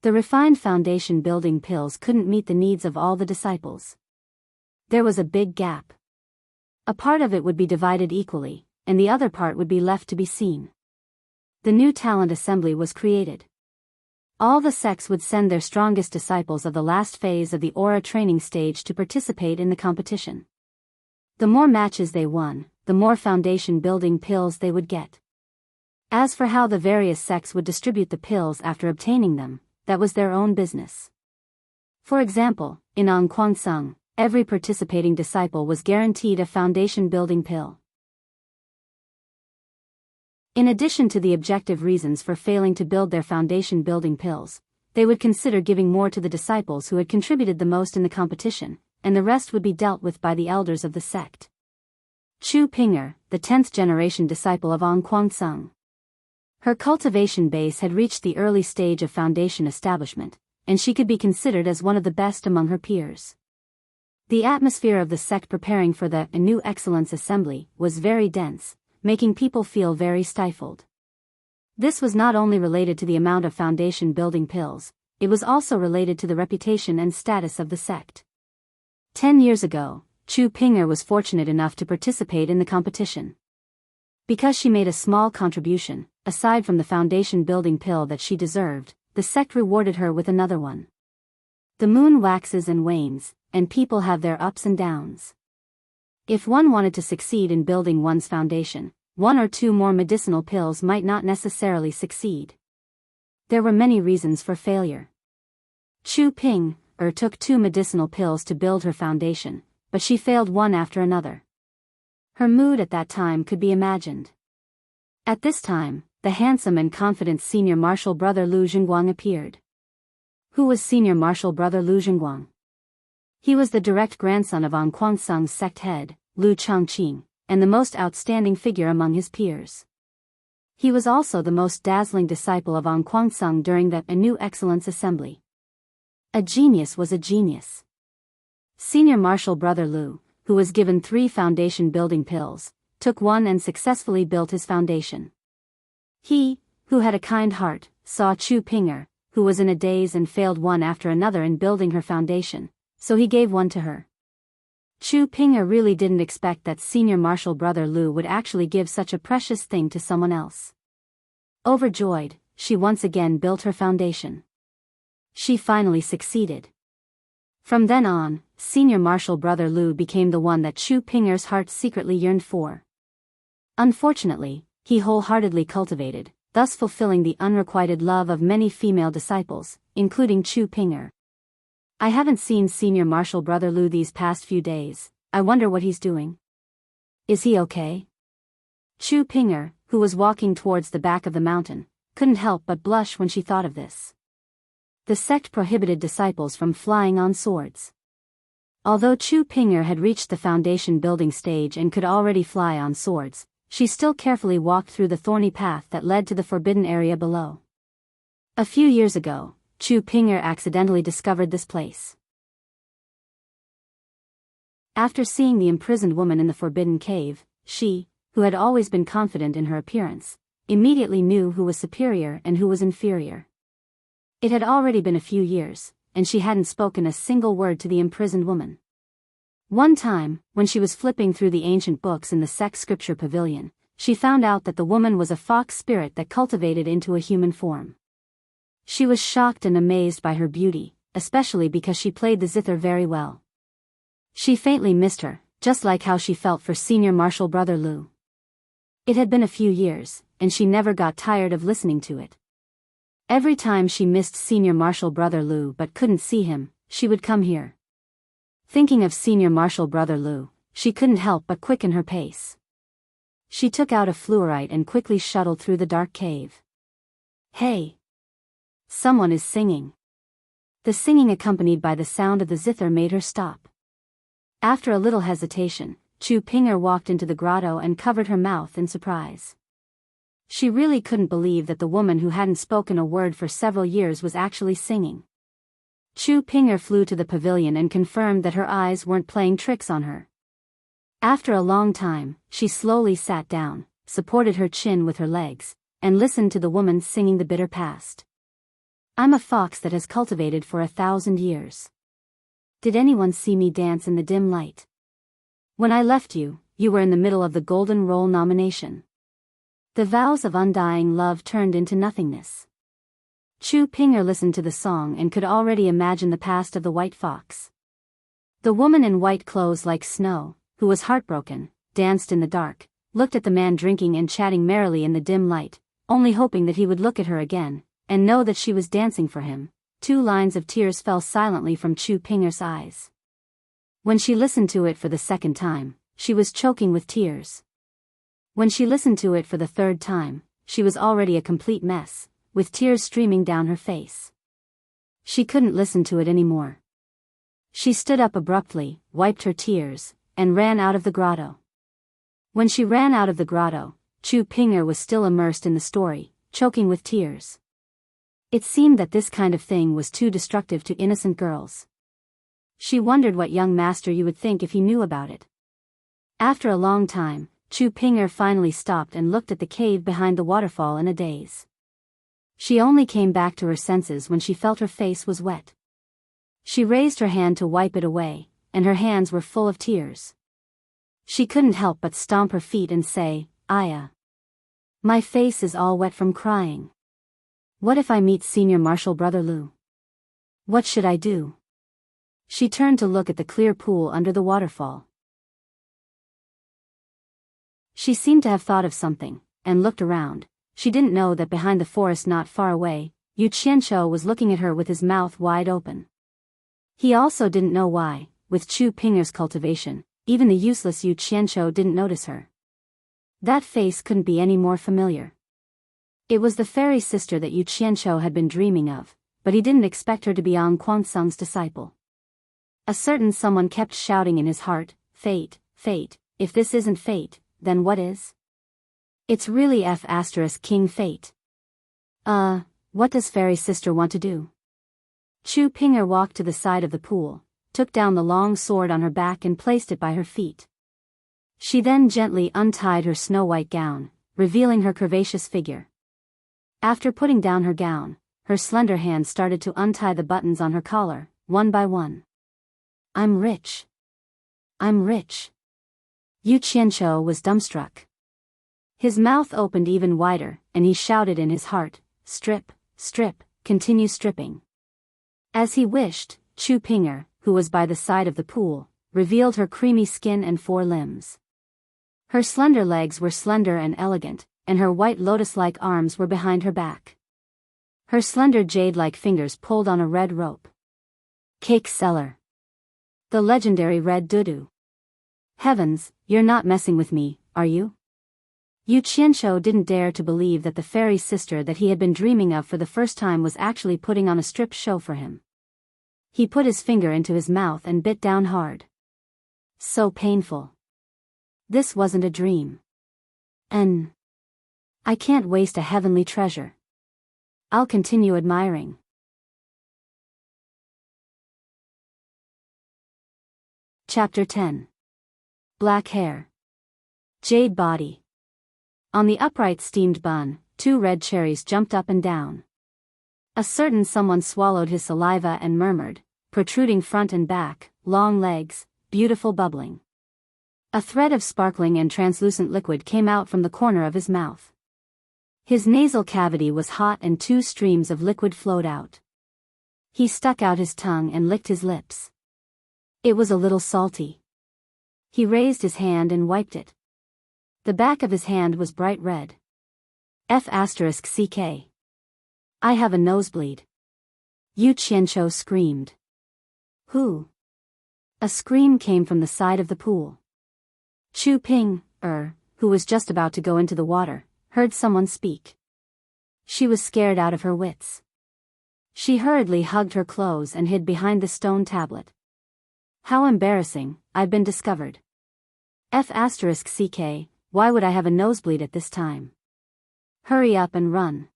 The refined foundation building pills couldn't meet the needs of all the disciples. There was a big gap. A part of it would be divided equally, and the other part would be left to be seen. The new talent assembly was created. All the sects would send their strongest disciples of the last phase of the aura training stage to participate in the competition. The more matches they won, the more foundation building pills they would get. As for how the various sects would distribute the pills after obtaining them, that was their own business. For example, in Anquangsung, every participating disciple was guaranteed a foundation building pill. In addition to the objective reasons for failing to build their foundation building pills, they would consider giving more to the disciples who had contributed the most in the competition, and the rest would be dealt with by the elders of the sect. Chu Ping'er, the 10th generation disciple of Anquangsung. Her cultivation base had reached the early stage of foundation establishment, and she could be considered as one of the best among her peers. The atmosphere of the sect preparing for the new excellence assembly was very dense, making people feel very stifled. This was not only related to the amount of foundation building pills, it was also related to the reputation and status of the sect. 10 years ago, Chu Ping'er was fortunate enough to participate in the competition. Because she made a small contribution, aside from the foundation building pill that she deserved, the sect rewarded her with another one. The moon waxes and wanes, and people have their ups and downs. If one wanted to succeed in building one's foundation, 1 or 2 more medicinal pills might not necessarily succeed. There were many reasons for failure. Chu Ping'er took 2 medicinal pills to build her foundation, but she failed one after another. Her mood at that time could be imagined. At this time, the handsome and confident senior marshal brother Lu Zhengguang appeared. Who was senior marshal brother Lu Zhengguang? He was the direct grandson of Anquangsung's sect head, Lu Changqing, and the most outstanding figure among his peers. He was also the most dazzling disciple of Anquangsung during the New Excellence Assembly. A genius was a genius. Senior marshal brother Lu, who was given 3 foundation building pills, took one and successfully built his foundation. He, who had a kind heart, saw Chu Ping'er, who was in a daze and failed one after another in building her foundation, so he gave one to her. Chu Ping'er really didn't expect that senior marshal brother Lu would actually give such a precious thing to someone else. Overjoyed, she once again built her foundation. She finally succeeded. From then on, senior marshal brother Lu became the one that Chu Ping'er's heart secretly yearned for. Unfortunately, he wholeheartedly cultivated, thus fulfilling the unrequited love of many female disciples, including Chu Ping'er. I haven't seen senior marshal brother Lu these past few days. I wonder what he's doing. Is he okay? Chu Ping'er, who was walking towards the back of the mountain, couldn't help but blush when she thought of this. The sect prohibited disciples from flying on swords. Although Chu Ping'er had reached the foundation building stage and could already fly on swords, she still carefully walked through the thorny path that led to the forbidden area below. A few years ago, Chu Ping'er accidentally discovered this place. After seeing the imprisoned woman in the forbidden cave, she, who had always been confident in her appearance, immediately knew who was superior and who was inferior. It had already been a few years, and she hadn't spoken a single word to the imprisoned woman. One time, when she was flipping through the ancient books in the sex scripture pavilion, she found out that the woman was a fox spirit that cultivated into a human form. She was shocked and amazed by her beauty, especially because she played the zither very well. She faintly missed her, just like how she felt for Senior Marshal Brother Lou. It had been a few years, and she never got tired of listening to it. Every time she missed Senior Marshal Brother Lou but couldn't see him, she would come here. Thinking of Senior Marshal Brother Lou, she couldn't help but quicken her pace. She took out a fluorite and quickly shuttled through the dark cave. Hey! Someone is singing. The singing accompanied by the sound of the zither made her stop. After a little hesitation, Chu Pinger walked into the grotto and covered her mouth in surprise. She really couldn't believe that the woman who hadn't spoken a word for several years was actually singing. Chu Pinger flew to the pavilion and confirmed that her eyes weren't playing tricks on her. After a long time, she slowly sat down, supported her chin with her legs, and listened to the woman singing the bitter past. I'm a fox that has cultivated for 1,000 years. Did anyone see me dance in the dim light? When I left you, you were in the middle of the Golden Role nomination. The vows of undying love turned into nothingness. Chu Pinger listened to the song and could already imagine the past of the white fox. The woman in white clothes like snow, who was heartbroken, danced in the dark, looked at the man drinking and chatting merrily in the dim light, only hoping that he would look at her again, and know that she was dancing for him. 2 lines of tears fell silently from Chu Pinger's eyes. When she listened to it for the second time, she was choking with tears. When she listened to it for the third time, she was already a complete mess, with tears streaming down her face. She couldn't listen to it anymore. She stood up abruptly, wiped her tears, and ran out of the grotto. When she ran out of the grotto, Chu Pinger was still immersed in the story, choking with tears. It seemed that this kind of thing was too destructive to innocent girls. She wondered what young master you would think if he knew about it. After a long time, Chu Pinger finally stopped and looked at the cave behind the waterfall in a daze. She only came back to her senses when she felt her face was wet. She raised her hand to wipe it away, and her hands were full of tears. She couldn't help but stomp her feet and say, Aya. My face is all wet from crying. What if I meet Senior Marshal Brother Lou? What should I do? She turned to look at the clear pool under the waterfall. She seemed to have thought of something, and looked around. She didn't know that behind the forest not far away, Yu Qianqiu was looking at her with his mouth wide open. He also didn't know why, with Chu Pinger's cultivation, even the useless Yu Qianqiu didn't notice her. That face couldn't be any more familiar. It was the fairy sister that Yu Qianqiu had been dreaming of, but he didn't expect her to be Ang Quansung's disciple. A certain someone kept shouting in his heart, fate, fate, if this isn't fate, then what is? It's really King Fate. What does fairy sister want to do? Chu Pinger walked to the side of the pool, took down the long sword on her back and placed it by her feet. She then gently untied her snow-white gown, revealing her curvaceous figure. After putting down her gown, her slender hand started to untie the buttons on her collar, one by one. I'm rich. I'm rich. Yu Qianqiu was dumbstruck. His mouth opened even wider, and he shouted in his heart, strip, strip, continue stripping. As he wished, Chu Pinger, who was by the side of the pool, revealed her creamy skin and 4 limbs. Her slender legs were slender and elegant, and her white lotus-like arms were behind her back. Her slender jade-like fingers pulled on a red rope. Cake seller. The legendary red doodoo. Heavens, you're not messing with me, are you? Yu Qianqiu didn't dare to believe that the fairy sister that he had been dreaming of for the first time was actually putting on a strip show for him. He put his finger into his mouth and bit down hard. So painful. This wasn't a dream. I can't waste a heavenly treasure. I'll continue admiring. Chapter 10. Black hair. Jade body. On the upright steamed bun, 2 red cherries jumped up and down. A certain someone swallowed his saliva and murmured, protruding front and back, long legs, beautiful bubbling. A thread of sparkling and translucent liquid came out from the corner of his mouth. His nasal cavity was hot and 2 streams of liquid flowed out. He stuck out his tongue and licked his lips. It was a little salty. He raised his hand and wiped it. The back of his hand was bright red. F***ck. I have a nosebleed. Yu Qianqiu screamed. Who? A scream came from the side of the pool. Chu Ping, who was just about to go into the water, heard someone speak. She was scared out of her wits. She hurriedly hugged her clothes and hid behind the stone tablet. How embarrassing, I've been discovered. F***ck, why would I have a nosebleed at this time? Hurry up and run.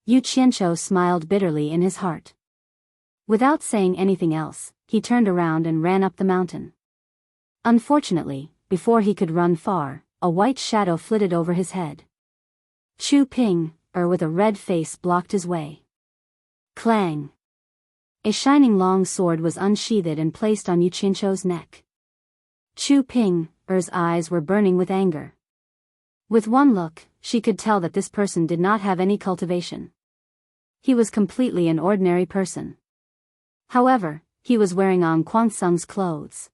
Yu Qianqiu smiled bitterly in his heart. Without saying anything else, he turned around and ran up the mountain. Unfortunately, before he could run far, a white shadow flitted over his head. Chu Ping, with a red face blocked his way. Clang! A shining long sword was unsheathed and placed on Yu Qianqiu's neck. Chu Ping's eyes were burning with anger. With one look, she could tell that this person did not have any cultivation. He was completely an ordinary person. However, he was wearing An Kuansung's clothes.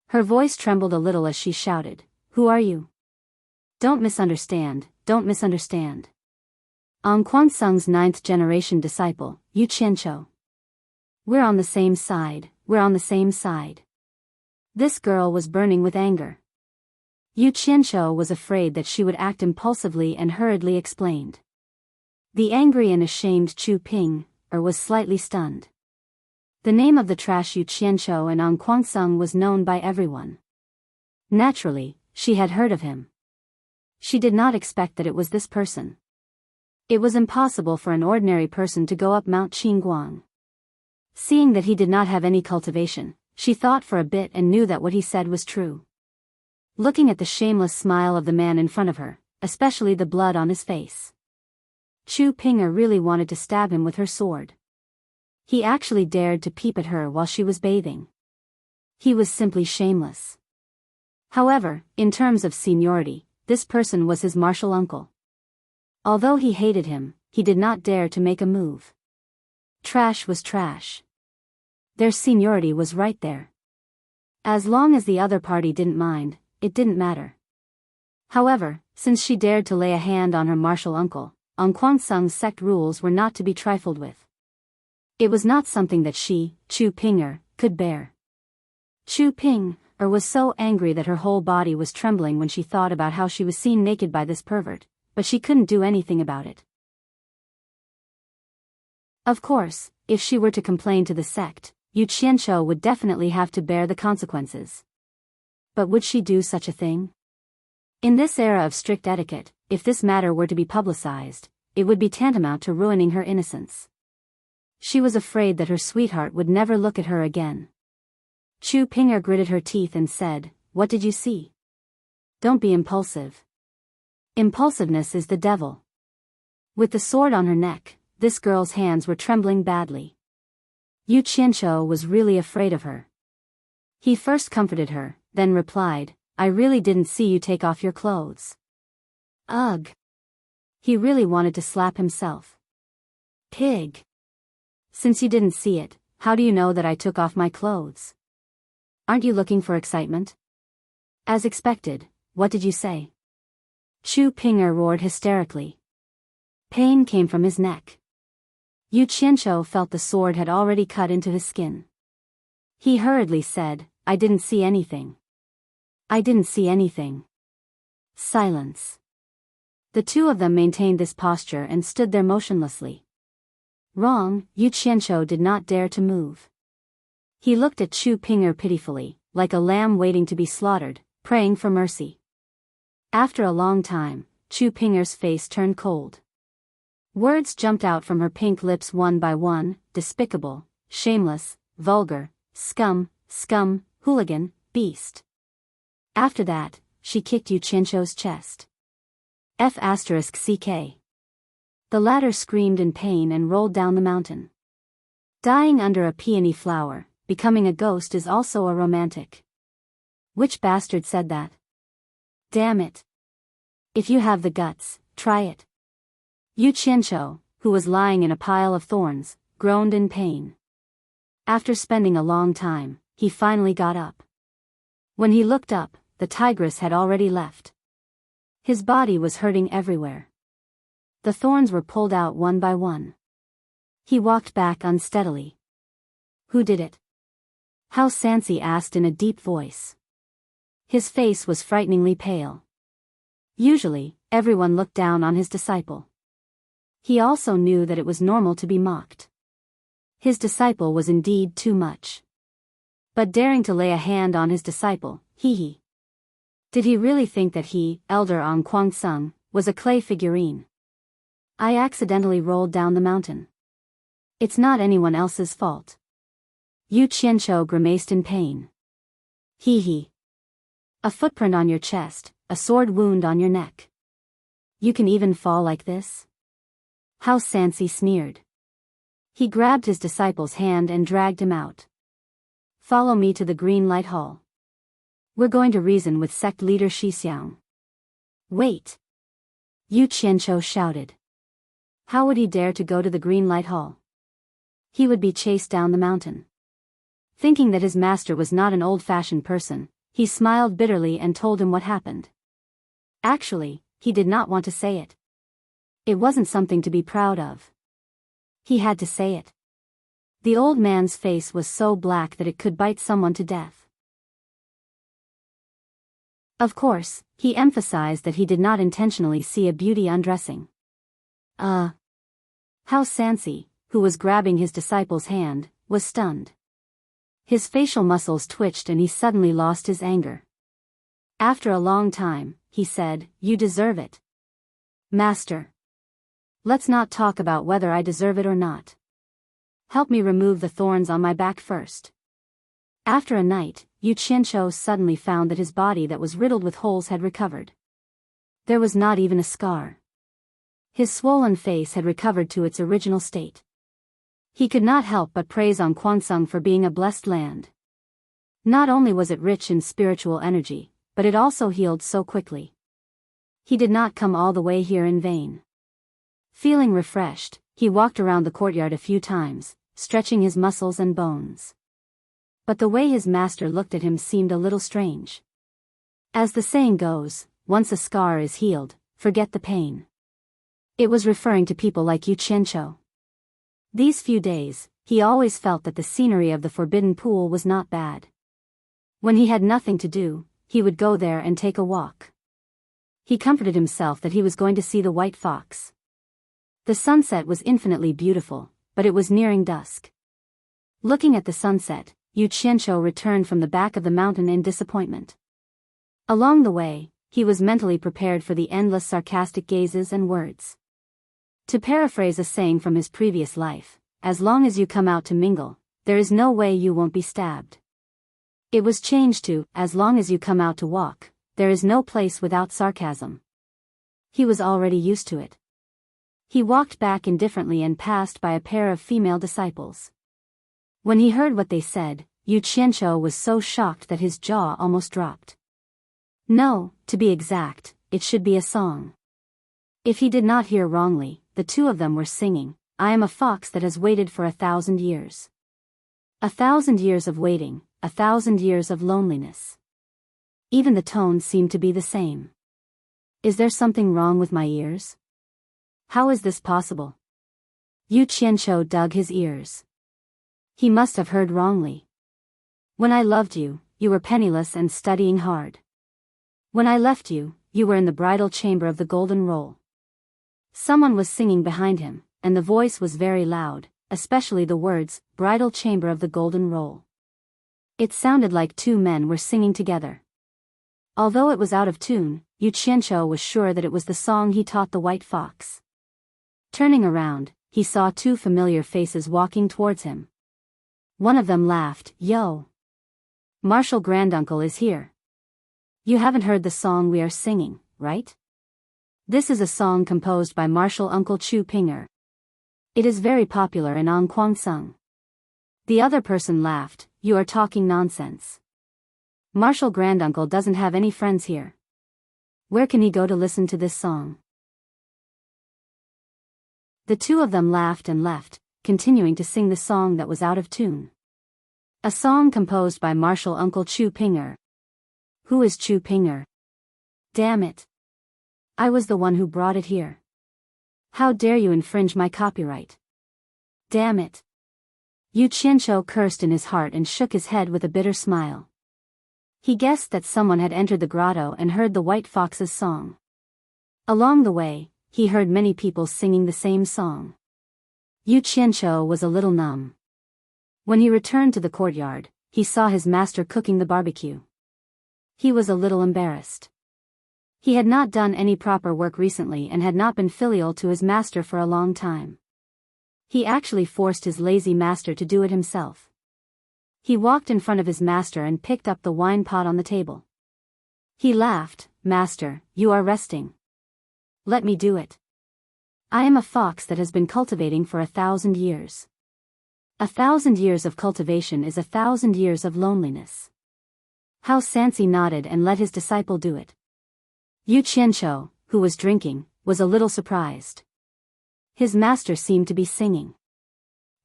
Her voice trembled a little as she shouted, "Who are you? Don't misunderstand, don't misunderstand. An Kuansung's 9th-generation disciple, Yu Qianqiu. We're on the same side, we're on the same side." This girl was burning with anger. Yu Qianqiu was afraid that she would act impulsively and hurriedly explained. The angry and ashamed Chu Ping, was slightly stunned. The name of the trash Yu Qianqiu and An Kuansung was known by everyone. Naturally, she had heard of him. She did not expect that it was this person. It was impossible for an ordinary person to go up Mount Qingguang. Seeing that he did not have any cultivation, she thought for a bit and knew that what he said was true. Looking at the shameless smile of the man in front of her, especially the blood on his face, Chu Pinger really wanted to stab him with her sword. He actually dared to peep at her while she was bathing. He was simply shameless. However, in terms of seniority, this person was his martial uncle. Although he hated him, he did not dare to make a move. Trash was trash. Their seniority was right there. As long as the other party didn't mind, it didn't matter. However, since she dared to lay a hand on her martial uncle, An Kuansung's sect rules were not to be trifled with. It was not something that she, Chu Pinger, could bear. Chu Ping, was so angry that her whole body was trembling when she thought about how she was seen naked by this pervert, but she couldn't do anything about it. Of course, if she were to complain to the sect, Yu Qianqiu would definitely have to bear the consequences. But would she do such a thing? In this era of strict etiquette, if this matter were to be publicized, it would be tantamount to ruining her innocence. She was afraid that her sweetheart would never look at her again. Chu Pinger gritted her teeth and said, "What did you see? Don't be impulsive. Impulsiveness is the devil." With the sword on her neck, this girl's hands were trembling badly. Yu Qianqiu was really afraid of her. He first comforted her, then replied, "I really didn't see you take off your clothes." Ugh! He really wanted to slap himself. Pig! Since you didn't see it, how do you know that I took off my clothes? Aren't you looking for excitement? As expected, what did you say? Chu Pinger roared hysterically. Pain came from his neck. Yu Qianqiu felt the sword had already cut into his skin. He hurriedly said, "I didn't see anything. I didn't see anything." Silence. The two of them maintained this posture and stood there motionlessly. Wrong, Yu Qianqiu did not dare to move. He looked at Chu Pinger pitifully, like a lamb waiting to be slaughtered, praying for mercy. After a long time, Chu Pinger's face turned cold. Words jumped out from her pink lips one by one: despicable, shameless, vulgar, scum, hooligan, beast. After that, she kicked Yu Qianqiu's chest. F***ck. The latter screamed in pain and rolled down the mountain. Dying under a peony flower, becoming a ghost is also a romantic. Which bastard said that? Damn it. If you have the guts, try it. Yu Qianqiu, who was lying in a pile of thorns, groaned in pain. After spending a long time, he finally got up. When he looked up, the tigress had already left. His body was hurting everywhere. The thorns were pulled out one by one. He walked back unsteadily. Who did it? Hao Sansi asked in a deep voice. His face was frighteningly pale. Usually, everyone looked down on his disciple. He also knew that it was normal to be mocked. His disciple was indeed too much. But daring to lay a hand on his disciple, he. Did he really think that he, Elder on Kuangsung, was a clay figurine? I accidentally rolled down the mountain. It's not anyone else's fault. Yu Qianqiu grimaced in pain. He. A footprint on your chest, a sword wound on your neck. You can even fall like this? Hao Sansi sneered. He grabbed his disciple's hand and dragged him out. Follow me to the Green Light Hall. We're going to reason with sect leader Shixiang. Wait! Yu Qianqiu shouted. How would he dare to go to the Green Light Hall? He would be chased down the mountain. Thinking that his master was not an old-fashioned person, he smiled bitterly and told him what happened. Actually, he did not want to say it. It wasn't something to be proud of. He had to say it. The old man's face was so black that it could bite someone to death. Of course, he emphasized that he did not intentionally see a beauty undressing. Hao Sansi, who was grabbing his disciple's hand, was stunned. His facial muscles twitched and he suddenly lost his anger. After a long time, he said, "You deserve it. Master. Let's not talk about whether I deserve it or not. Help me remove the thorns on my back first." After a night, Yu Qianqiu suddenly found that his body that was riddled with holes had recovered. There was not even a scar. His swollen face had recovered to its original state. He could not help but praise on Kuangsung for being a blessed land. Not only was it rich in spiritual energy, but it also healed so quickly. He did not come all the way here in vain. Feeling refreshed, he walked around the courtyard a few times, stretching his muscles and bones. But the way his master looked at him seemed a little strange. As the saying goes, once a scar is healed, forget the pain. It was referring to people like Yu Qianqiu. These few days, he always felt that the scenery of the forbidden pool was not bad. When he had nothing to do, he would go there and take a walk. He comforted himself that he was going to see the white fox. The sunset was infinitely beautiful, but it was nearing dusk. Looking at the sunset, Yu Qianqiu returned from the back of the mountain in disappointment. Along the way, he was mentally prepared for the endless sarcastic gazes and words. To paraphrase a saying from his previous life, as long as you come out to mingle, there is no way you won't be stabbed. It was changed to, as long as you come out to walk, there is no place without sarcasm. He was already used to it. He walked back indifferently and passed by a pair of female disciples. When he heard what they said, Yu Qianqiu was so shocked that his jaw almost dropped. No, to be exact, it should be a song. If he did not hear wrongly, the two of them were singing, "I am a fox that has waited for 1,000 years. 1,000 years of waiting, 1,000 years of loneliness." Even the tone seemed to be the same. Is there something wrong with my ears? How is this possible? Yu Qianqiu dug his ears. He must have heard wrongly. When I loved you, you were penniless and studying hard. When I left you, you were in the bridal chamber of the golden roll. Someone was singing behind him, and the voice was very loud, especially the words, "bridal chamber of the golden roll." It sounded like two men were singing together. Although it was out of tune, Yu Qianqiu was sure that it was the song he taught the white fox. Turning around, he saw two familiar faces walking towards him. One of them laughed, "Yo! Marshall Granduncle is here. You haven't heard the song we are singing, right?" This is a song composed by Marshall Uncle Chu Pinger. It is very popular in Ong Kwang Sung. The other person laughed, "You are talking nonsense. Marshall Granduncle doesn't have any friends here. Where can he go to listen to this song?" The two of them laughed and left, continuing to sing the song that was out of tune. A song composed by Marshall Uncle Chu Pinger. Who is Chu Pinger? Damn it. I was the one who brought it here. How dare you infringe my copyright? Damn it. Yu Qianqiu cursed in his heart and shook his head with a bitter smile. He guessed that someone had entered the grotto and heard the white fox's song. Along the way, he heard many people singing the same song. Yu Qianqiu was a little numb. When he returned to the courtyard, he saw his master cooking the barbecue. He was a little embarrassed. He had not done any proper work recently and had not been filial to his master for a long time. He actually forced his lazy master to do it himself. He walked in front of his master and picked up the wine pot on the table. He laughed, "Master, you are resting. Let me do it. I am a fox that has been cultivating for 1,000 years. 1,000 years of cultivation is 1,000 years of loneliness." How Sansi nodded and let his disciple do it. Yu Qianqiu, who was drinking, was a little surprised. His master seemed to be singing.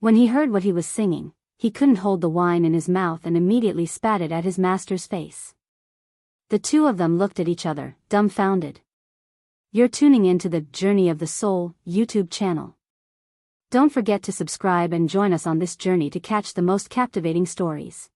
When he heard what he was singing, he couldn't hold the wine in his mouth and immediately spat it at his master's face. The two of them looked at each other, dumbfounded. You're tuning into the Journey of the Soul YouTube channel. Don't forget to subscribe and join us on this journey to catch the most captivating stories.